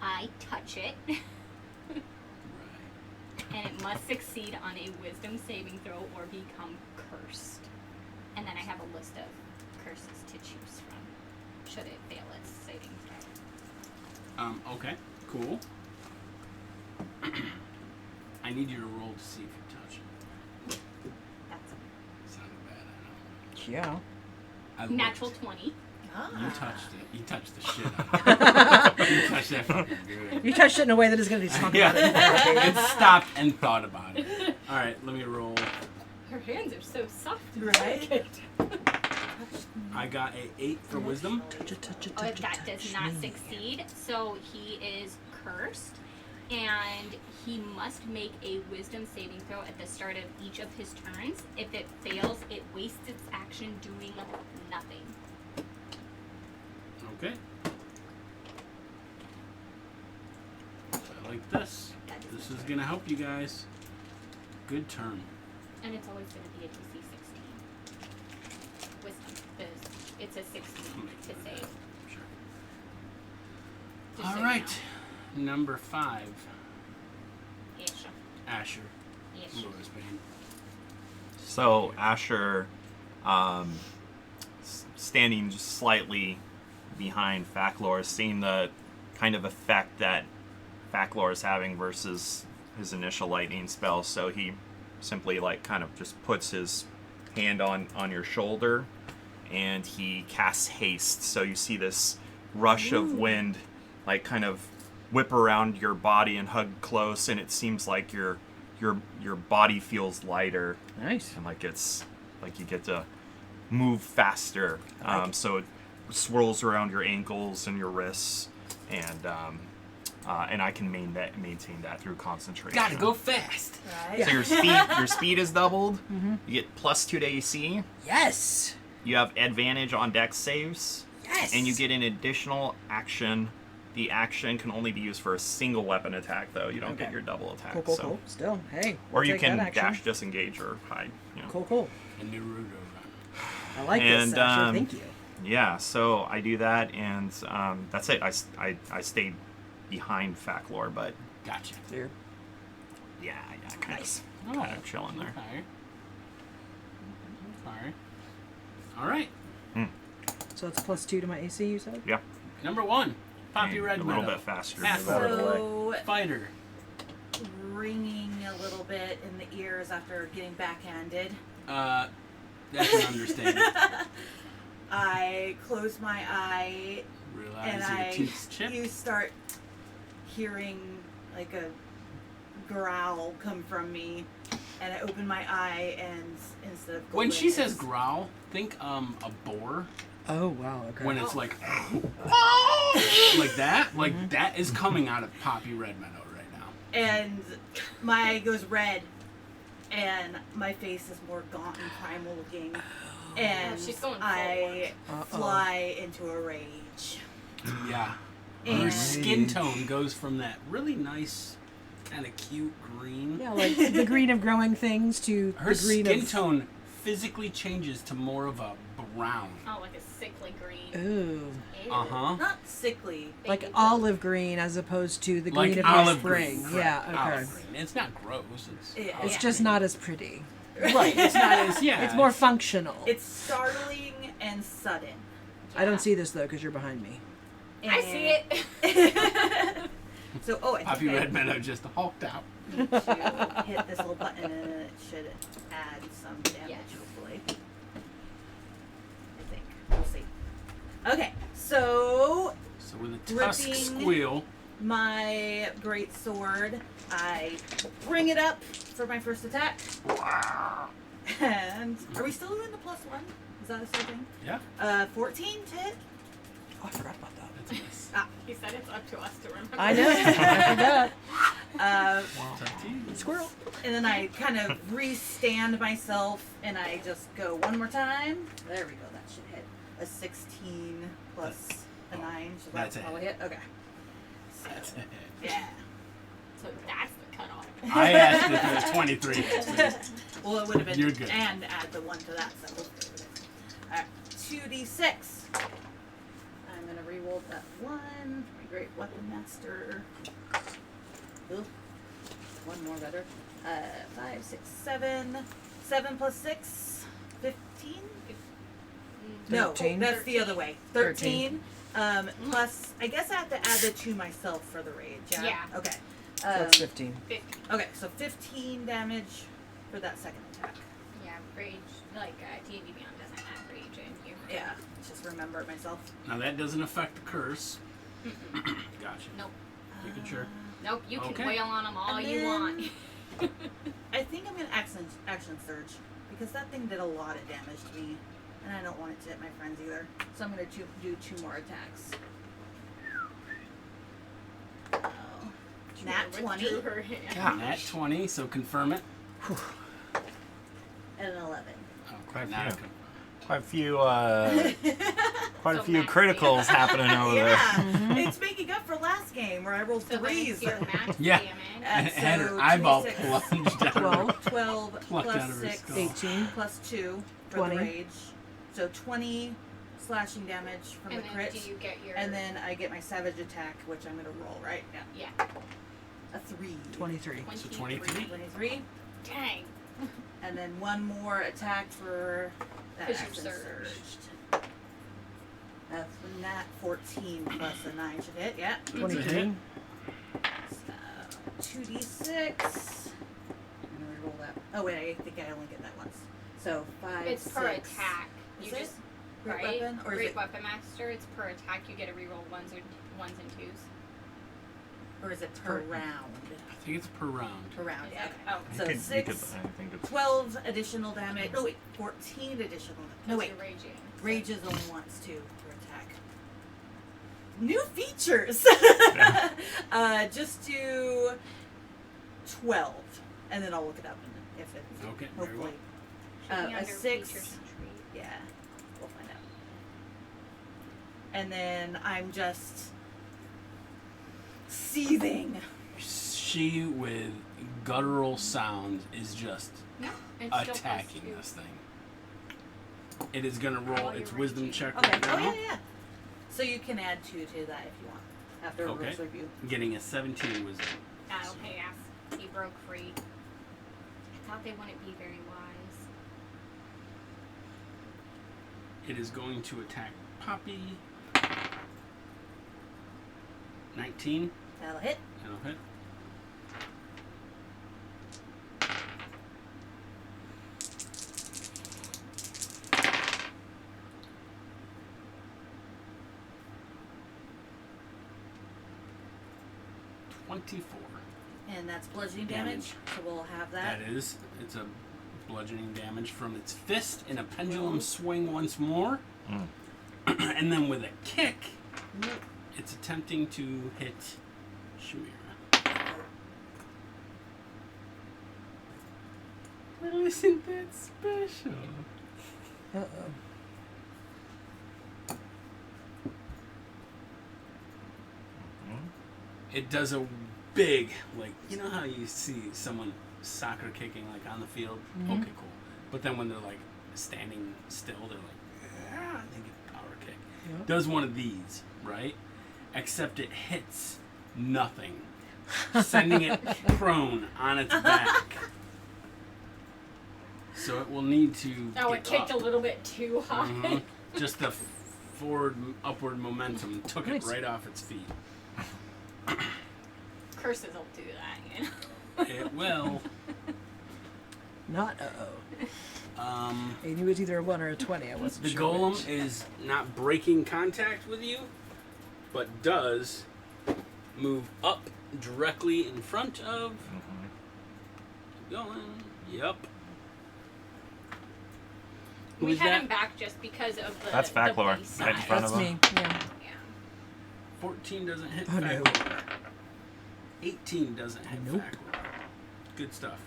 I touch it, Right. and it must succeed on a wisdom saving throw or become cursed. And then I have a list of curses to choose from, should it fail its saving throw. Okay, cool. I need you to roll to see if you touch it. That's Sounded bad, Yeah. I know. natural 20. You touched it. You touched the shit out of it. You touched that fucking good. You touched it in a way that is going to be talked Yeah. about it. It stopped and thought about it. Alright, let me roll. Her hands are so soft. Right? I got a 8 for wisdom. Touch it, touch it, Oh, touch it, that does touch not me. succeed. So he is cursed, and he must make a wisdom saving throw at the start of each of his turns. If it fails, it wastes its action doing nothing. Okay. I like this. This is gonna help you guys. Good turn. And it's always going to be a DC 16. Wisdom. It's a 16 to save. Sure. Just All so you right. Number 5. know. Ish. Asher. Ish. Laura's Bane. So Asher, standing just slightly behind Faclor, seeing the kind of effect that Faclor is having versus his initial lightning spell. So he simply like kind of just puts his hand on your shoulder, and he casts haste. So you see this rush of wind, like kind of whip around your body and hug close, and it seems like your body feels lighter. Nice. And like it's like you get to move faster. I like it. So it swirls around your ankles and your wrists, and I can maintain that through concentration. Gotta go fast. Right? So your speed is doubled. Mm-hmm. You get +2 to AC. Yes. You have advantage on dex saves, Yes. and you get an additional action. The action can only be used for a single weapon attack, though. You don't get Okay. your double attack. Cool. so. Cool. Still, hey. Or I'll you take can that action. dash, disengage, or hide. You know. Cool. A Naruto run. I like And, this, Asher. Thank you. Yeah, so I do that, and that's it. I stayed behind Faclor, but Gotcha. There. yeah, kind Nice. of kind of chilling there. Okay. Okay. All right. So it's +2 to my AC. You said. Yeah, Number 1. Poppy and Red a little Meadow. bit faster. Fast move out of the way. So Fighter. ringing a little bit in the ears after getting backhanded. That's an understatement. I close my eye Realize and your teeth's chipped. you start hearing like a growl come from me, and I open my eye, and instead of When she says it's- growl, think a boar. Oh wow. Okay. When it's like like that, like that is coming out of Poppy Red Meadow right now. and my eye goes red, and my face is more gaunt and primal looking, and she's going I Uh-oh. fly into a rage. Yeah. Her And skin tone goes from that really nice, kind of cute green. Yeah, like the green of growing things to Her the green skin of. tone physically changes to more of a brown. Oh, like a sickly green. Ooh. Ew. Uh huh. not sickly. Like Baby olive green as opposed to the green Like of your olive spring. green. Yeah. Correct. Okay. Olive green. It's not gross. It's Yeah. It's Yeah. just not as pretty. right. It's not as yeah. It's more functional. It's startling and sudden. I don't see this though because you're behind me. I see it. So, I Poppy think I Red Meadow just hulked out. need to hit this little button, and it should add some damage, Yes. hopefully. I think. We'll see. Okay, so So with a tusk Ripping. squeal, my great sword, I bring it up for my first attack. And are we still doing the +1? Is that a still thing? yeah, 14 to hit. Oh, I forgot about that. that's a miss. He said it's up to us to remember. I know. I forgot. It's up to you. Squirrel. And then I kind of re-stand myself, and I just go one more time. There we go. That should hit a 16 plus a 9. So That's that's a probably it. Okay. So, That's it. yeah. So that's the cutoff. I asked if it was 23. Well, it would have been You're good. and add the 1 to that. So hopefully it would have. Alright, 2d6. I'm gonna re-roll that 1. My great weapon master. Ooh. One more better. 5, 6, 7. 7 plus 6. 15? No, 13. that's the other way. 13. 13. Plus, I guess I have to add the 2 myself for the rage. Yeah. Yeah. Okay. So that's 15. 50. Okay, so 15 damage for that second attack. Yeah, rage. Like D&D Beyond doesn't have rage in you. Yeah, just remember it myself. Now that doesn't affect the curse. Gotcha. Nope. Making sure. Nope. You can Okay. wail on them all And you then- want. I think I'm gonna action surge because that thing did a lot of damage to me, and I don't want it to hit my friends either. So I'm gonna do 2 more attacks. Oh, Nat 20 Withdrew her hand. Yeah. Nat 20, so confirm it. and an 11. Oh, Quite a not a few. con- Quite a few, quite a So few max criticals happening over there. Yeah, it's making up for last game where I rolled So then it's threes. your max Yeah. damage. And So had her eyeball 26. plunged down. 12, 12 Plucked plus out of her 6 skull. 18. plus 2 for 20. the rage. So 20 slashing damage from And the then crit. do you get your... And then I get my savage attack, which I'm going to roll, right? Yeah. Yeah. A 3. 23. So 23? 23. Dang. And then one more attack for that 'Cause you action surged. surged. That's a nat 14 plus a 9 should hit, yeah. 23. So, 2d6. I'm gonna roll that. Oh wait, I think I only get that once. So 5, It's 6. per attack. You Is it? just... Great right? weapon? Or is Great it, Weapon Master, it's per attack. You get to reroll ones and twos. or is it per Per- round? I think it's per round. Per round, yeah. Okay. Oh, So You could- 6, I think it's 12 additional damage. Oh wait, 14 additional. No because wait, you're raging. rage is only once too per attack. New features. Just do 12, and then I'll look it up and if it Okay, very well. hopefully. Should be A under 6. features and traits. Yeah, we'll find out. And then I'm just seething. She, with guttural sounds, is just No, it's still attacking plus this thing. It is going to roll While its you're wisdom raging. check Okay. right Oh now. yeah. So you can add 2 to that if you want after a Okay. rules review. Getting a 17 wisdom. That'll pay off. He broke free. I thought they wouldn't be very wise. It is going to attack Poppy. 19. That'll hit. That'll hit. $24. And that's bludgeoning damage. So we'll have that. That is. It's a bludgeoning damage from its fist in a pendulum swing once more. Mm. And then with a kick, Nope. it's attempting to hit Shamira. Well, isn't that special? Uh-oh. It does a big, like, you know how you see someone soccer kicking, like, on the field? Mhm. Okay, cool. But then when they're, like, standing still, they're like, ah, they get a power kick. Yep. Does one of these, right? Except it hits nothing, sending it prone on its back. So it will need to Oh, get it kicked up. a little bit too high. Mhm. Just the forward, upward momentum took Nice. it right off its feet. Curses will do that, you know. It will. Not uh-oh. I knew it was either a 1 or a 20. I wasn't The sure golem which. is not breaking contact with you, but does move up directly in front of. Keep going. Yep. Who We is had that? him back just because of the That's Vaclor, base right in size. front That's of me. him. Yeah. Yeah. 14 doesn't hit Oh, no. Vaclor. 18 doesn't hit Nope. Vaclor. Good stuff.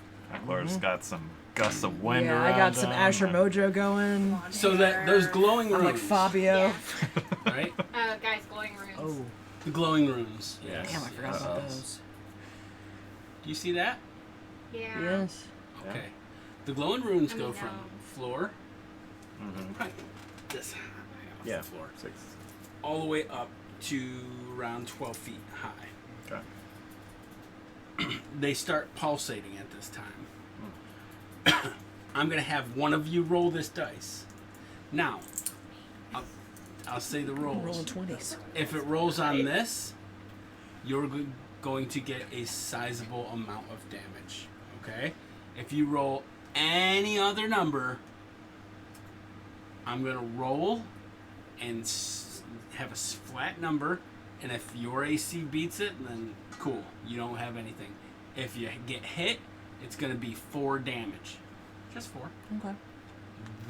Lord's got some gusts of wind Yeah, around I got some him. Asher Mojo going. Come on So that those here. glowing runes, I'm like Fabio. Yeah. right? Guys, glowing runes. Oh, The glowing runes. Yes. damn, I forgot yes. about those. Do you see that? Yeah. Yes. Yeah. Okay. The glowing runes I go mean, from no. floor, Mhm. right, this high off Yeah. the floor, 6. all the way up to around 12 feet high. Okay. They start pulsating at this time. I'm going to have one of you roll this dice. Now, I'll say the I'm rolling rolls. 20s. If it rolls on this, you're going to get a sizable amount of damage. Okay? If you roll any other number, I'm going to roll and have a flat number. And if your AC beats it, then cool. You don't have anything. If you get hit, it's going to be 4 damage. Just 4. Okay.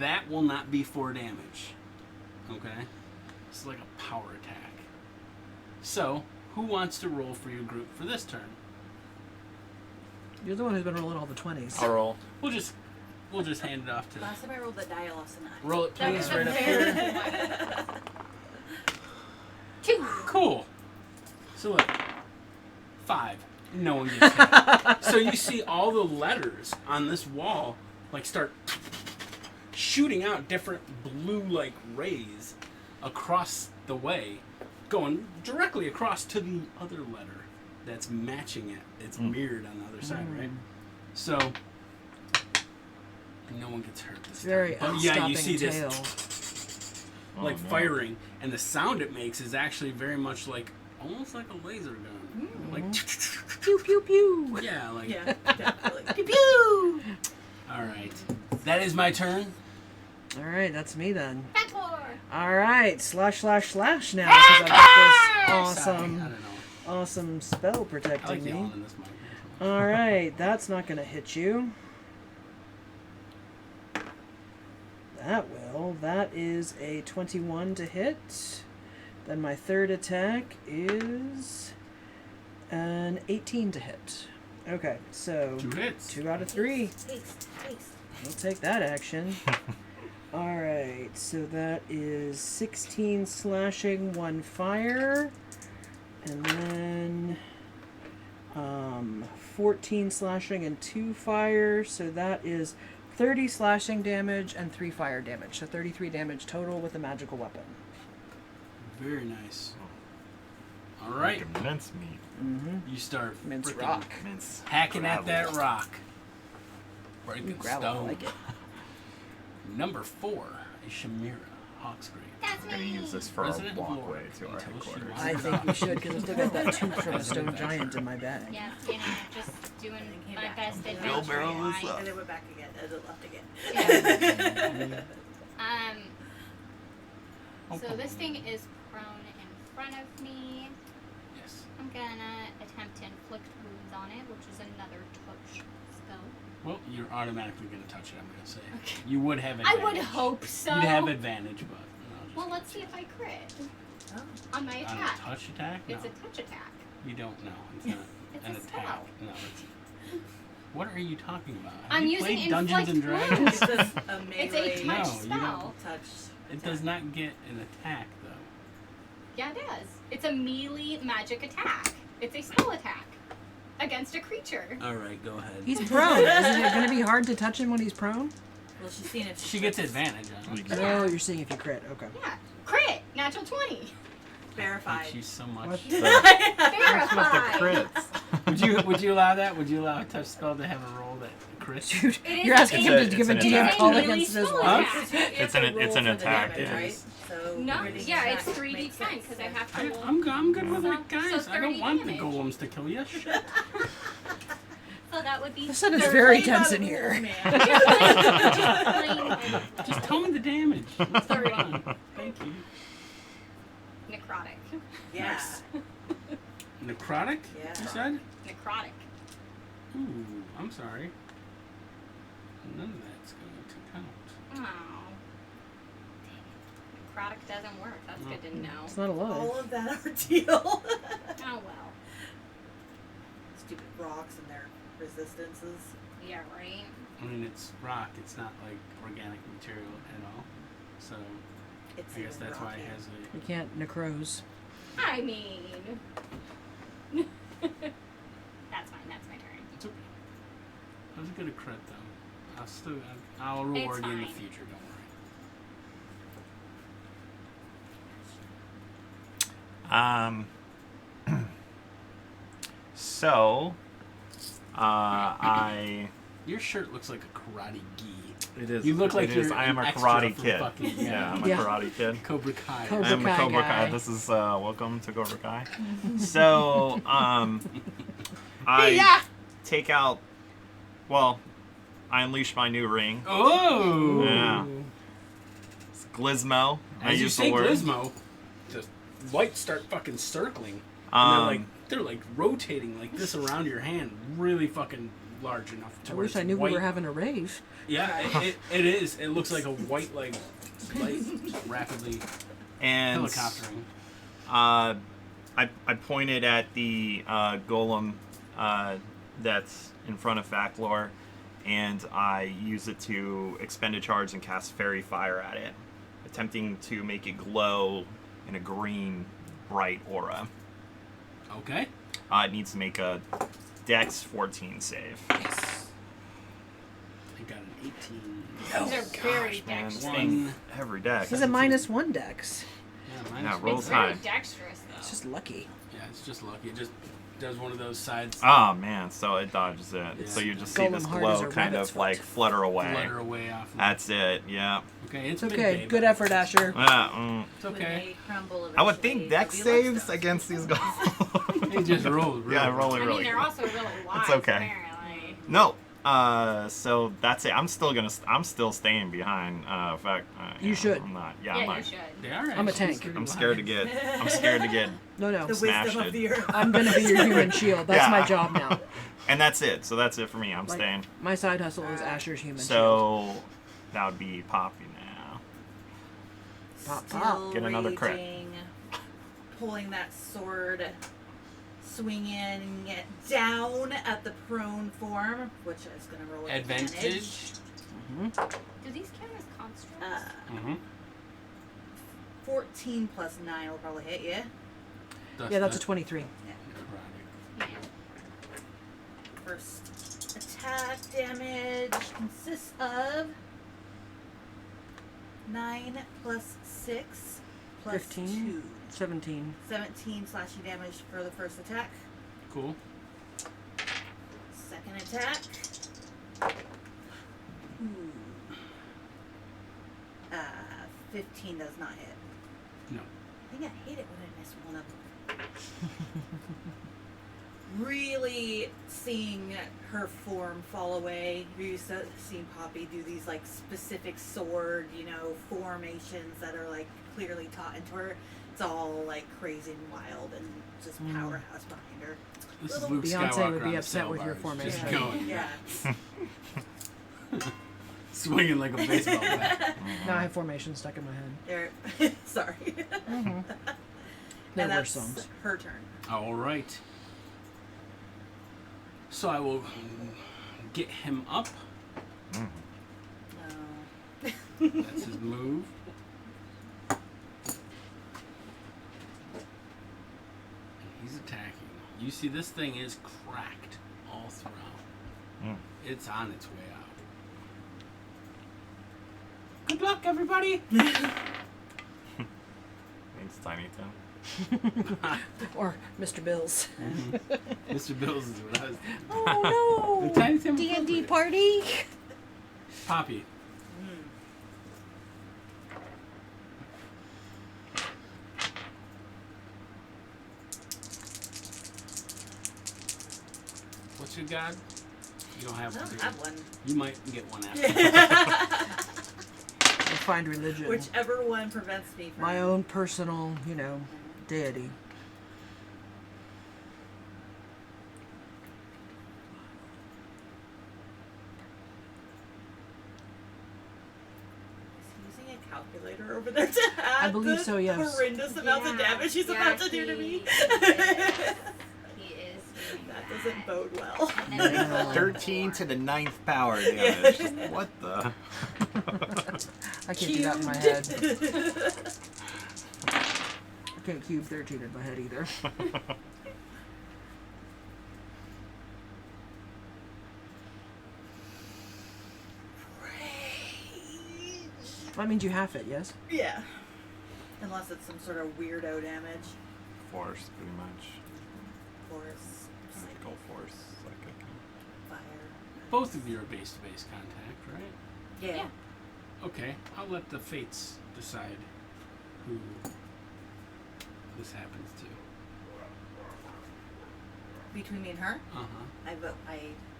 That will not be 4 damage. Okay? It's like a power attack. So, who wants to roll for your group for this turn? You're the one who's been rolling all the 20s. I'll roll. We'll just hand it off to. Last time I rolled the die, I lost a 9. Roll it, That please, was right a up very here. good one. 2. Cool. So look, 5. No one gets hit. So you see all the letters on this wall like start shooting out different blue-like rays across the way, going directly across to the other letter that's matching it. It's mirrored on the other side, right? So no one gets hurt this Very time. But yeah, you unstopping see tail. this Oh, like no. firing, and the sound it makes is actually very much like almost like a laser gun. Like Pew, pew, pew. yeah, like Yeah, definitely. Pew pew! all right. That is my turn. All right, that's me then. Backboard. All right, slash now because I got this Sorry, I awesome, don't know. awesome spell I like protecting yelling me. in this mic. All right, that's not gonna hit you. That will. That is a 21 to hit. Then my third attack is an 18 to hit. Okay, so 2 hits. 2 out of 3. Taste. I'll take that action. Alright, so that is 16 slashing, 1 fire. And then 14 slashing and 2 fire. So that is 30 slashing damage and 3 fire damage. So 33 damage total with a magical weapon. Very nice. All right, Like a mincemeat. Mm-hmm. you start Mince frickin' rock. Mince. hacking at that gravel. rock. Breaking Gravel, I stone. like it. Number 4 is Shamira Hawksgrave. That's We're gonna me. use this for Resident our of walkway Lord to our until she headquarters. I think we should, because I still got that tooth from a stone giant in my bag. Yeah, just doing Came my back. best Bill adventure. barrel is guys. up. And then we're back again. And then left again. So this thing is prone in front of me. Yes. I'm gonna attempt to inflict wounds on it, which is another touch spell. Well, you're automatically going to touch it, I'm going to say. You would have I advantage. would hope so. You'd have advantage, but no, just Well, let's see if I crit Oh. on my on a attack. touch attack? No. It's a touch attack. You don't know. It's not It's an a attack. spell. No, it's. What are you talking about? Have I'm you using played Dungeons and inflict Dragons? wounds. It's just a It's melee a No, touch you don't. spell. touch. It does not get an attack, though. Yeah, it does. It's a melee magic attack. It's a spell attack against a creature. All right, go ahead. He's prone. Isn't it going to be hard to touch him when he's prone? Well, she's seeing if She gets advantage on it. Oh, you're seeing if you crit. Okay. Yeah, crit, natural 20. verified. Thank you so much. What? What's with Verified. the crits? Would you allow that? Would you allow a touch spell to have a roll that crits? Dude, It is you're asking a- him to give a it's an DM attack. call It's a against his melee life. spell attack. It's an attack, yeah. right? So No, critical yeah, attack it's 3d10 makes sense, because I yeah. have to roll. I'm good with So- it, guys. so I don't 30 want damage. the golems to kill you. Shit. So that would be. The sun is They're very playing by tense the in rules, here. man. plain Just tell me the damage. It's 30. fine. Thank you. necrotic. Yeah. Necrotic? Yeah. You said? Necrotic. Ooh, I'm sorry. None of that's going to count. Oh. Necrotic doesn't work. That's good to know. It's not alive. All of that ordeal. Oh well. Stupid rocks and their resistances. Yeah, right. I mean, it's rock. It's not like organic material at all. So It's I guess even that's why rocky. it has a. You can't necrose. I mean. That's fine. That's my turn. It's okay. That was a good crit though. I'll reward you in the fine. future. Don't worry. So, I. Your shirt looks like a karate gi. It is. You look like it is. you're I am an a extra karate for kid. fucking- Yeah, I'm a Yeah. karate kid. Cobra Kai. Cobra I am a Kai Cobra guy. Kai. This is welcome to Cobra Kai. So, I take out. Well, I unleash my new ring. Oh! Yeah. It's Glismo. I As you use say the word. Glismo, the lights start fucking circling. And Um, they're like rotating like this around your hand, really fucking large enough to I where wish it's I knew white. we were having a rave. Yeah, it is. It looks like a white like light rapidly and helicoptering. I pointed at the golem that's in front of Faclor, and I use it to expend a charge and cast Fairy Fire at it, attempting to make it glow in a green, bright aura. Okay. It needs to make a Dex 14 save. I got an 18. These are very Man, this dexterous. thing, every dex. He's a -1 dex. Yeah, Yeah, minus roll It's high. very dexterous though. It's just lucky. Yeah, it's just lucky. It just does one of those sides Oh man, so it dodges it. It's So you just see golem this hard as glow a kind rabbit's of like foot. flutter away. flutter away off. That's it, yeah. Okay, it's It's okay. midday, Good but effort, Asher. It's okay. I would think Dex saves against these golems. He just rolled. Yeah, really rolling I mean, really they're good. also really wise. It's okay. Apparently. No. So that's it. I'm still staying behind. In fact, You should. I'm not. Yeah, Yeah, I'm you not. should. They are. I'm a actually tank. pretty I'm scared to wise. get. I'm scared to get No, no. The smashed wisdom of it. the earth. I'm gonna be your human shield. That's Yeah. my job now. And that's it. So that's it for me. I'm Like, staying. My side hustle is Asher's human shield. So that would be Poppy now. Pop, Still pop. Get another crit. raging, pulling that sword, swinging it down at the prone form, which is going to roll with Advantage. Do these count as constructs? Mm-hmm. 14 plus 9 will probably hit you. Yeah, that's a 23. Yeah. First attack damage consists of 9 plus 6 plus 15. 2. 17. 17 slashing damage for the first attack. Cool. Second attack. Ooh. 15 does not hit. No. I think I hate it when I miss one of them. Really seeing her form fall away. You're used to seeing Poppy do these like specific sword, formations that are like clearly taught into her. It's all like crazy and wild and just powerhouse behind her. This is Little Luke Beyonce Skywalker would be on a upset with your sail barge, Just formation. going. Yeah. Swinging like a baseball bat. Now I have formation stuck in my head. There. Sorry. Mm-hmm. There And were that's songs. her turn. All right. So I will get him up. No. That's his move. And he's attacking. You see, this thing is cracked all throughout. Mm. It's on its way out. Good luck, everybody. Thanks, Tiny Tim. Or Mr. Bills. Mr. Bills is what I was. Oh The no! Tiny Tim D&D appropriate. party. Poppy. What's your god? You don't have I one. don't do you? have one. You might get one after. We'll find religion. Whichever one prevents me from My own personal, deity. Is he using a calculator over there to add I believe the so, yes. horrendous amounts of damage he's about to do to me? He is doing That doesn't bode well. And then there's No. the 13 to the 9th power Yeah. damage. What the? I can't do that in my head. I can't cube 13 in my head either. That means you have it, yes? Yeah. Unless it's some sort of weirdo damage. Force, pretty much. Force, Psychical force. Psychic. fire. Both of you are base-to-base contact, right? Yeah. Yeah. Okay, I'll let the fates decide who this happens to. Between me and her, Uh-huh. I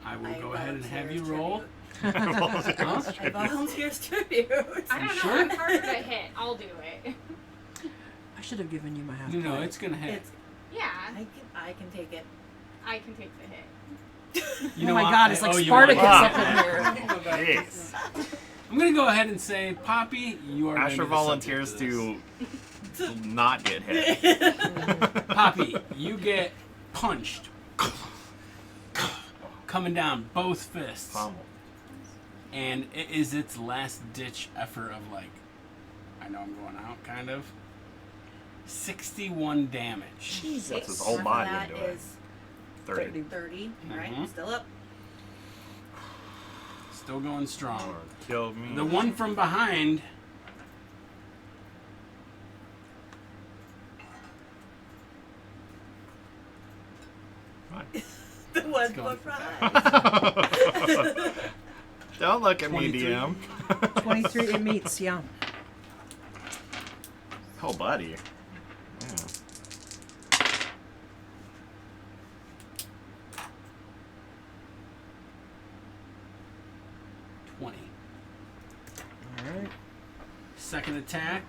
I will go ahead and have you volunteer roll. tribute. Huh? I volunteer as tribute. I don't know. sure? I'm harder to hit. I'll do it. I should have given you my half. No, point. it's gonna hit. It's, Yeah, I can take it. I can take the hit. You Oh know my what? god, it's like Oh, you want Spartacus it. up in here. Jeez. I'm gonna go ahead and say, Poppy, you are. Asher gonna be the volunteers subject to not get hit. Poppy, you get punched coming down, both fists. Pummel. And it is its last ditch effort of like, I know I'm going out, kind of. 61 damage. Jesus. Puts his whole Half of body that into it. is 30. 30. Alright, Mhm. still up. Still going strong. Or kill me. The one from behind. The one going behind. Don't look at me, 23. DM. 23 it meets, yeah. Oh, buddy. Yeah. 20. Alright. Second attack.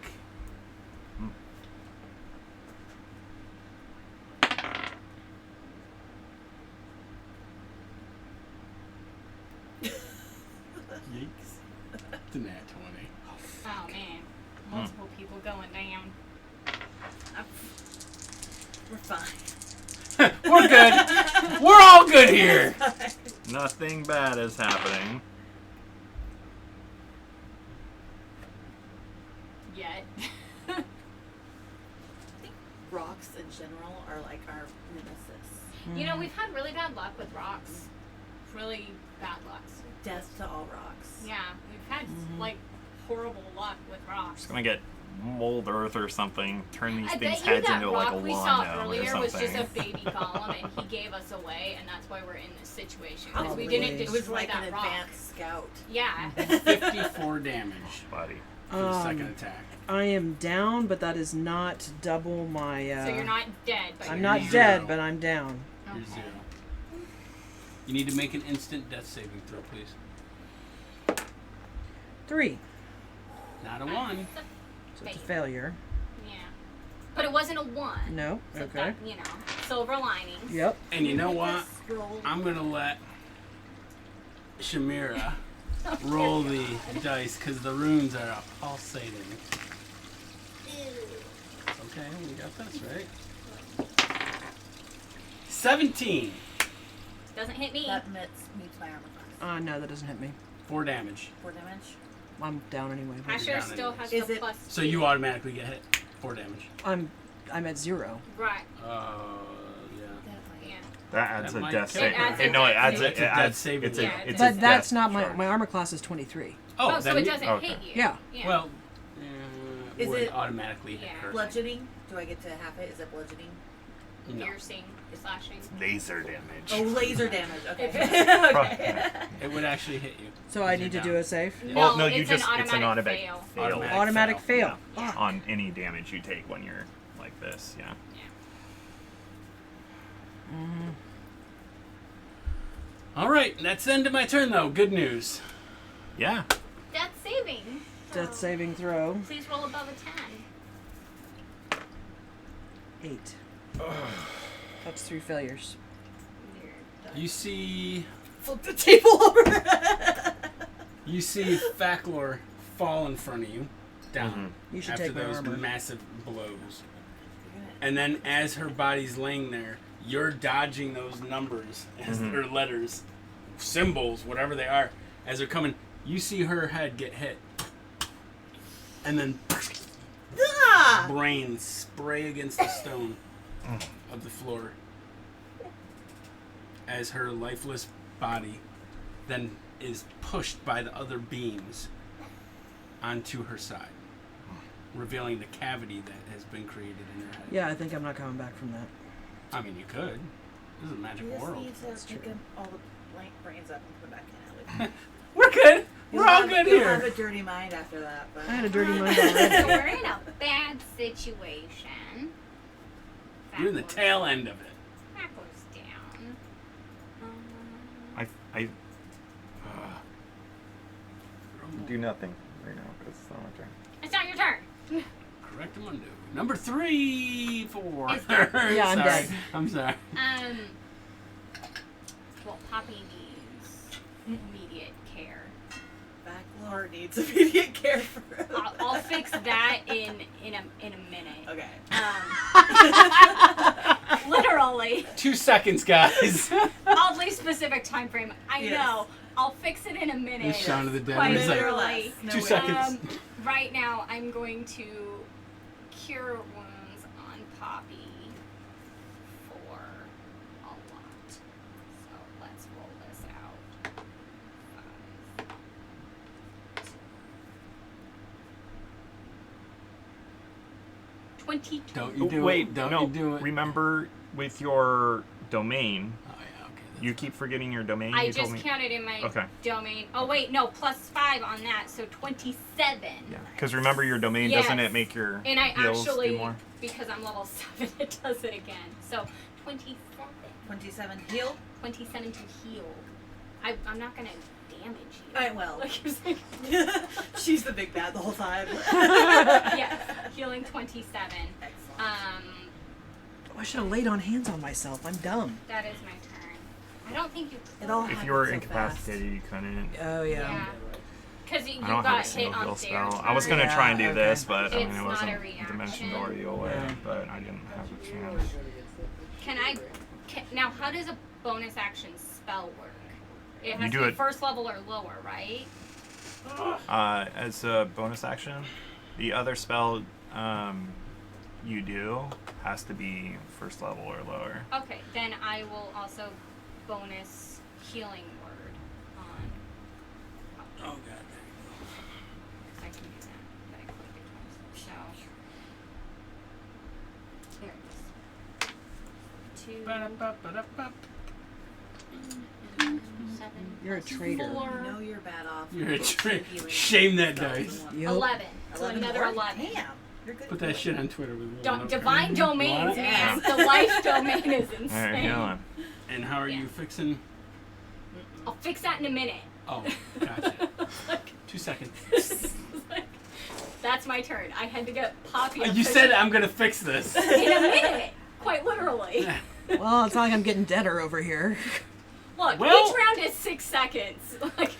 Yikes. It's a nat 20. Oh man, multiple people going down. We're fine. We're good. We're all good here. Nothing bad is happening. Yet. Rocks in general are like our nemesis. You know, we've had really bad luck with rocks. Really bad luck. Death to all rocks. Yeah, we've had like horrible luck with rocks. Just gonna get mold earth or something. Turn these I things bet you heads that into rock like a we lawn saw gnome or earlier was just a something. baby golem, and he gave us away, and that's why we're in this situation. Because we Probably. didn't It destroy was like that an rock. advanced scout. Yeah. 54 damage Buddy. for the second attack. I am down, but that is not double my. So you're not dead, but I'm you're not Zero. dead, but I'm down. You're Okay. 0. You need to make an instant death saving throw, please. 3. Not a 1. So it's a failure. Yeah. But it wasn't a 1. No. So Okay. that, you know, silver linings. Yep. And you know Let what? us roll. I'm gonna let Shamira roll the dice because the runes are pulsating. Okay, we got this right. 17. Doesn't hit me. That meets my armor class. No, that doesn't hit me. 4 damage. 4 damage. I'm down anyway. Asher down still anyways. has Is the it- plus. So you automatically get hit. 4 damage. I'm at 0. Right. Yeah. Definitely. Yeah. That adds That a might death kill saving. her. It adds a No, it death adds saving. it. It's a It death adds. saving. It's a. Yeah, It's But a that's death not charge. my armor class is 23. Oh, so then it you- doesn't okay. hit you. Yeah. Yeah. Well, Is would it- automatically hit Yeah. her. Bludgeoning. Do I get to half it? Is it bludgeoning? No. Piercing, slashing. Laser damage. Oh, laser damage. Okay. Okay. It would actually hit you. So I Because need to you're do down. a save. No, Oh, no, you it's just an it's an automatic fail. fail. Automatic fail. Yeah. On any damage you take when you're like this. Yeah. All right, that's the end of my turn, though. Good news. Yeah. Death saving. Death saving throw. Please roll above a 10. 8. That's 3 failures. You see Flip the table over. You see Faclor fall in front of you, down, You should after take my those armor. massive blows. And then as her body's laying there, you're dodging those numbers, or letters, symbols, whatever they are, as they're coming. You see her head get hit. And then Ah! brains spray against the stone of the floor. As her lifeless body then is pushed by the other beams onto her side, revealing the cavity that has been created in her head. Yeah, I think I'm not coming back from that. I mean, you could. This is a magic We just world. need to pick them all the blank brains up and put them back in it. We're good. We're all good You'll have here. a dirty mind after that. But I had a dirty mind So already. we're in a bad situation. You're in the tail end of it. That goes down. I do nothing right now because it's not my turn. It's not your turn. Correct mundo. Number 3, 4. It's done. Yeah, I'm sorry. dead. I'm sorry. Well, Poppy needs immediate care. Backlore needs immediate care for I'll fix that in a minute. Okay. Literally. 2 seconds, guys. I'll really specific time frame. I Yes. know. I'll fix it in a minute. The Shaun of the Dead. Quite It's like, literally. No 2 way. seconds. Right now, I'm going to cure wounds on Poppy for a lot. So let's roll this out. 22. Don't you do Wait, it. Don't no. you do it. Remember with your domain, Oh, yeah, okay. that's you fine. keep forgetting your domain. I you told just me. counted in my Okay. domain. Oh wait, no, +5 on that, so 27. Yeah, because remember your domain, Yes. doesn't it make your And I heals actually, do more? because I'm level 7, it does it again. So 27. 27 heal. 27 to heal. I'm not gonna damage you. I will. Like you're saying. She's the big bad the whole time. Yes, healing 27. Excellent. Oh, I should have laid on hands on myself. I'm dumb. That is my turn. I don't think you. It all If happened you were so incapacitated, you couldn't. Oh yeah. Yeah. Because you I don't have a got hit single on heal their spell. I was gonna turn. try and do Yeah, this, okay. but I mean It's it not wasn't a reaction. dimension door away, Yeah. but I didn't have a chance. Now, how does a bonus action spell work? It You has do to be it- first level or lower, right? As a bonus action, the other spell you do has to be first level or lower. Okay, then I will also bonus healing word on. Oh, God. I can do that. But I clicked it twice. So. There it is. 2, Ba-da-ba-ba-da-ba. 7. You're a traitor. 4, No, you're bad off. You're a trick. Healing. Shame that Spell dice. one. Yep. 11. So 11 another more? 11. Damn. You're good. Put that shit on Twitter with Divine domains, it? man. The life domain is Alright, insane. healing. And how are Yeah. you fixing? I'll fix that in a minute. Oh, gotcha. Like, 2 seconds. that's my turn. I had to get Poppy. You said I'm gonna fix this. in a minute, quite literally. Well, it's not like I'm getting deader over here. Look, Well- each round is 6 seconds. Like,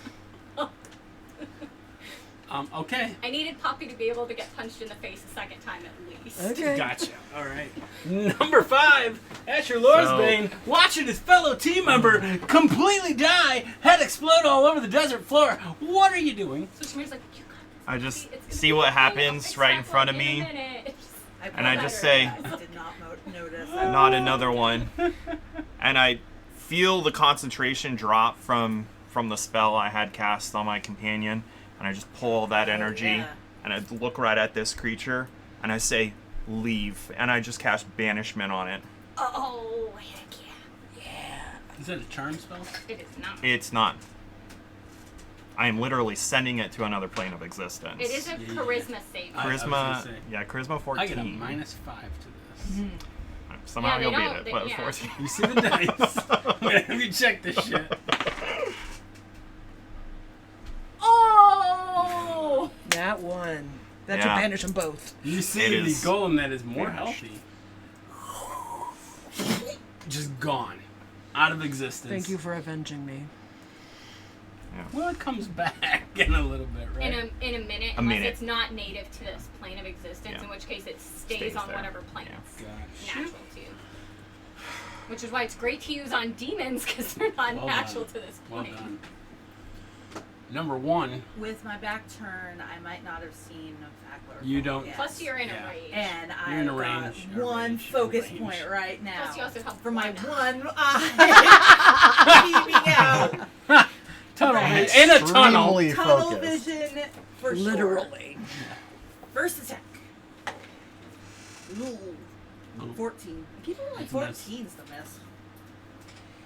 Okay. I needed Poppy to be able to get punched in the face a second time at least. Okay. Gotcha. All right. Number 5, Asher Lorsbane, watching his fellow team member completely die, head explode all over the desert floor. What are you doing? So Shamir's like, you got this. I just It's gonna see be what okay. I'll happens fix right that in front of one in me, a minute." and I just say, I did not notice. not another one. And I feel the concentration drop from the spell I had cast on my companion, and I just pull all that energy, yeah. and I look right at this creature, and I say, leave, and I just cast banishment on it. Oh, heck yeah. Is that a charm spell? It is not. It's not. I am literally sending it to another plane of existence. It is a Yeah. charisma save. I was Charisma, gonna say. yeah, charisma 14. I get a -5 to this. Somehow Yeah, they you'll beat don't- it, they- but yeah. 14. You see the dice? I'm gonna have you check this shit. Oh! That one. That Yeah. should banish them both. You see It the is golem that is more vanished. healthy. Just gone. Out of existence. Thank you for avenging me. Well, it comes back in a little bit, right? In a minute, A unless minute. it's not native to this plane of existence, Yeah. in which case it Stays stays on there. whatever plane Yeah. it's Gotcha. natural to. Which is why it's great to use on demons, because they're not Well natural done. to this Well plane. done. Number 1, With my back turn, I might not have seen Fackler. You don't- Yet. Plus you're in Yeah. a rage. And You're in a I got range, one focus point right now. Plus you also have for my one one eye beaming out. tunnel Right. in a tunnel. Extremely Tunnel focused. vision for sure. Literally. First attack. Ooh. 14. Keep rolling That's a miss. 14's the miss.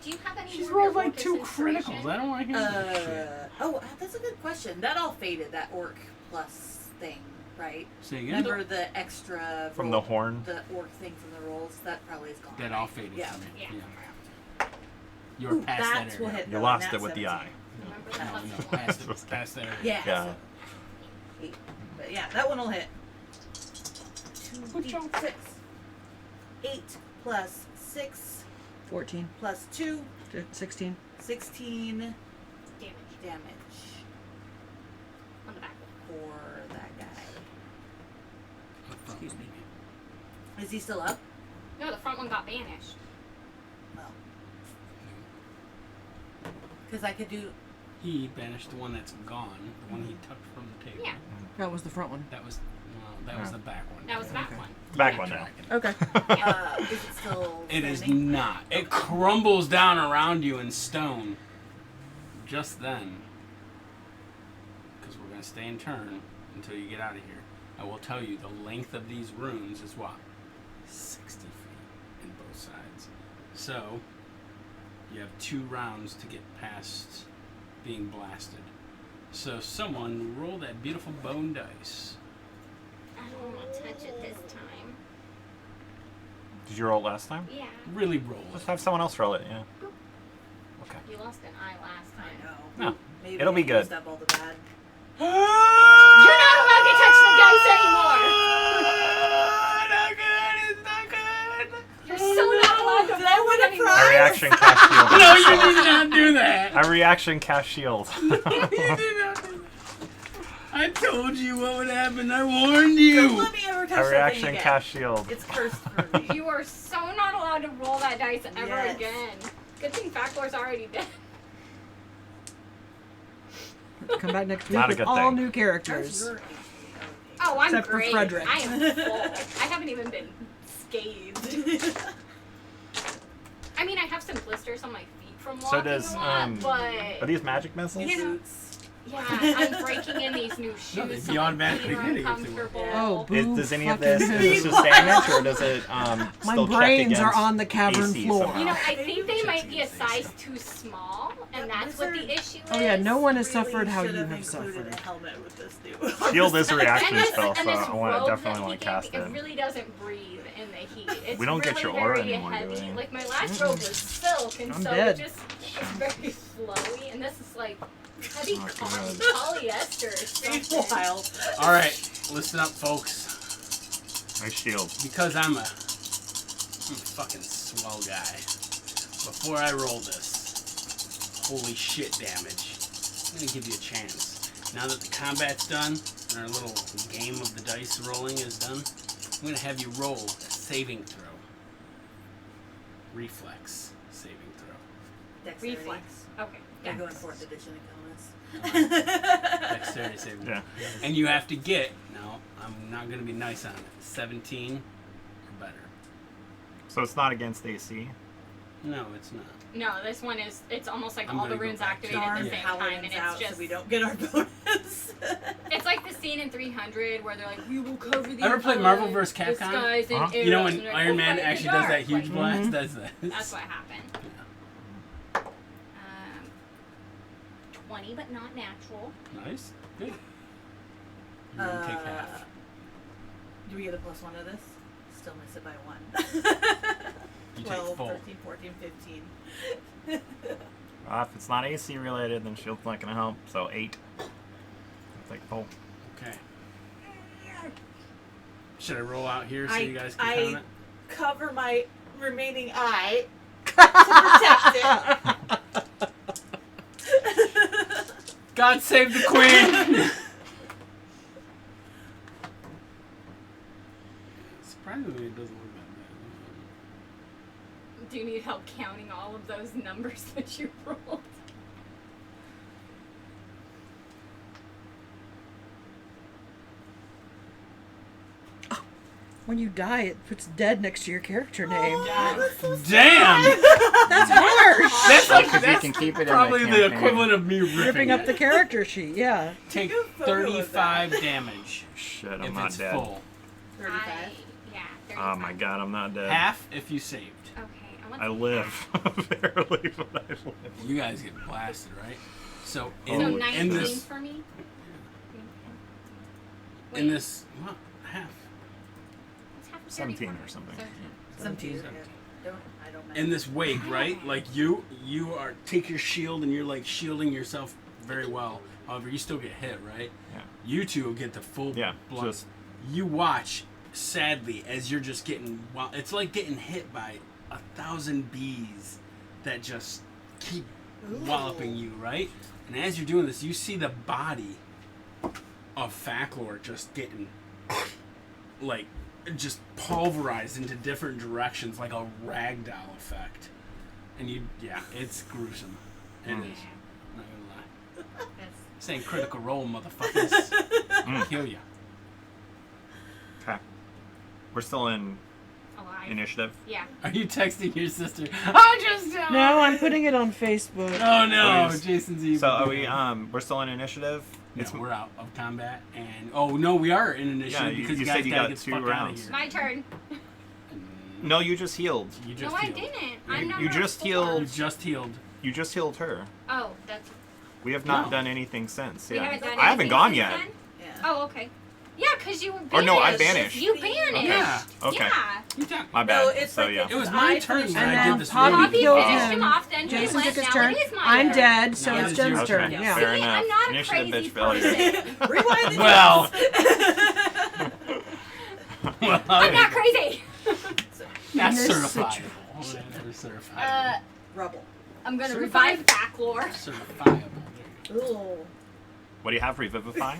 Do you have any She's more rolled like Orcus 2 inspiration? criticals. I don't want to hear that shit. That's a good question. That all faded, that orc plus thing, right? Say again. Remember the extra From roll- the horn? The orc thing from the rolls? That probably is gone. That right? all faded Yeah. from me. Yeah. You were Ooh, past that's that what area. hit You though, lost and it with the 17. eye. Remember No, that? no, past that area. Yeah. Yeah. so 8. But yeah, that one will hit. Good job. 2d6. 8 plus 6 14. plus 2, 16. 16 Damage damage on the back. for that guy. Excuse me. Is he still up? No, the front one got banished. Oh. Because I could do. He banished the one that's gone, the one he tucked from the table. Yeah. That was the front one. That was the back one. That was the back Okay. one. Back one now. Okay. Is it still? It is standing? not. It crumbles down around you in stone. Just then, because we're going to stay in turn until you get out of here, I will tell you the length of these runes is what? 60 feet in both sides. So, you have 2 rounds to get past being blasted. So someone roll that beautiful bone dice. I don't want to touch it this time. Did you roll it last time? Yeah. Really roll Let's it. have someone else roll it. Yeah. Okay. You lost an eye last I time. know. No, Maybe it'll be I good. used up all the bad. You're not allowed to touch the dice anymore. Not good. It's not good. You're so not allowed to Did I roll win it a anymore. My reaction cast shield. No, you did not do that. A reaction cast shield. You did not do that. I told you what would happen. I warned you. Don't let me ever touch A that thing reaction again. cast shield. It's cursed for me. You are so not allowed to roll that dice ever Yes. again. Good thing Factor's already dead. Come back next week Not a with good all thing. new That's characters. your Oh, I'm Except for great. Frederick. I am full. I haven't even been scathed. I mean, I have some blisters on my feet from So walking does a lot, are but these magic missiles? You know, yeah, I'm breaking in these new shoes. No, they'd so be my automatically feet are hitting if they were. uncomfortable. Oh, Is, boo does any of fucking this who. is this just damage or does it My still check brains are against on the cavern AC floor. somehow? You know, I Maybe think we they should might be a see if they size suck. too small, and That that's what the wizard- issue is. Oh yeah, no one has Really suffered how should you have included suffered. a helmet with this new. Shield is a reaction And this, spell, so and this I want robe to definitely that want he to cast gave it. me, it really doesn't breathe in the heat. It's We don't really get your aura very anymore, do heavy. we? Like my last robe was silk, and I'm so dead. it's very flowy, and this is like heavy Oh, cotton God. polyester or something. Meanwhile, All right, listen up, folks. Nice shield. Because I'm a fucking swell guy. Before I roll this, holy shit damage, I'm gonna give you a chance. Now that the combat's done and our little game of the dice rolling is done, I'm gonna have you roll a saving throw. Reflex saving throw. dexterity. Reflex. Okay. They're Yeah. going 4th edition economists. Dexterity saving throw. Yeah. And you have to get, now I'm not gonna be nice on it, 17 or better. So it's not against AC. No, it's not. No, this one is. It's almost like I'm all the gonna go runes back to activated Darn at the same Paladin's time, and it's out, just. so we don't get our bonus. It's like the scene in 300 where they're like, "We will cover the." Ever played Marvel vs. Capcom? Disguise and Huh? You know arrows," when and they're Iron like, Man "Oh, fight in actually the does that dark." huge Like, blast? That's that. That's what happened. 20, but not natural. Nice. Good. You're gonna take half. Do we get a +1 to this? Still miss it by 1. You 12, take full. 13, 14, 15. If it's not AC related, then shield's not gonna help. So 8. I'll take full. Okay. Should I roll out here so you guys can I count it? cover my remaining eye to protect it. God save the queen! Surprisingly, it doesn't look that Do you need help counting all of those numbers that you rolled? When you die, it puts dead next to your character name. bad. Damn! That's harsh. That's Well, like 'cause you that's can keep it in the probably the campaign. equivalent of me ripping, Ripping up it. the character sheet, yeah. Take Take a photo of 35 damage Shit, I'm if not it's dead. full. 35. Yeah, 35. Oh my god, I'm not dead. Half if you saved. Okay, I want I to live. Barely, but I live. You guys get blasted, right? So So in, Holy 19 in this for me? in this what, half What's half of 17 34? or something. 17. 17. I don't in this wake, right? Like you are take your shield and you're like shielding yourself very well. However, you still get hit, right? Yeah. You two will get the full Yeah, blood. just- You watch sadly as you're just getting. It's like getting hit by 1,000 bees that just keep walloping you, right? And as you're doing this, you see the body of Faclor just getting like just pulverized into different directions like a ragdoll effect. And it's gruesome. It is. This ain't Critical Role, motherfuckers. Kill ya. Okay. We're still in Alive. initiative. Yeah. Are you texting your sister? I just died. No, I'm putting it on Facebook. Oh no, Please. Jason's evil. So are we? We're still in initiative. Yeah, we're out of combat, and no, we are in initiative Yeah, you- because you guys said you gotta got get the 2 fuck rounds. out of My turn. here. No, you just healed. You just No, I healed. didn't. I'm You number just 4. You healed. just healed. You just healed her. Oh, that's. We have not No. done anything since. We Yeah. haven't done I haven't anything gone since yet. then? Yeah. Oh, okay. Yeah, because you were banished. Or no, I banished. You banished. Yeah. Okay. Yeah. You talk. My bad. No, it's so like yeah. It was I my turn finished when And I then did this. Poppy roll. Poppy killed finished him. him off, then he Jason went. took his Now turn. it is my I'm turn. dead, so Now it's it is Jen's your turn. turn. Yeah. Fair See, enough. I'm not a Initiative crazy bitch failure. person. Rewind the Well. tapes. Well, I'm not crazy. Not In this certifiable. Never certifiable. Rubble. I'm gonna Certified? revive backlore. Certifiable. Ooh. What do you have? Revivify?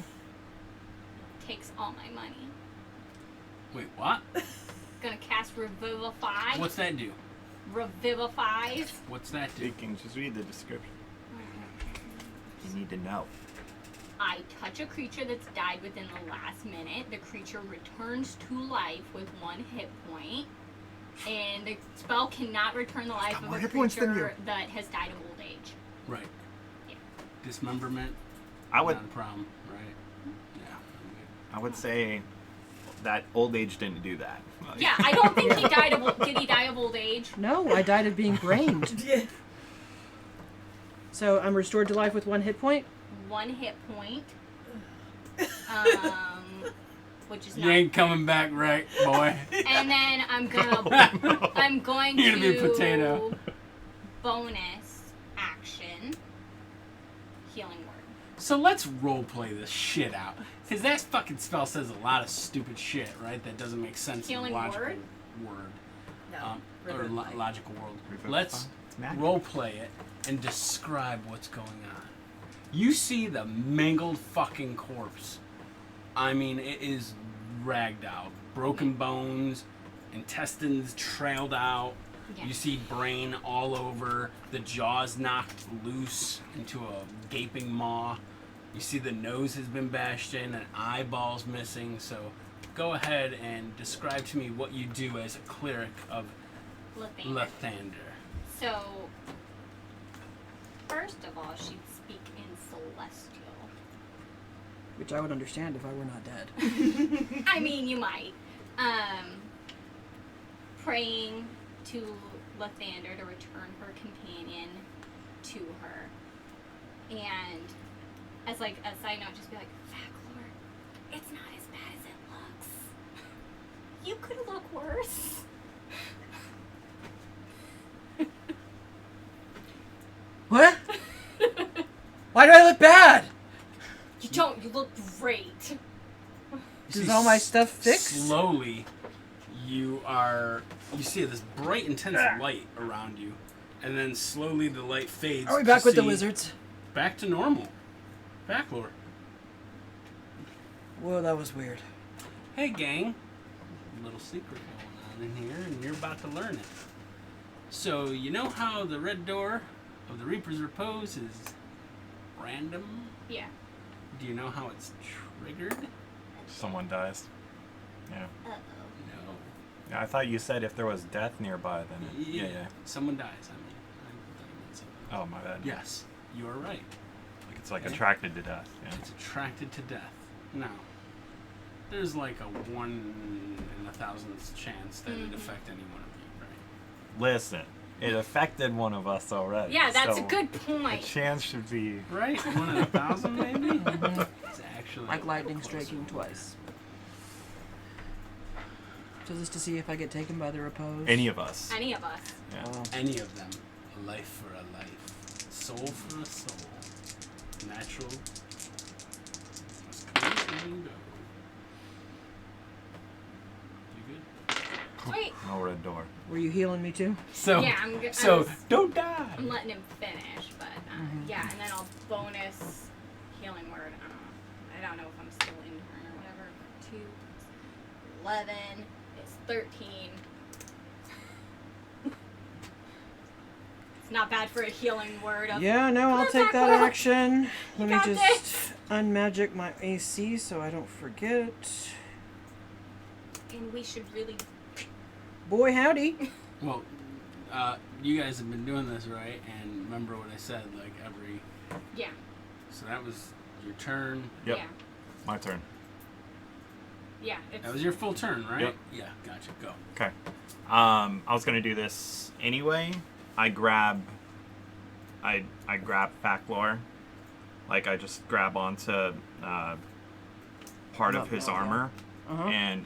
Takes all my money. Wait, what? Gonna cast Revivify. What's that do? Revivifies. What's that do? You can just read the description. You need to know. I touch a creature that's died within the last minute. The creature returns to life with 1 hit point. And the spell cannot return the life got of more a hit points than creature that has died of old age. Right. Yeah. Dismemberment. I would Not a problem, right? Yeah. I would say that old age didn't do that. Yeah, I don't think he died of. Did he die of old age? No, I died of being brained. Yeah. So I'm restored to life with 1 hit point. 1 hit point. Which is You not. ain't coming back right, boy. And then I'm going You're gonna be a to potato. bonus action healing word. So let's roleplay this shit out. Because that fucking spell says a lot of stupid shit, right? That doesn't make sense in Healing a logical word? word. No. Or Revivify. logical world. Revivify? Let's It's magic. roleplay it and describe what's going on. You see the mangled fucking corpse. I mean, it is ragged out. Broken bones, intestines trailed out. Yeah. You see brain all over, the jaws knocked loose into a gaping maw. You see the nose has been bashed in and eyeballs missing. So go ahead and describe to me what you do as a cleric of Lathander. Lathander. So, first of all, she'd speak in Celestial. Which I would understand if I were not dead. I mean, you might. Praying to Lathander to return her companion to her. And as like a side note, just be like, Backlor, it's not as bad as it looks. You could look worse. What? Why do I look bad? You don't, you look great. Is all my stuff fixed? Slowly, you see this bright, intense light around you, and then slowly the light fades. Are we to back with the see wizards? Back to normal. Backlor. Whoa, that was weird. Hey, gang. Little secret going on in here, and you're about to learn it. So, you know how the red door of the Reaper's Repose is random? Yeah. Do you know how it's triggered? Someone dies. Yeah. Uh-oh. No. Yeah, I thought you said if there was death nearby, then yeah. Someone dies. I mean something. Oh, my bad. Yes, you are right. Like it's like Okay. attracted to death. Yeah. It's attracted to death. Now, there's like a 1 in 1,000th chance that it'd affect any one of you, right? Listen, it affected one of us already. Yeah, that's so a good The point. chance should be. Right? 1 in 1,000 maybe? It's actually Like lightning closer. striking twice. So this to see if I get taken by the repose? Any of us. Any of us. Yeah. Oh. Any of them. A life for a life. Soul for a soul. Natural. Must come and go. You good? Wait. No red door. Were you healing me too? So, Yeah, I'm good. so don't die. I'm letting him finish, but yeah, and then I'll bonus healing word. I don't know if I'm still in turn or whatever. 2, 11 is 13. It's not bad for a healing word. Of, Yeah, no, I'll on, take that Sakura. action. Let me got just this. unmagic my AC so I don't forget. And we should really. Boy, howdy. Well, you guys have been doing this, right? And remember what I said, like every. Yeah. So that was your turn. Yep. Yeah. My turn. Yeah. It's, That was your full turn, right? Yep. Yeah, gotcha. Go. Okay. I was gonna do this anyway. I grab Faclor. Like I just grab onto part of his armor, Uh-huh. and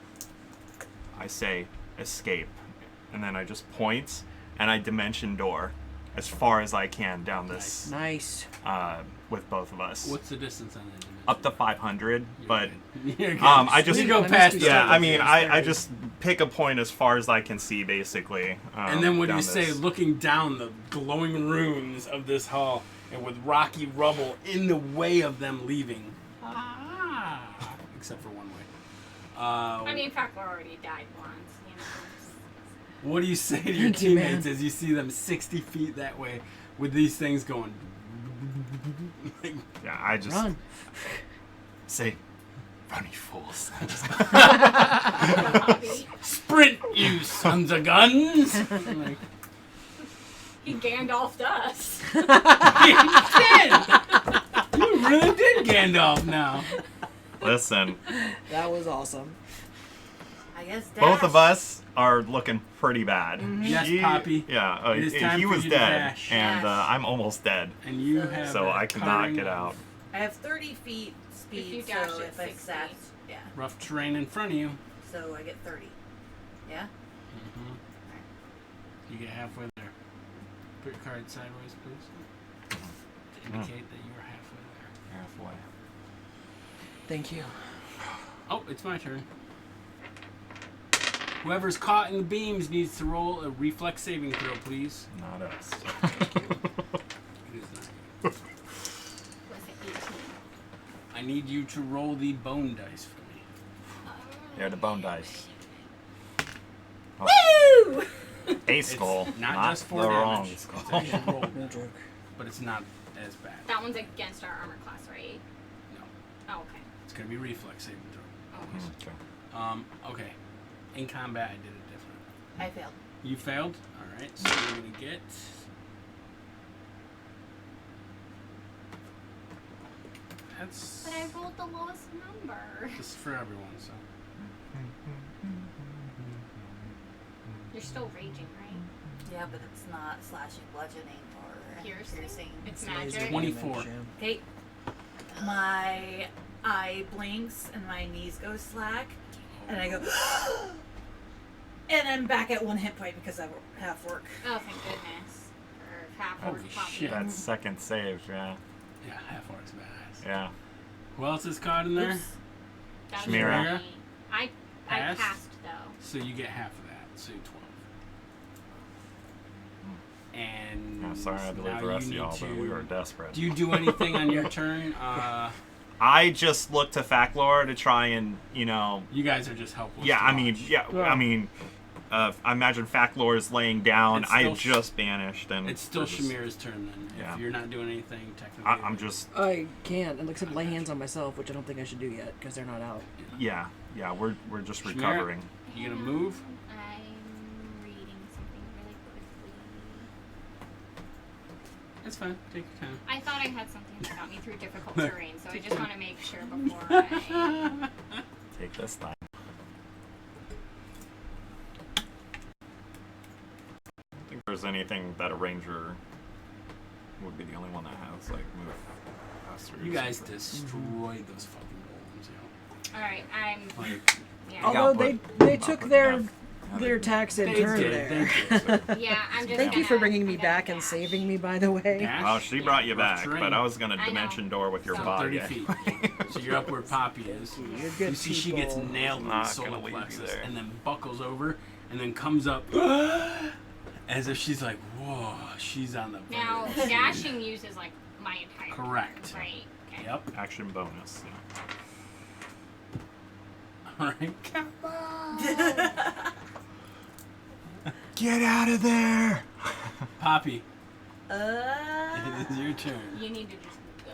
I say escape, and then I just point and I dimension door as far as I can down this Nice. with both of us. What's the distance on that dimension? Up to 500, but You're good. I just you go Let me past. see the- yeah, I mean, Yeah, I just pick a point as far as I can see, basically. And then when down you say this. looking down the glowing runes of this hall, and with rocky rubble in the way of them leaving, except for one way. I mean, Fakor already died once, you know. What do you say to your Thank you, man. teammates as you see them 60 feet that way with these things going? Like, yeah, I just Run. say, "Run, you fools!" sprint, you sons of guns! Like, He Gandalf'd us. you really did Gandalf now. Listen, That was awesome. I guess both Dash. of us are looking pretty bad. Yes, Poppy. Yeah, It is time he for was you to dead, dash. and Yes. I'm almost dead, And you So- have so a I cannot covering get of out. I have 30 feet speed, you dash so at if I 60. sat, yeah, rough terrain in front of you. so I get 30. Yeah? You get halfway there. Put your card sideways, please. To indicate that you are halfway there. Halfway. Thank you. Oh, it's my turn. Whoever's caught in the beams needs to roll a reflex saving throw, please. Not us. It is not you. Was it 18? I need you to roll the bone dice for me. Yeah, the bone dice. Woo! A skull, It's not just the 4 wrong damage. It's skull. actually rolled, No joke. but it's not as bad. That one's against our armor class, right? No, Oh, okay. it's gonna be reflex saving throw. Oh. Okay. Okay. In combat, I did it different. I failed. You failed. All right. So you're gonna get. That's. But I rolled the lowest number. This is for everyone, so. You're still raging, right? Yeah, but it's not slashing, bludgeoning, or Piercing? It's Laser magic. 24. damage, yeah. Okay. My eye blinks and my knees go slack, and I go, and I'm back at 1 hit point because I half work. Oh, thank goodness. Or half Holy orc puppy. shit. That second save, yeah. Yeah, half orc's badass. Yeah. Who else is caught in there? Oops. That was Chimera. me. I Pass? passed though. So you get half of that, so 12. And I'm sorry I had to leave now the rest of you y'all, need but we to- were desperate. Do you do anything on your turn? I just look to Faclor to try and, you know, You guys are just helpless. yeah, to I mean, watch. yeah, I mean, I imagine Faclor is laying down. It's I still just banished, and It's still we're just- Shamira's turn then. Yeah. If you're not doing anything, technically. I'm just, I can't, except lay hands on myself, which I don't think I should do yet because they're not out. yeah, we're just Chimera? recovering. You gonna move? I'm reading something really quickly. That's fine. Take your time. I thought I had something that got me through difficult terrain, so I just want to make sure before I. Take this time. I don't think there's anything that a ranger would be the only one that has like move faster. You guys destroyed those fucking golems, yo. Alright, I'm. Like, Yeah. Although got they put took up, their yeah. their attacks in they turn did. there. They did. Yeah, I'm just. Thank you for gonna- bringing me I'm gonna back and dash. saving me, by the way. Dash? Well, she brought you Rough back, terrain. but I was gonna I know. dimension door with your So body. 30 feet. So you're up where Poppy is. You're good You see she gets people. nailed in the Not solar gonna leave you plexus there. and then buckles over and then comes up as if she's like, whoa, she's on the verge. Now, dashing uses like my entire. turn, Correct. Right. Okay. Yep. Action bonus. Yeah. Alright. Come Get out of there! Poppy, It is your turn. You need to just go.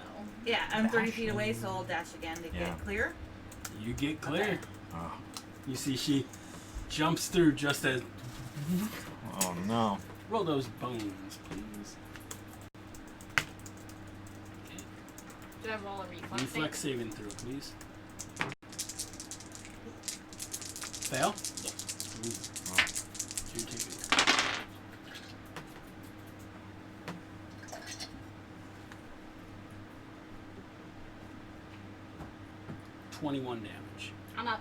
Yeah, I'm 30 feet away, so I'll dash again to Yeah. get clear. You get clear. Okay. Oh, You see she jumps through just as... oh no. Roll those bones, please. Okay. Did I roll a reflex? Reflex saving throw, please. Fail? Yeah. Ooh. So you take it. $21 damage. I'm up.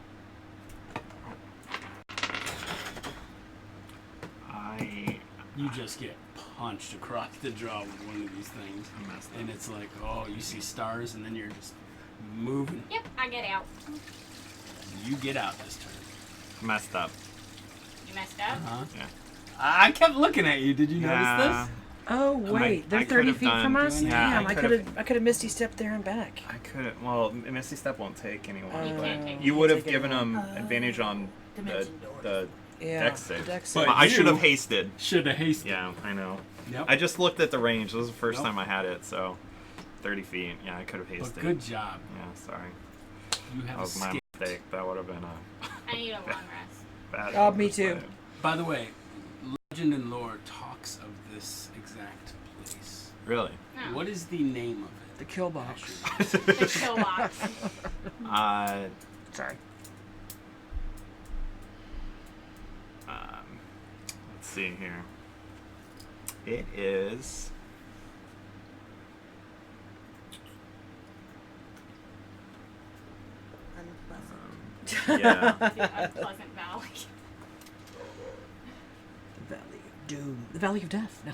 You just get punched across the jaw with one of these things. Messed And up. it's like, oh, you see stars, and then you're just moving. Yep, I get out. You get out this turn. Messed up. You messed up? Uh-huh. Yeah. I kept looking at you. Did you notice this? Oh wait, they're I 30 could've feet from done- us. yeah, Damn, I I could've- could have Misty stepped there and back. I couldn't. Well, Misty Step won't take anyone. You but can't take you it. would have Take it given along. him advantage on the Dimension door. the Yeah. dex save. Dex But save. But I should you- have hasted. Should have hasted. Yeah, I know. Yep. I just looked at the range. This was the first Nope. time I had it, so 30 feet. Yeah, I could have But hasted. good job. Yeah, sorry. You have That was my escaped. mistake. That would have been a I need a long rest. bad. Oh, me too. oversight. By the way, legend and lore talks of this exact place. Really? No. What is the name of The kill box. The kill box. Sorry. Let's see here. It is. Unpleasant. Yeah. The Unpleasant Valley. The Valley of Doom. The Valley of Death. No.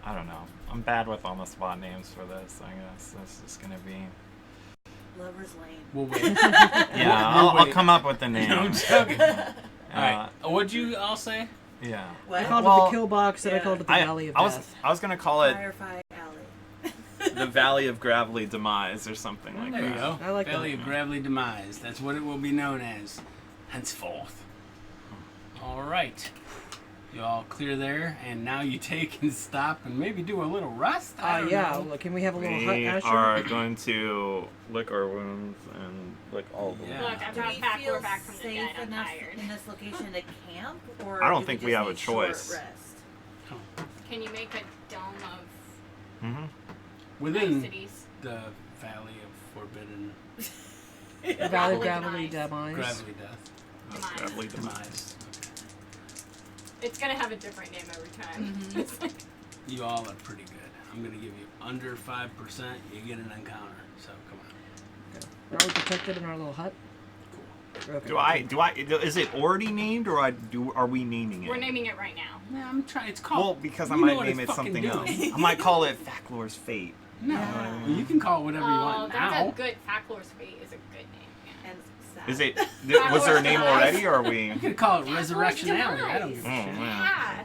I don't know. I'm bad with on the spot names for this. I guess this is gonna be. Lover's Lane. We'll wait. Yeah, I'll wait. come up with the name. No, I'm joking. Uh, Alright. What'd you all say? Yeah. What? I called it Well, the kill box, and I yeah. called it the Valley of I was Death. I was gonna call it Firefight Alley. the Valley of Gravelly Demise or something like There that. you go. I like Valley that. of Gravelly Demise. That's what it will be known as henceforth. All right. You all clear there, and now you take and stop and maybe do a little rest? I don't Yeah. know. Look, can we have a little hut, We Asher? are going to lick our wounds and lick all of them. Yeah. Look, I Do brought we back. feel We're back from the safe dead. I'm enough tired. in this location to camp, or I don't do think we we just have a need short choice. Rest? Can you make a dome of Mm-hmm. Within niceties? the Valley of Forbidden The Valley of Gravelly Gravelly Demise. Demise. Gravelly Death. Demise. Gravelly Demise. Demise. It's gonna have a different name every time. It's like, You all are pretty good. I'm going to give you under 5%. You get an encounter. So come on. Are we protected in our little hut? Cool. Okay. Is it already named or are we naming it? we're naming it right now. Yeah, I'm trying. It's called. Well, because I You know might what name it's it something fucking else. doing. I might call it Faclor's Fate. No, Yeah. you can call it whatever you Oh, want that's now. a good. Faclor's Fate is a good name. Yeah. And sad. Is it? Was there a name already, or are we? You could call it Faclor's Resurrection Alley. I don't Demise. give a Oh, shit. man. Yeah.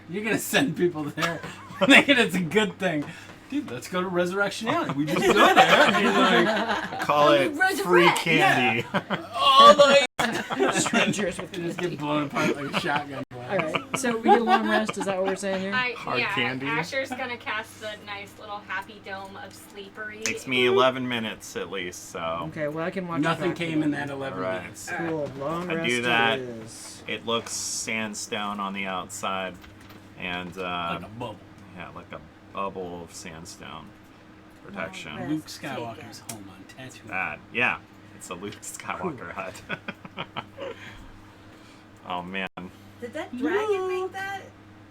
You're gonna send people there, thinking it's a good thing. Dude, let's go to Resurrection Alley. We just go there. And you're like, Call it Resurrect. Free Candy. oh, the Strangers with You just get blown apart like a shotgun blast. All right. So we get a long rest. Is that what we're saying here? Hard candy. Asher's gonna cast the nice little happy dome of sleepery. Takes me 11 minutes at least, so Okay. Well, I can watch. Nothing back came in then. that 11 Alright. minutes. Cool. Long I rest. do that. It is. it looks sandstone on the outside, and Like a bubble. yeah, like a bubble of sandstone protection. Long Luke rest Skywalker's home on Tatooine. That, yeah, it's a Luke Skywalker hut. Oh man, Did that dragon make that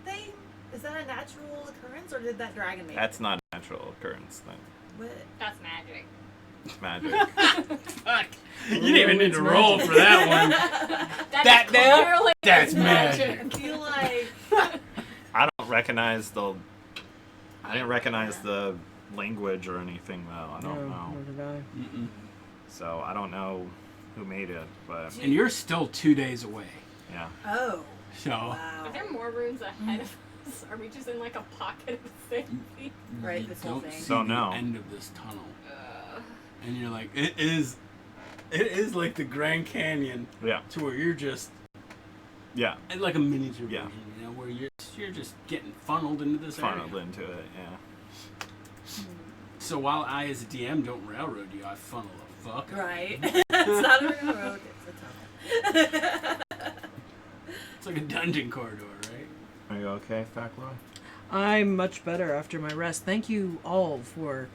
thing? Is that a natural occurrence, or did that dragon make that's not a natural occurrence. What? That's magic. It's magic. Fuck. You didn't even need to roll for that one. That is now? clearly That's magic. I feel like I don't recognize the. I didn't recognize the language or anything though. I don't know. Nor did I. Mm-mm. So I don't know who made it, but And you're still 2 days away. yeah. oh So wow. Are there more rooms ahead of us? Are we just in like a pocket of safety? Right, you this whole don't thing. see So the no. end of this tunnel. And you're like, it is It is like the Grand Canyon, Yeah. to where you're just Yeah. and like a miniature Yeah. version, you know, where you're just getting funneled into this Funneled area. into it. Yeah. So while I, as a DM, don't railroad you, I funnel the fuck. out. Right. It's not a railroad, it's a tunnel. It's like a dungeon corridor, right? Are you okay, Faclo? I'm much better after my rest. Thank you all for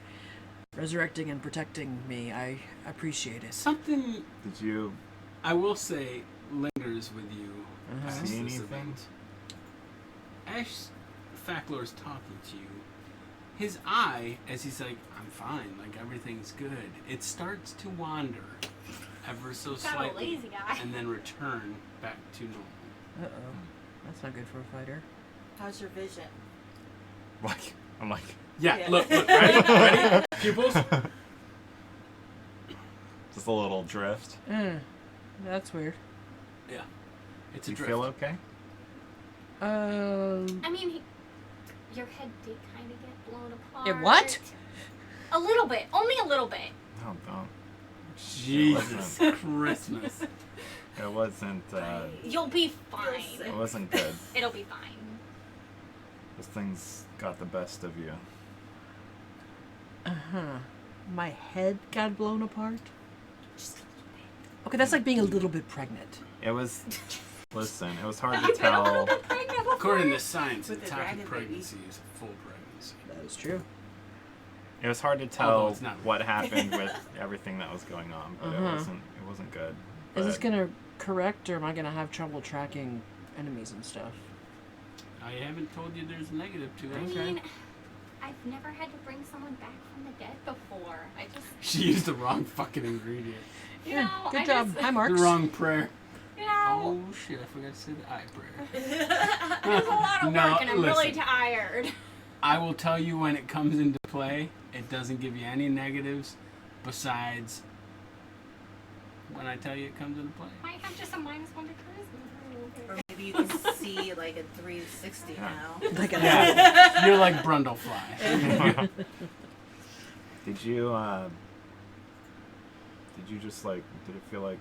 resurrecting and protecting me. I appreciate it. Something Did you? I will say lingers with you past See this anything? event. As Faclor's talking to you, his eye, as he's like, I'm fine, like everything's good, it starts to wander ever so Kind of a slightly lazy guy. and then return back to normal. Uh-oh. That's not good for a fighter. How's your vision? Like, I'm like. Yeah, Yeah. look, ready? Pupils? Just a little drift. That's weird. Yeah. It's Do a you drift. feel okay? I mean, your head did kind of get blown apart. It what? A little bit. Only a little bit. No, don't. Jesus Christmas. It wasn't. You'll be fine. sick. It wasn't good. It'll be fine. Those things got the best of you. Uh-huh. My head got blown apart? Just a little bit. Okay, that's like being a little bit pregnant. It was. Listen, it was hard to You've been a little tell. bit pregnant before. According to science, With the the top dragon of baby. pregnancy is a full pregnancy. That is true. It was hard to Although tell it's not. what happened with everything that was going on, but Uh-huh. it wasn't good. Is this But gonna correct, or am I gonna have trouble tracking enemies and stuff? I haven't told you there's a negative to I it. mean, I've never had to bring someone back from the dead before. I just, She used the wrong fucking ingredient. you know, good I job. Just, Hi, The Marks. wrong prayer. you know, Oh shit, I forgot to say the eye prayer. there's a lot of No, work and I'm really listen. tired. I will tell you when it comes into play, it doesn't give you any negatives besides when I tell you it comes into play. Might have just a -1 to charisma. Or maybe you can see like a 360 now. Like a Yeah, you're like Brundlefly. did you just like? Did it feel like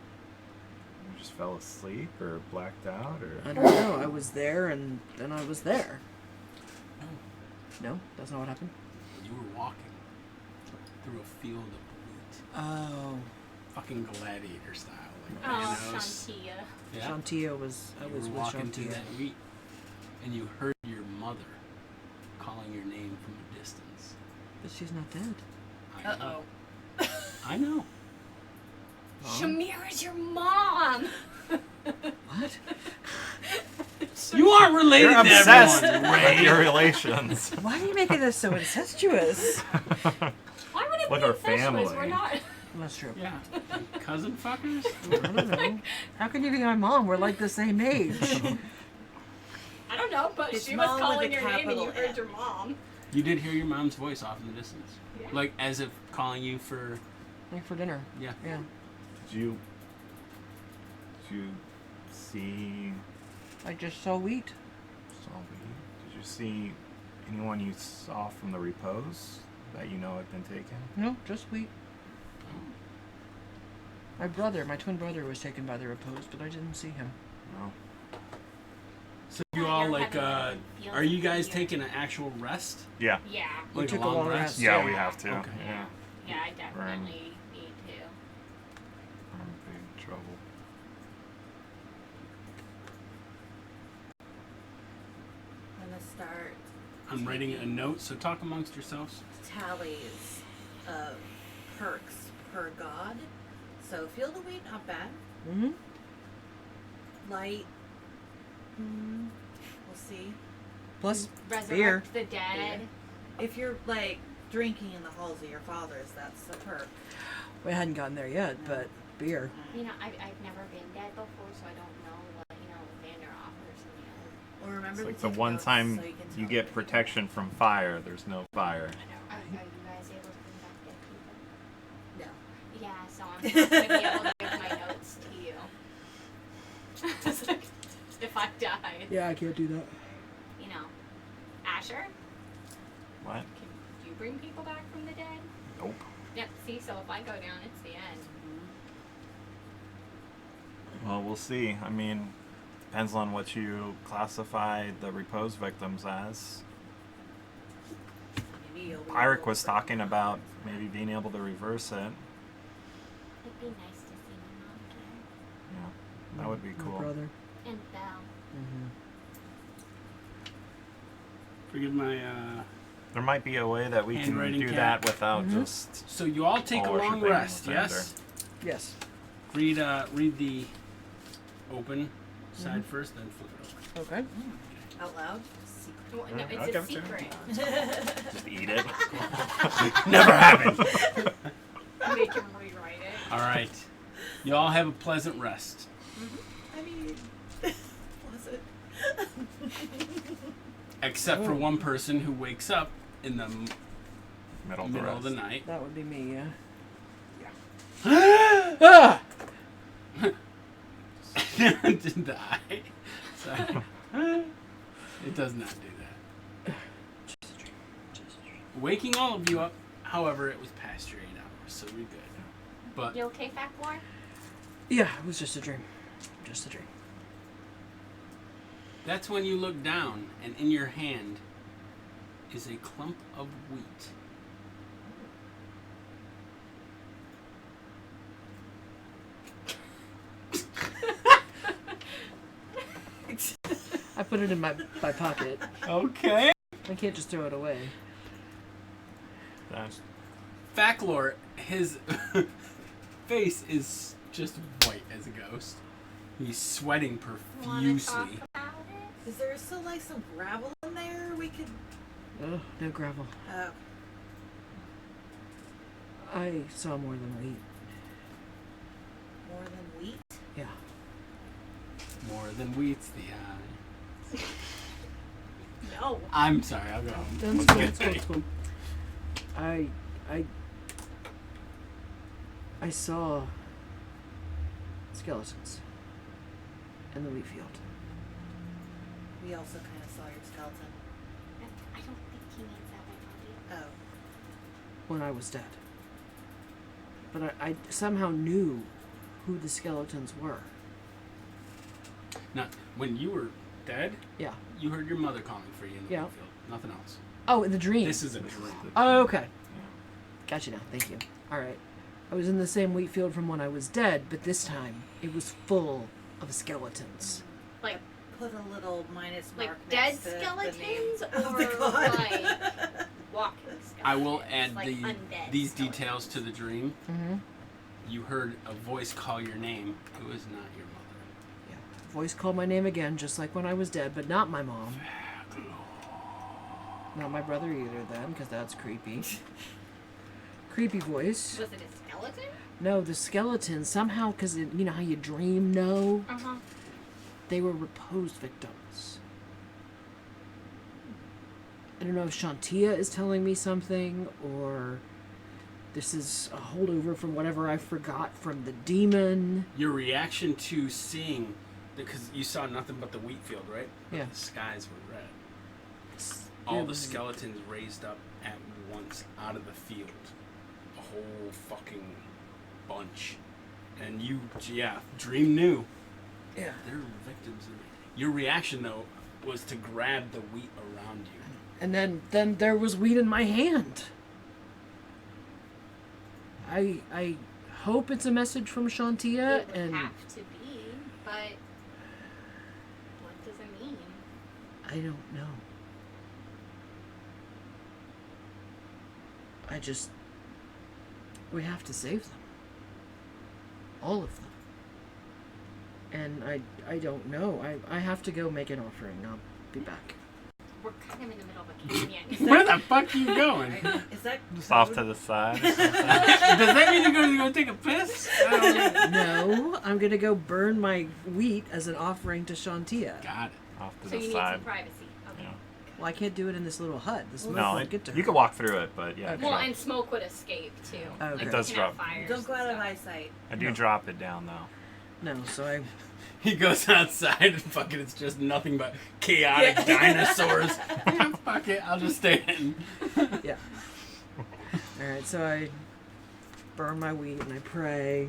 you just fell asleep or blacked out or? I don't know. I was there, and then I was there. No, that's not what happened. You were walking through a field of wheat. Oh, Fucking gladiator style. Like Oh, Thanos. Shantia. Yeah. Shantia was. I You was were with walking through Shantia. that wheat, and you heard your mother calling your name from a distance. But she's not dead. I know. I know. Shamir is your mom. What? You aren't related You're to obsessed everyone, with Ray. your relations. Why are you making this so incestuous? Why would it With be our incestuous? family. We're not. That's true. Yeah. Cousin fuckers? I don't know. How can you be my mom? We're like the same age. I don't know, but It's she was mom with calling a your name and you capital heard M. your mom. You did hear your mom's voice off in the distance. Yeah. Like as if calling you for Like for dinner. yeah. Yeah. Did you see? I just saw wheat. Did you see anyone you saw from the repose that you know had been taken? No, just wheat. My twin brother was taken by the repose, but I didn't see him. No. So you all like are you guys taking an actual rest? Yeah. Yeah. We Like took a long long rest? rest. Yeah, we have to. Okay. Yeah. Yeah, I definitely need to. We're in big trouble. I'm gonna start I'm writing a note, so talk amongst yourselves. tallies of perks per god. So field of wheat, not bad. Mm-hmm. Light, we'll see. Plus Resurrect beer. the dead. If you're like drinking in the halls of your fathers, that's a perk. We hadn't gotten there yet, but beer. You know, I've never been dead before, so I don't know what, Vander offers in the other. Well, remember It's like to the take one notes time so you can you tell get me. protection from fire, there's no fire. Are you guys able to bring back dead people? No. Yeah, so I'm not going to be able to give my notes to you. Just like, if I died. Yeah, I can't do that. Asher, What? can you bring people back from the dead? Nope. Yep, see, so if I go down, it's the end. Well, we'll see. I mean, depends on what you classify the repose victims as. Maybe you'll be Pyric able was to- talking about maybe being able to reverse it. It'd be nice to see my mom again. Yeah, that would be My cool. brother. And Belle. Mm-hmm. Forgive my. There might be a way that we can Handwriting do cat. that without Mhm. just. So you all take a All long worshiping rest. Lathander. Yes. Yes. Read the open side first, then flip it over. Okay. Out loud. Secret. Well, no, Mm, it's a okay. secret. Just eat it. Never happened. Make him rewrite it. All right. You all have a pleasant rest. I mean, was it? Except for Oh. one person who wakes up in the Middle of the middle rest. of the night. That would be me, yeah. Ah! Didn't I? Sorry. It does not do that. Just a dream. Just a dream. Waking all of you up, however, it was past your 8 hours, so we're good. But You okay, Fat Boy? Yeah, it was just a dream. Just a dream. that's when you look down, and in your hand is a clump of wheat. I put it in my pocket. Okay. I can't just throw it away. That's Faclor, his face is just white as a ghost. He's sweating Wanna talk profusely. about it? Is there still like some gravel in there? We could. Oh, no gravel. I saw more than wheat. More than wheat. Yeah. More than wheat's the eye. No. I'm sorry, I'll go home. That's cool. That's cool. That's cool. I saw skeletons in the wheat field. We also kind of saw your skeleton. I don't think he means that way, Bobby. Oh. When I was dead. But I somehow knew who the skeletons were. Now, when you were dead, Yeah. you heard your mother calling for you in the Yeah. field. Nothing else. Oh, in the dream. This is a dream. Oh, okay. Gotcha now. Thank you. All right. I was in the same wheat field from when I was dead, but this time it was full of skeletons. Like Put a little minus mark like dead next to the skeletons name or of the god. like walking skeletons. I will add like undead these skeletons. details to the dream. Mm-hmm. You heard a voice call your name. It was not your mother. Yeah. Voice called my name again, just like when I was dead, but not my mom. Not my brother either, then, because that's creepy. Creepy voice. Was it a skeleton? No, the skeletons, somehow, because you know how you dream know? Uh-huh. They were reposed victims. I don't know if Shantia is telling me something, or this is a holdover from whatever I forgot from the demon. Your reaction to seeing, because you saw nothing but the wheat field, right? Yeah. The skies were red. All It the was- skeletons raised up at once out of the field. A whole fucking bunch. And you, yeah, dream knew. Yeah. They're victims. Your reaction, though, was to grab the wheat around you. And then there was wheat in my hand. I hope it's a message from Shantia, It would and have to be, but what does it mean? I don't know. We have to save them. All of them. And I don't know. I have to go make an offering. I'll be back. We're kind of in the middle of a canyon. Where the fuck are you going? Is that Just off to the side. Does that mean you're going to go take a piss? I don't know. No, I'm gonna go burn my wheat as an offering to Shantia. Got it. Off to So you the need side. some privacy. Okay. Yeah. Well, I can't do it in this little hut. The smoke No, won't get to her. you can walk through it, but yeah. Okay. Well, drop- and smoke would escape too. Okay. It does we can have drop. fires Don't go and out of stuff. eyesight. I do No. drop it down though. No, so I He goes outside and fucking it's just nothing but chaotic dinosaurs. Yeah, fuck it, I'll just stay in. yeah. All right, so I burn my wheat and I pray.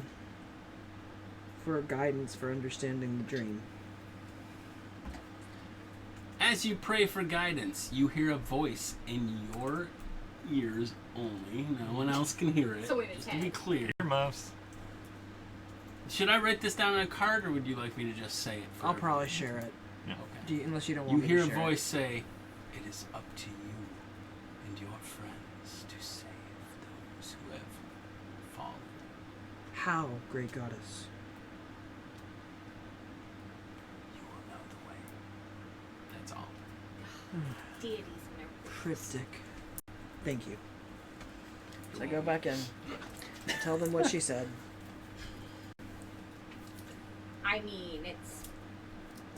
for guidance for understanding the dream. As you pray for guidance, you hear a voice in your ears only. No one else can hear it. So wait a Just to be minute. clear. Earmuffs. Should I write this down on a card, or would you like me to just say it? For I'll probably share it, Okay. unless you don't You want me hear to a share voice say, "It is up to you and your friends to save those who have fallen." it. How, great goddess? You will know the way. That's all. Deities and their Cryptic. Thank you. So I go back in. Tell them what she said. I mean, it's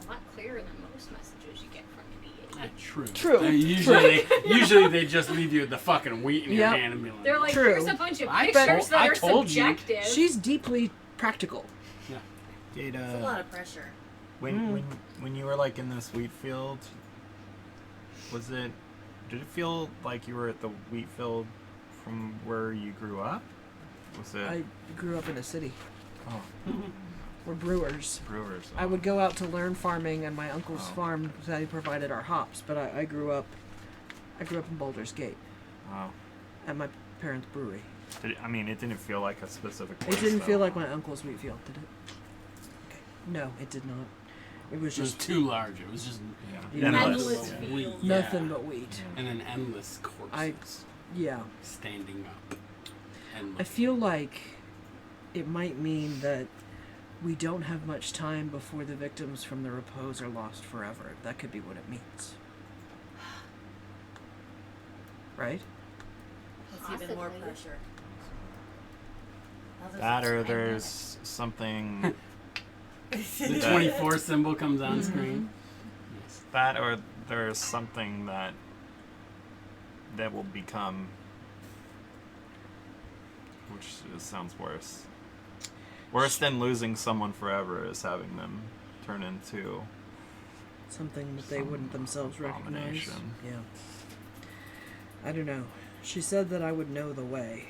a lot clearer than most messages you get from a deity. True. True. Usually they just leave you with the fucking wheat in your Yep. hand and be like, They're like, True. here's a bunch of I pictures that I are told you. subjective. She's deeply practical. Did It's a lot of pressure. when you were like in this wheat field, did it feel like you were at the wheat field from where you grew up? Was it I grew up in a city. oh, We're brewers. brewers? I would go out to learn farming, and my uncle's Oh. farm that he provided our hops. But I grew up in Baldur's Gate Wow. at my parents' brewery. It didn't feel like a specific place. It didn't though. feel like my uncle's wheat field, did it? Okay. No, it did not. It was It was just too large. It was just Yeah. Endless Yeah. field. nothing but wheat. And then endless corpses Yeah. standing up. And I feel like it might mean that we don't have much time before the victims from the repose are lost forever. That could be what it means. Right? That's even more Possibly. pressure. Now there's That a or time there's something the 24 symbol comes on screen. Yes. that or there's something that will become, which sounds worse. Worse than losing someone forever is having them turn into Something that they Some wouldn't themselves recognize. abomination. Yeah. I don't know. She said that I would know the way.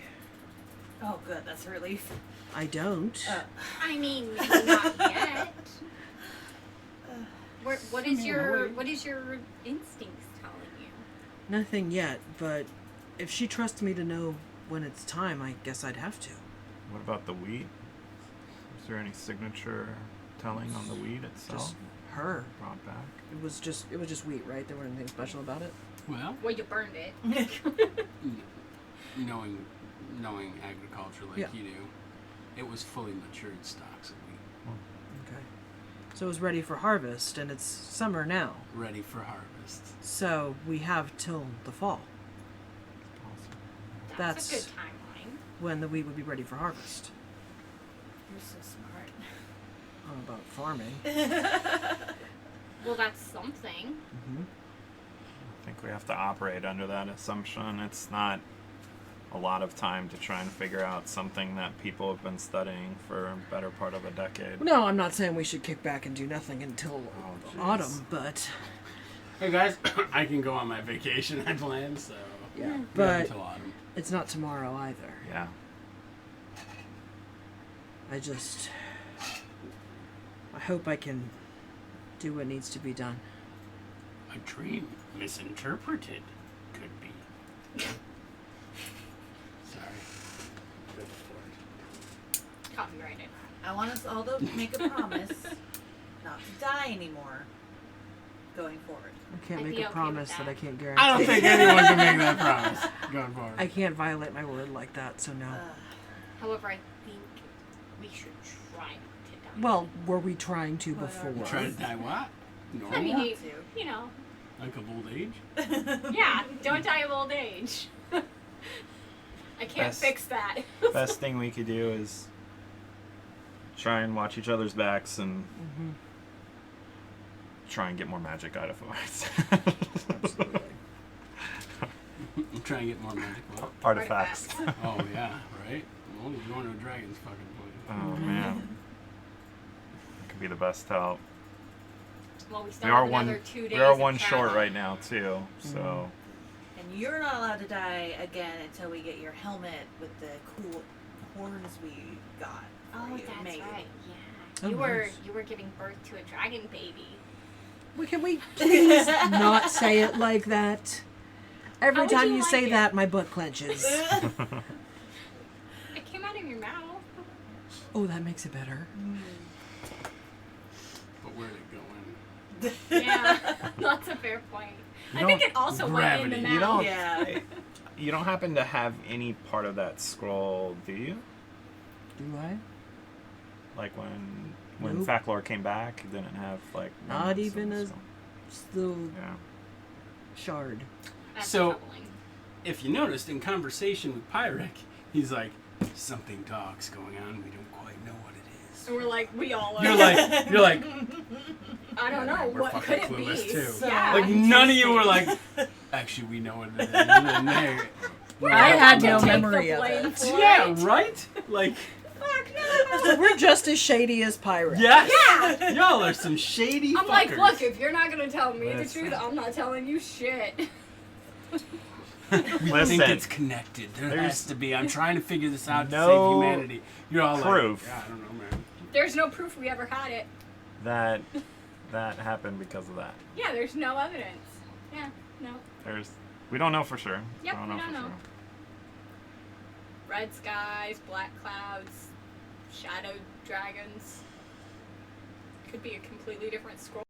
Oh, good. That's a relief. I don't. I mean, maybe not yet. What is your instincts telling you? Nothing yet, but if she trusts me to know when it's time, I guess I'd have to. What about the wheat? Is there any signature telling on the wheat itself? Just her. Brought back. It was just wheat, right? There wasn't anything special about it. Well, Well, you burned it. knowing agriculture like Yeah. you do, it was fully matured stalks of wheat, Okay. So it was ready for harvest, and it's summer now. ready for harvest. So we have till the fall That's a That's- good timeline. when the wheat would be ready for harvest. You're so smart. About farming. Well, that's something. Mm-hmm. I think we have to operate under that assumption. It's not a lot of time to try and figure out something that people have been studying for a better part of a decade. No, I'm not saying we should kick back and do nothing until Oh, jeez. autumn, but Hey guys, I can go on my vacation I planned, so yeah, we have but until autumn. it's not tomorrow either. Yeah. I hope I can do what needs to be done. A dream misinterpreted could be. Sorry. Good Lord. Copyrighted. I want us all to make a promise not to die anymore going forward. I can't I'd make be a okay promise with that that. I can't guarantee. I don't think anyone can make that promise going forward. I can't violate my word like that, so no. However, I think we should try to die. Well, were we trying to What are before? Try to die what? Normal? I mean, want you know, Like of old age? yeah, don't die of old age. I can't Best- fix that. Best thing we could do is try and watch each other's backs and Mm-hmm. try and get more magic out of us. Absolutely. Try and get more magic what? Artifacts. Oh yeah, right? Well, you're going to a dragon's fucking place. Oh man. That could be the best help. Well, we still We are have another one 2 days we are of one short travel. right now too. So And you're not allowed to die again until we get your helmet with the cool horns we got. for Oh, you that's made. right. Oh, You were nice. giving birth to a dragon baby. Can we please not say it like that? How Every would time you you like say it? that, my butt clenches. It came out of your mouth. Oh, that makes it better. But where'd it go in? Yeah, that's a fair point. You I think don't- it also went in the Gravity. mouth. You don't. Yeah. You don't happen to have any part of that scroll, do you? Do I? Like when Nope. Faclor came back, it didn't have like. Not remnants even of a the scroll. still Yeah. shard. That's So- troubling. If you noticed in conversation with Pyric, he's like, something dark's going on. We don't quite know what it is. And we're like, we all are. You're like, I don't know. We're What fucking could it be? clueless, too. So- Yeah. like none of you were like, actually, we know what it is. And then they- I had to no take the memory of blame it. for Yeah, it. right? Like, Fuck no. We're just as shady as pirates. yes! Yeah. Y'all are some shady I'm fuckers. like, look, if you're not gonna tell me the Listen. truth, I'm not telling you shit. We think Listen. it's connected. There There's has to be. I'm trying to figure this out to no save humanity. You're all proof. like, yeah, I don't know, man. There's no proof we ever had it. That happened because of that. Yeah, there's no evidence. Yeah, no. We don't know for sure. Yep, we don't for know. sure. Red skies, black clouds, shadow dragons. Could be a completely different scroll.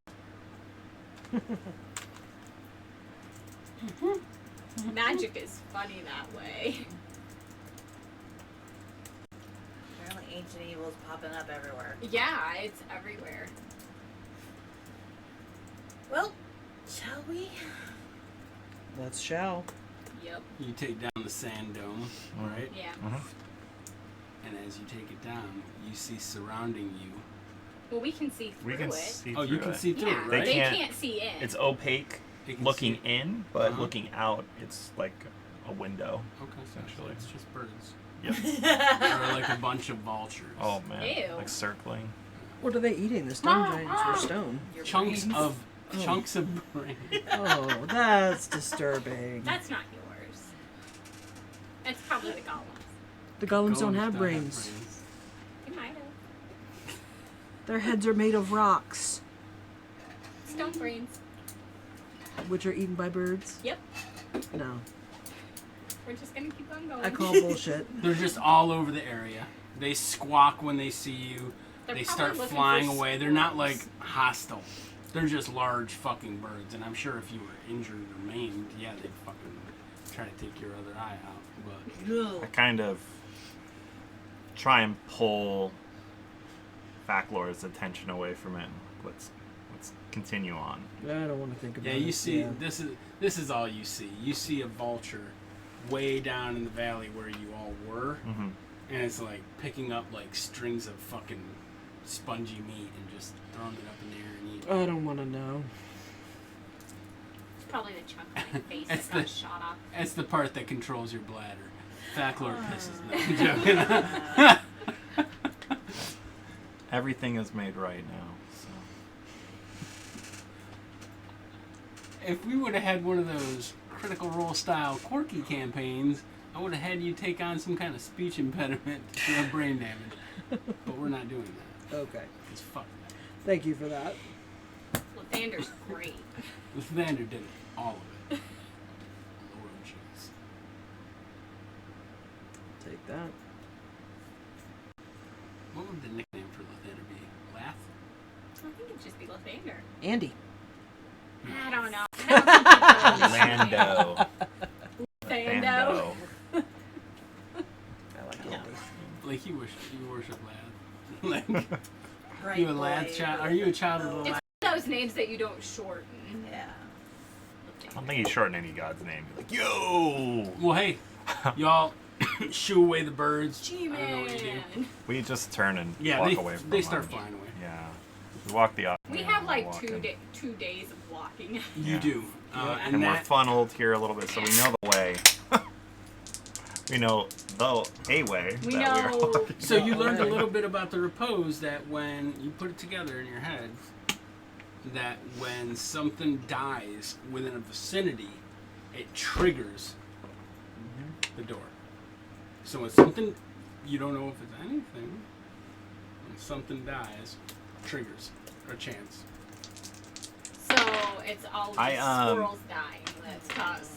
Magic is funny that way. Apparently ancient evil's popping up everywhere. Yeah, it's everywhere. Well, shall we? Let's shall. Yep. You take down the sand dome, right? Yeah. And as you take it down, you see surrounding you. Well, we can see through We can it. see Oh, you through can it. see through Yeah, it, They right? they can't- can't see in. It's opaque You can looking see- in, but Uh-huh. looking out, it's like a window. Okay, essentially. It's just birds. Yep. Or like a bunch of vultures. Oh man. Ew. Like circling. What are they eating? The stone giants or stone? Your Chunks brains. of Oh. chunks of brain. Oh, that's disturbing. That's not yours. That's probably the golems. The golems don't Golems have brains. They might have. Their heads are made of rocks, Stone brains. which are eaten by birds. Yep. No, We're just gonna keep on going. I call bullshit. They're just all over the area. They squawk when they see you. They're They probably start looking flying for away. They're not like squirrels. hostile. They're just large fucking birds. And I'm sure if you were injured or maimed, yeah, they'd fucking try to take your other eye out. But I kind of try and pull Faclor's attention away from it. Let's continue on. I don't want to think about yeah, it. you see, Yeah. this is all you see. You see a vulture way down in the valley where you all were, Mm-hmm. and it's like picking up like strings of fucking spongy meat and just throwing it up in the air and eating. I don't want to know. It's probably the chunk of my face It's that got the- shot off. That's the part that controls your bladder. Faclor pisses. No, I'm joking. Everything is made right now. So. If we would have had one of those Critical Role style quirky campaigns, I would have had you take on some kind of speech impediment or brain damage. But we're not doing that. Okay. Because fuck that. Thank you for that. Lathander's great. Lathander did all of it. Lord jeez. Take that. What would the nickname for Lathander be? Lath? I think it'd just be Lathander. Andy. I don't know. Lando. Lando. I like Andy. Like you worship Lath. Like Right you a Lath child? Are you a child of the It's Lath? those names that you don't shorten. Yeah. I don't think you shorten any god's name. You're like, yo! Well, hey, y'all shoo away the birds. I don't know what you do. G-Man. We just turn and Yeah, walk they, away from they start them. flying away. Yeah. We walk the opposite. We way have we're like walking. 2 days of walking. You Yeah. do. And, And we're that, funneled here a little bit, so we know the way. We know a way We that know- we're walking. so you learned a Alright. little bit about the repose that when you put it together in your head, that when something dies within a vicinity, it triggers the door. So when something, you don't know if it's anything, When something dies, triggers or chance. So it's all the I, squirrels dying that's caused.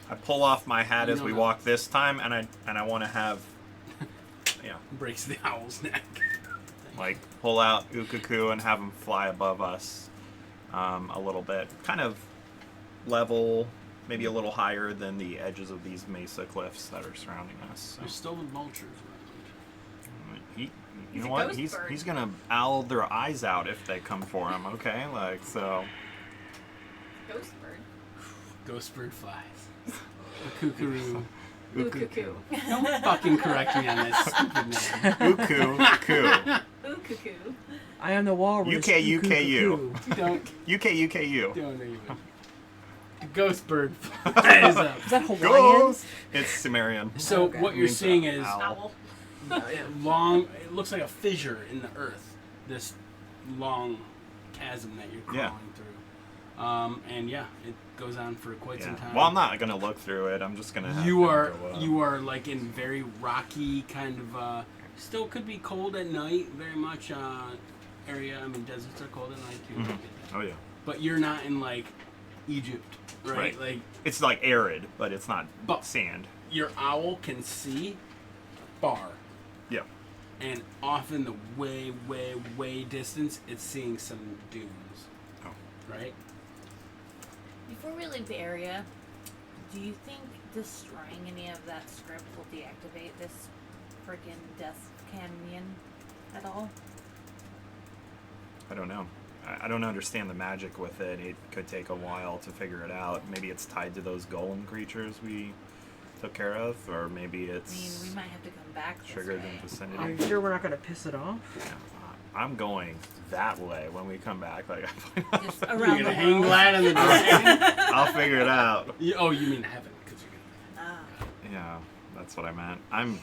I pull off my hat You as don't we know. walk this time, and I want to have, Breaks the owl's neck. like pull out Ukaku and have him fly above us, a little bit, kind of level, maybe a little higher than the edges of these mesa cliffs that are surrounding us. There's still the vultures around. He, you He's know a what? ghost He's bird. he's gonna owl their eyes out if they come for him. Okay, like so. Ghost bird. Ghost bird flies. A kookaroo. Ukaku. Don't fucking correct me on that stupid name. Uku, Ukaku. I am the walrus. UKUKU. Don't UKUKU. don't even. The ghost bird flies up. Is that Hawaiian? Ghost. It's Sumerian. So Okay. what you're Means seeing is owl. Owl. long. It looks like a fissure in the earth. This long chasm that you're crawling Yeah. through. And yeah, it goes on for quite some Yeah. time. Well, I'm not gonna look through it. I'm just gonna. Have You him are go up. you are like in very rocky kind of. Still could be cold at night. Very much area. I mean, deserts are cold at night too. I Mhm. get that. Oh yeah. But you're not in like Egypt, right? Right. Like It's like arid, but it's not But- sand. your owl can see far. Yeah. And off in the way, way, way distance, it's seeing some dunes. Oh. Right? Before we leave the area, do you think destroying any of that script will deactivate this freaking Death Canyon at all? I don't know. I don't understand the magic with it. It could take a while to figure it out. Maybe it's tied to those golem creatures we took care of, or maybe I it's mean, we might have to come back this triggered way. in Are vicinity. you sure we're not going to piss it off? I'm going that way when we come back. Like, Just You're around gonna the hang world. glide on the dragon? I'll figure it out. Oh, you mean heaven? Because you're Ah. Yeah, that's what I meant. I'm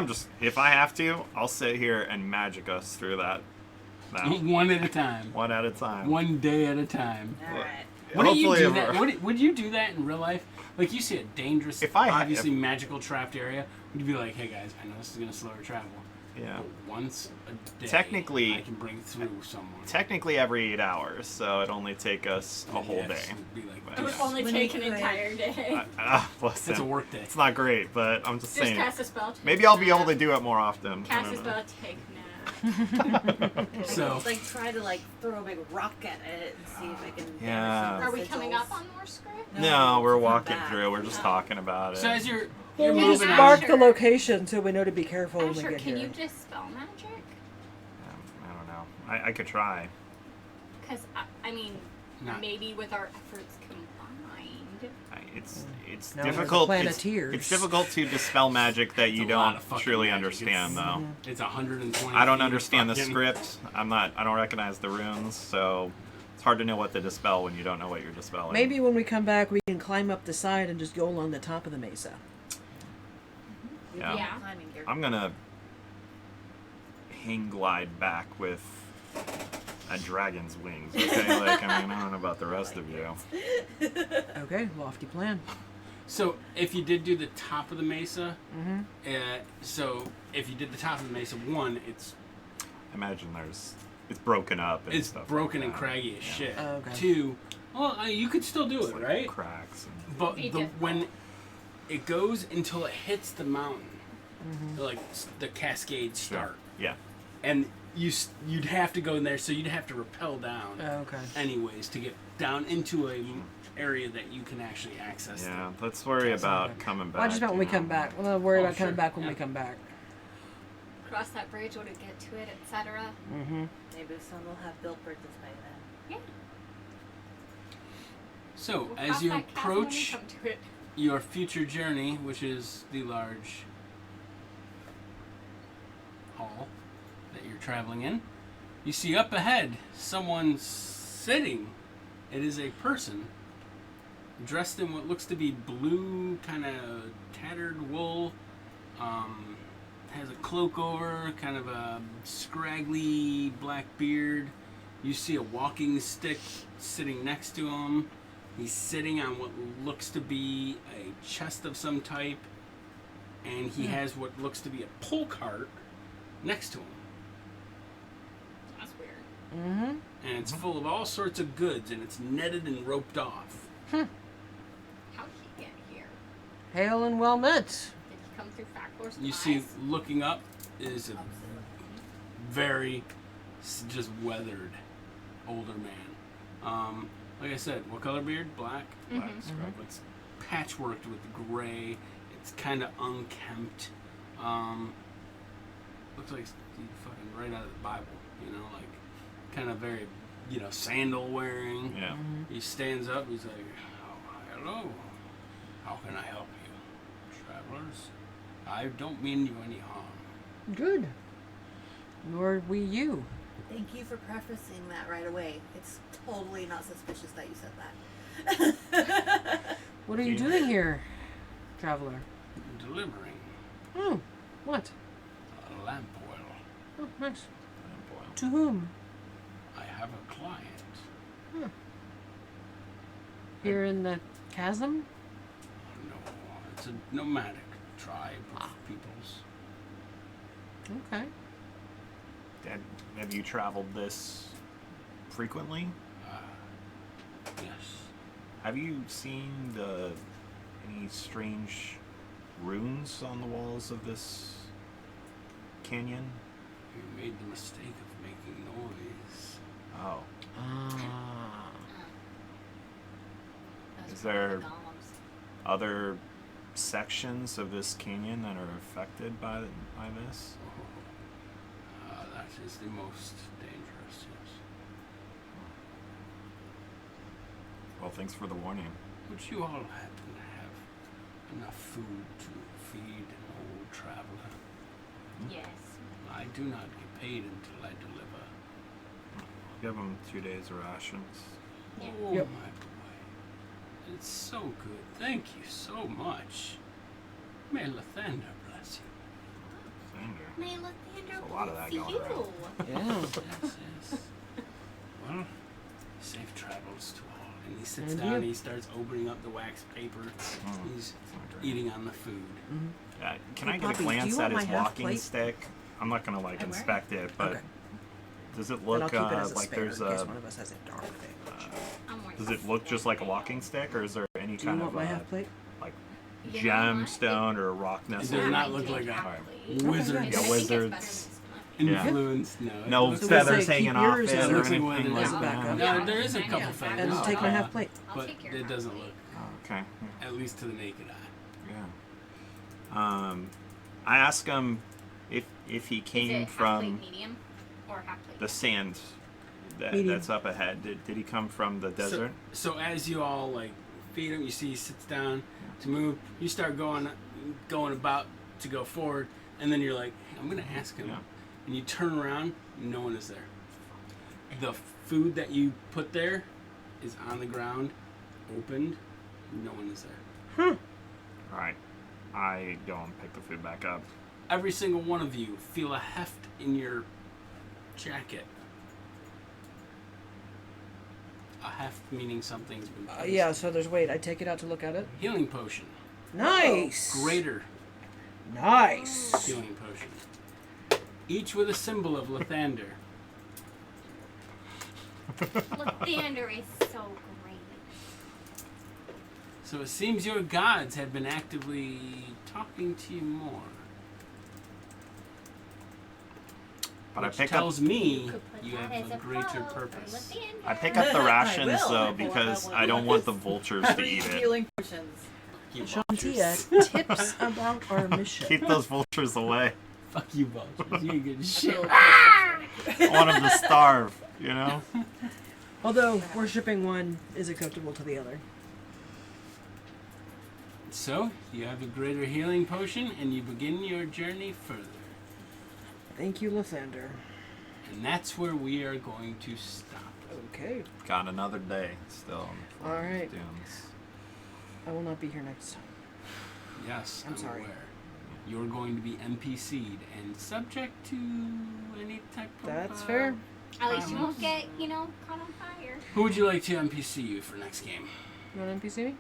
just, if I have to, I'll sit here and magic us through that. gonna Now, one at a time, one at a time. one day at a time. All right. Would you Hopefully do if that? we're- Would you do that in real life? Like you see a dangerous, If I had- obviously magical trapped area, would you be like, "Hey guys, I know this is gonna slow our travel, Yeah. but once a day, Technically- I can bring through someone." Technically every 8 hours, so it'd only take us a whole day. Yes, it'd be like, But It would yes. only When take we an could- entire day. Listen, It's a work day. it's not great, but I'm just Just saying. cast a spell. Maybe I'll be able to do it more often. I Cast a don't spell. know. Take nap. So Like try to like throw a big rock at it and see if I can. damage Yeah. some Are we coming sigils. up on more script? No, we're it's not walking bad. through. We're just talking about it. So as you're Well, we moving just Asher. on, mark the location so we know to be careful when we Asher, get can here. you just spell magic? I don't know. I could try. Because I mean, Not- maybe with our efforts combined. It's Now there's a difficult. plan of It's, tears. it's difficult to dispel magic that you It's a lot don't of fucking truly magic. understand, It's- though. it's 120. I don't feet of understand the fucking- script. I don't recognize the runes, so it's hard to know what to dispel when you don't know what you're dispelling. Maybe when we come back, we can climb up the side and just go along the top of the mesa. Yeah. Yeah. Climbing gear. I'm gonna hang glide back with a dragon's wings. Okay, like I mean, I don't know about the rest of you. Okay, lofty plan. So if you did do the top of the mesa, Mm-hmm. so if you did the top of the mesa, one, it's Imagine it's broken up. And it's stuff broken like and that. craggy as Yeah. shit. Oh, okay. Two, well, you could still do It's it, like right? Cracks. And, But Be when it goes until it hits the mountain, Mm-hmm. like the cascades start, yeah. and you'd have to go in there, so you'd have to rappel down, Oh, okay. anyways, to get down into a area that you can actually access. Yeah. Let's worry about coming back. Well, I just meant when we you come know. back. We'll worry Oh, about coming sure, back when yeah. we come back. Cross that bridge, or to get to it, etc. Mm-hmm. Maybe some will have built bridges by then. Yeah. So We'll as cross you that chasm when we approach come to it. your future journey, which is the large hall that you're traveling in, you see up ahead someone sitting. It is a person dressed in what looks to be blue, kind of tattered wool. Has a cloak over, kind of a scraggly black beard. You see a walking stick sitting next to him. He's sitting on what looks to be a chest of some type, and he has what looks to be a pull cart next to him. Mm-hmm. and it's full of all sorts of goods, and it's netted and roped off. How'd he get here? Hail and well met. Did he come through Factor's You eyes? see, looking up is a very just weathered older man. Like I said, what color beard? Black. Black scrub. It's patchworked with gray. It's kind of unkempt. Looks like fucking right out of the Bible. You know, like kind of very, sandal wearing. Yeah. He stands up. He's like, "Oh, hello. How can I help you, travelers? I don't mean you any harm." Good. Nor we you. Thank you for prefacing that right away. It's totally not suspicious that you said that. What are you doing here, traveler? Delivering Oh, what? a lamp oil. Oh, nice. Oh, boy. To whom? I have a client. Here in the chasm? No, it's a nomadic tribe of peoples. Okay. Have you traveled this frequently? Yes. Have you seen any strange runes on the walls of this canyon? You made the mistake of making noise. Oh. Ah. Those Is are there- the golems. Other sections of this canyon that are affected by this? That is the most dangerous, yes. Well, thanks for the warning. Would you all happen to have enough food to feed an old traveler? Yes. I do not get paid until I deliver. Give them 2 days of rations. Yeah. Oh, Yep. my boy. It's so good. Thank you so much. May Lathander bless you. Sander. May Lathander There's a lot of that bless going you. around. Yeah. Yes, yes. Well, safe travels to all. And he sits And down you. and he starts opening up the wax paper. He's eating on the food. Can Hey, I get Poppy, a glance do you at want his my half walking plate? stick? I'm not gonna I'm wearing inspect it, but Okay. does it And look I'll keep it as a like spare there's in case a? one of us has a dark thing. I'm wearing Does it look just like a walking stick, or is there any Do you kind want of my half plate? like You know what? gemstone or rock It does necessary? not look Take like a half plate. wizard. I Yeah, think it's wizards. better than this. Yeah. Influence, no. No It looks So we feathers say hanging keep off yours it as or a- anything as a like backup. that. No, there is a couple And feathers. And take my half plate. I'll But take your it half doesn't plate. look, Okay. at least to the naked eye. Yeah. I asked him if he Is it came half from plate medium or half plate? the sand Medium. that's up ahead. Did he come from the desert? So as you all like feed him, you see he sits down to move. You start going about to go forward, and then you're like, I'm gonna ask him. Yeah. And you turn around, no one is there. The food that you put there is on the ground, opened, no one is there. All right. I go and pick the food back up. Every single one of you feel a heft in your jacket. A heft meaning something's been placed. Yeah, so there's weight. I take it out to look at it. Healing potion. Nice. Greater Nice. healing potion. Each with a symbol of Lathander. Lathander is so great. So it seems your gods have been actively talking to you more. But Which I pick tells up me Could put you that have as a greater quote for purpose. Lathander. I pick up the rations will. though I will because have I don't want the vultures to eat it. Healing potions. You Shantia, vultures. tips about our mission. Keep those vultures away. Fuck you, vultures. You ain't good shit. I want them to starve. You know. Although worshipping one is acceptable to the other. So, you have a greater healing potion, and you begin your journey further. Thank you, Lathander. And that's where we are going to stop. Okay. Got another day still. All right. Dunes. I will not be here next time. Yes, I'm sorry. aware. You're going to be NPC'd and subject to any type of... That's fair. At least you won't get, caught on fire. Who would you like to NPC you for next game? You want to NPC me?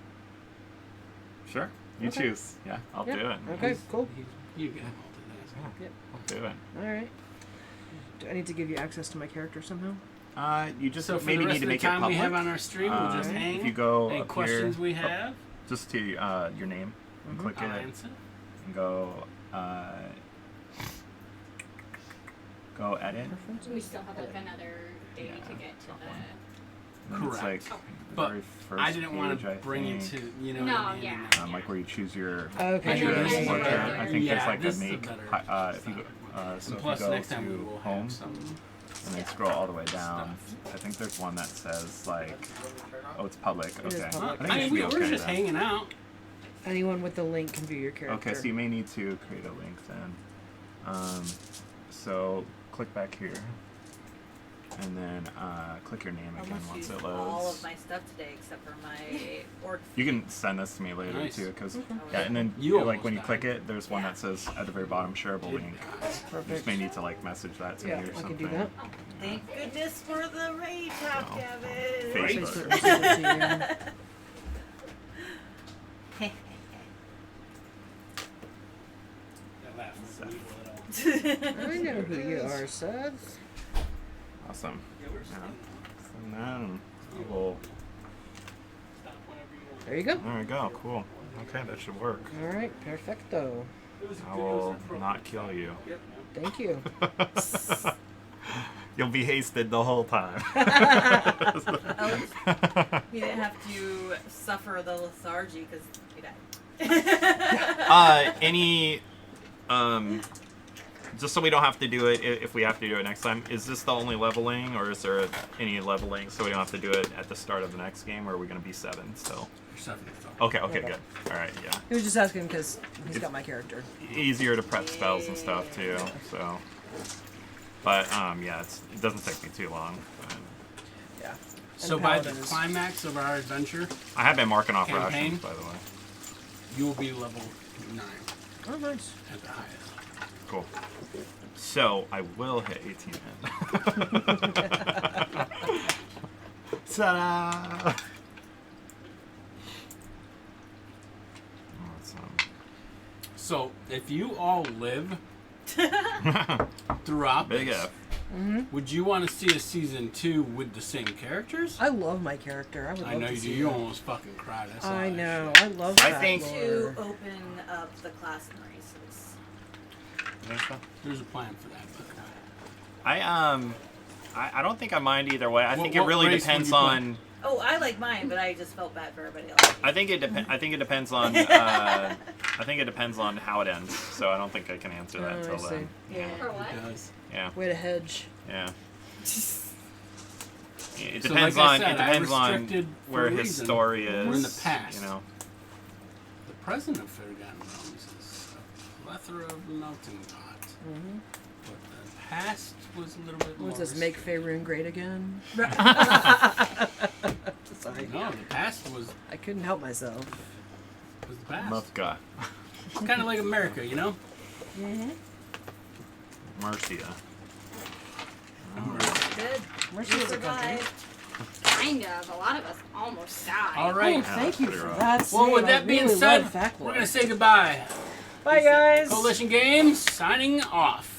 Sure. You Okay. choose. Yeah, I'll Yeah, do it. Okay, cool. You get multitask. I'll do it. All right. Do I need to give you access to my character somehow? You just So for maybe the rest need to of the make it time we public. have on our stream, we'll just hang. If you go Any up questions here, we have, just to your name, and click I'll it, answer. and go go edit. We still have like another day Yeah, to get to top the. one. And it's Correct. like But very first I didn't want page, to I bring it think. to, you know No, what I mean? yeah. Like where you choose your Okay. And then address, I what think your- I think yeah, there's like a this is make. better If you go, so And if plus, you go next time we to will home have some. and then scroll all the way down, I think there's one that says like, oh, it's public. It is Okay, public. I think I it mean, should we be were okay just then. hanging out. Anyone with the link can view your character. Okay, so you may need to create a link then. So click back here, and then click your name I again almost once used it all loads. of my stuff today except for my orc. You can send this to me later Nice. too, because Okay. yeah, and then You like almost when you died. click it, there's one Yeah. that says at the very bottom shareable link. You just Perfect. may need to like message that to Yeah, me or I can something. do that. Thank goodness for the raid tab, Oh. Gavin. Facebook. Facebook will send it to That laugh was evil at all. you. I know who you are, Seth. Awesome. Yeah, we're just Yeah. hanging So then we'll. Stop whenever you want. There you go. There we go. Cool. Okay, that should work. All right, perfecto. It was I good, it was will appropriate. not kill you. Yep. Thank you. You'll be hasted the whole time. You didn't have to suffer the lethargy because you died. Any, just so we don't have to do it if we have to do it next time, is this the only leveling, or is there any leveling so we don't have to do it at the start of the next game, or are we going to be 7 still? You're suffering from- Okay, Okay. good. All right, yeah. He was just asking because he's got my character. Easier to prep spells and stuff too, so. But yeah, it doesn't take me too long. Yeah. So And by the Paladins. climax of our adventure, I have been marking off Campaign? rations, by the way. you will be level 9 Oh, nice. at the highest. Cool. So I will hit 18 in. Ta-da! So if you all live throughout Big this, F. would you want to see a season 2 with the same characters? I love my character. I would love I know to you do. see You that. almost fucking cried. I saw I that know. shit. I love I that think- To lore. open up the class and races. There's a plan for that. But I don't think I mind either way. I What- think it what really race would depends you put? on. Oh, I like mine, but I just felt bad for everybody else. I think it depends on. I think it depends on how it ends. So I don't think I can answer that Oh, I until see. then. Yeah. For what? it does. Yeah, Way to hedge. yeah. It So depends like I on. said, It depends I on restricted for where a his reason. story is. We're in the past. You know. The president of Fairground Realms is a plethora of melting pot. Mm-hmm. But the past was a little bit more. What's this? Make restricted. Faerun great again? Sorry. No, the past was I couldn't help myself. the past. Love God. It's kind of like America, you know. Marcia. Good. Mercy You is a country. survived. Kind of. A lot of us almost died. All Oh, right. thank you pretty for rough. that. Well, with Sam. that I being really said, love fact we're lore. gonna say goodbye. Bye, guys. Coalition Games signing off.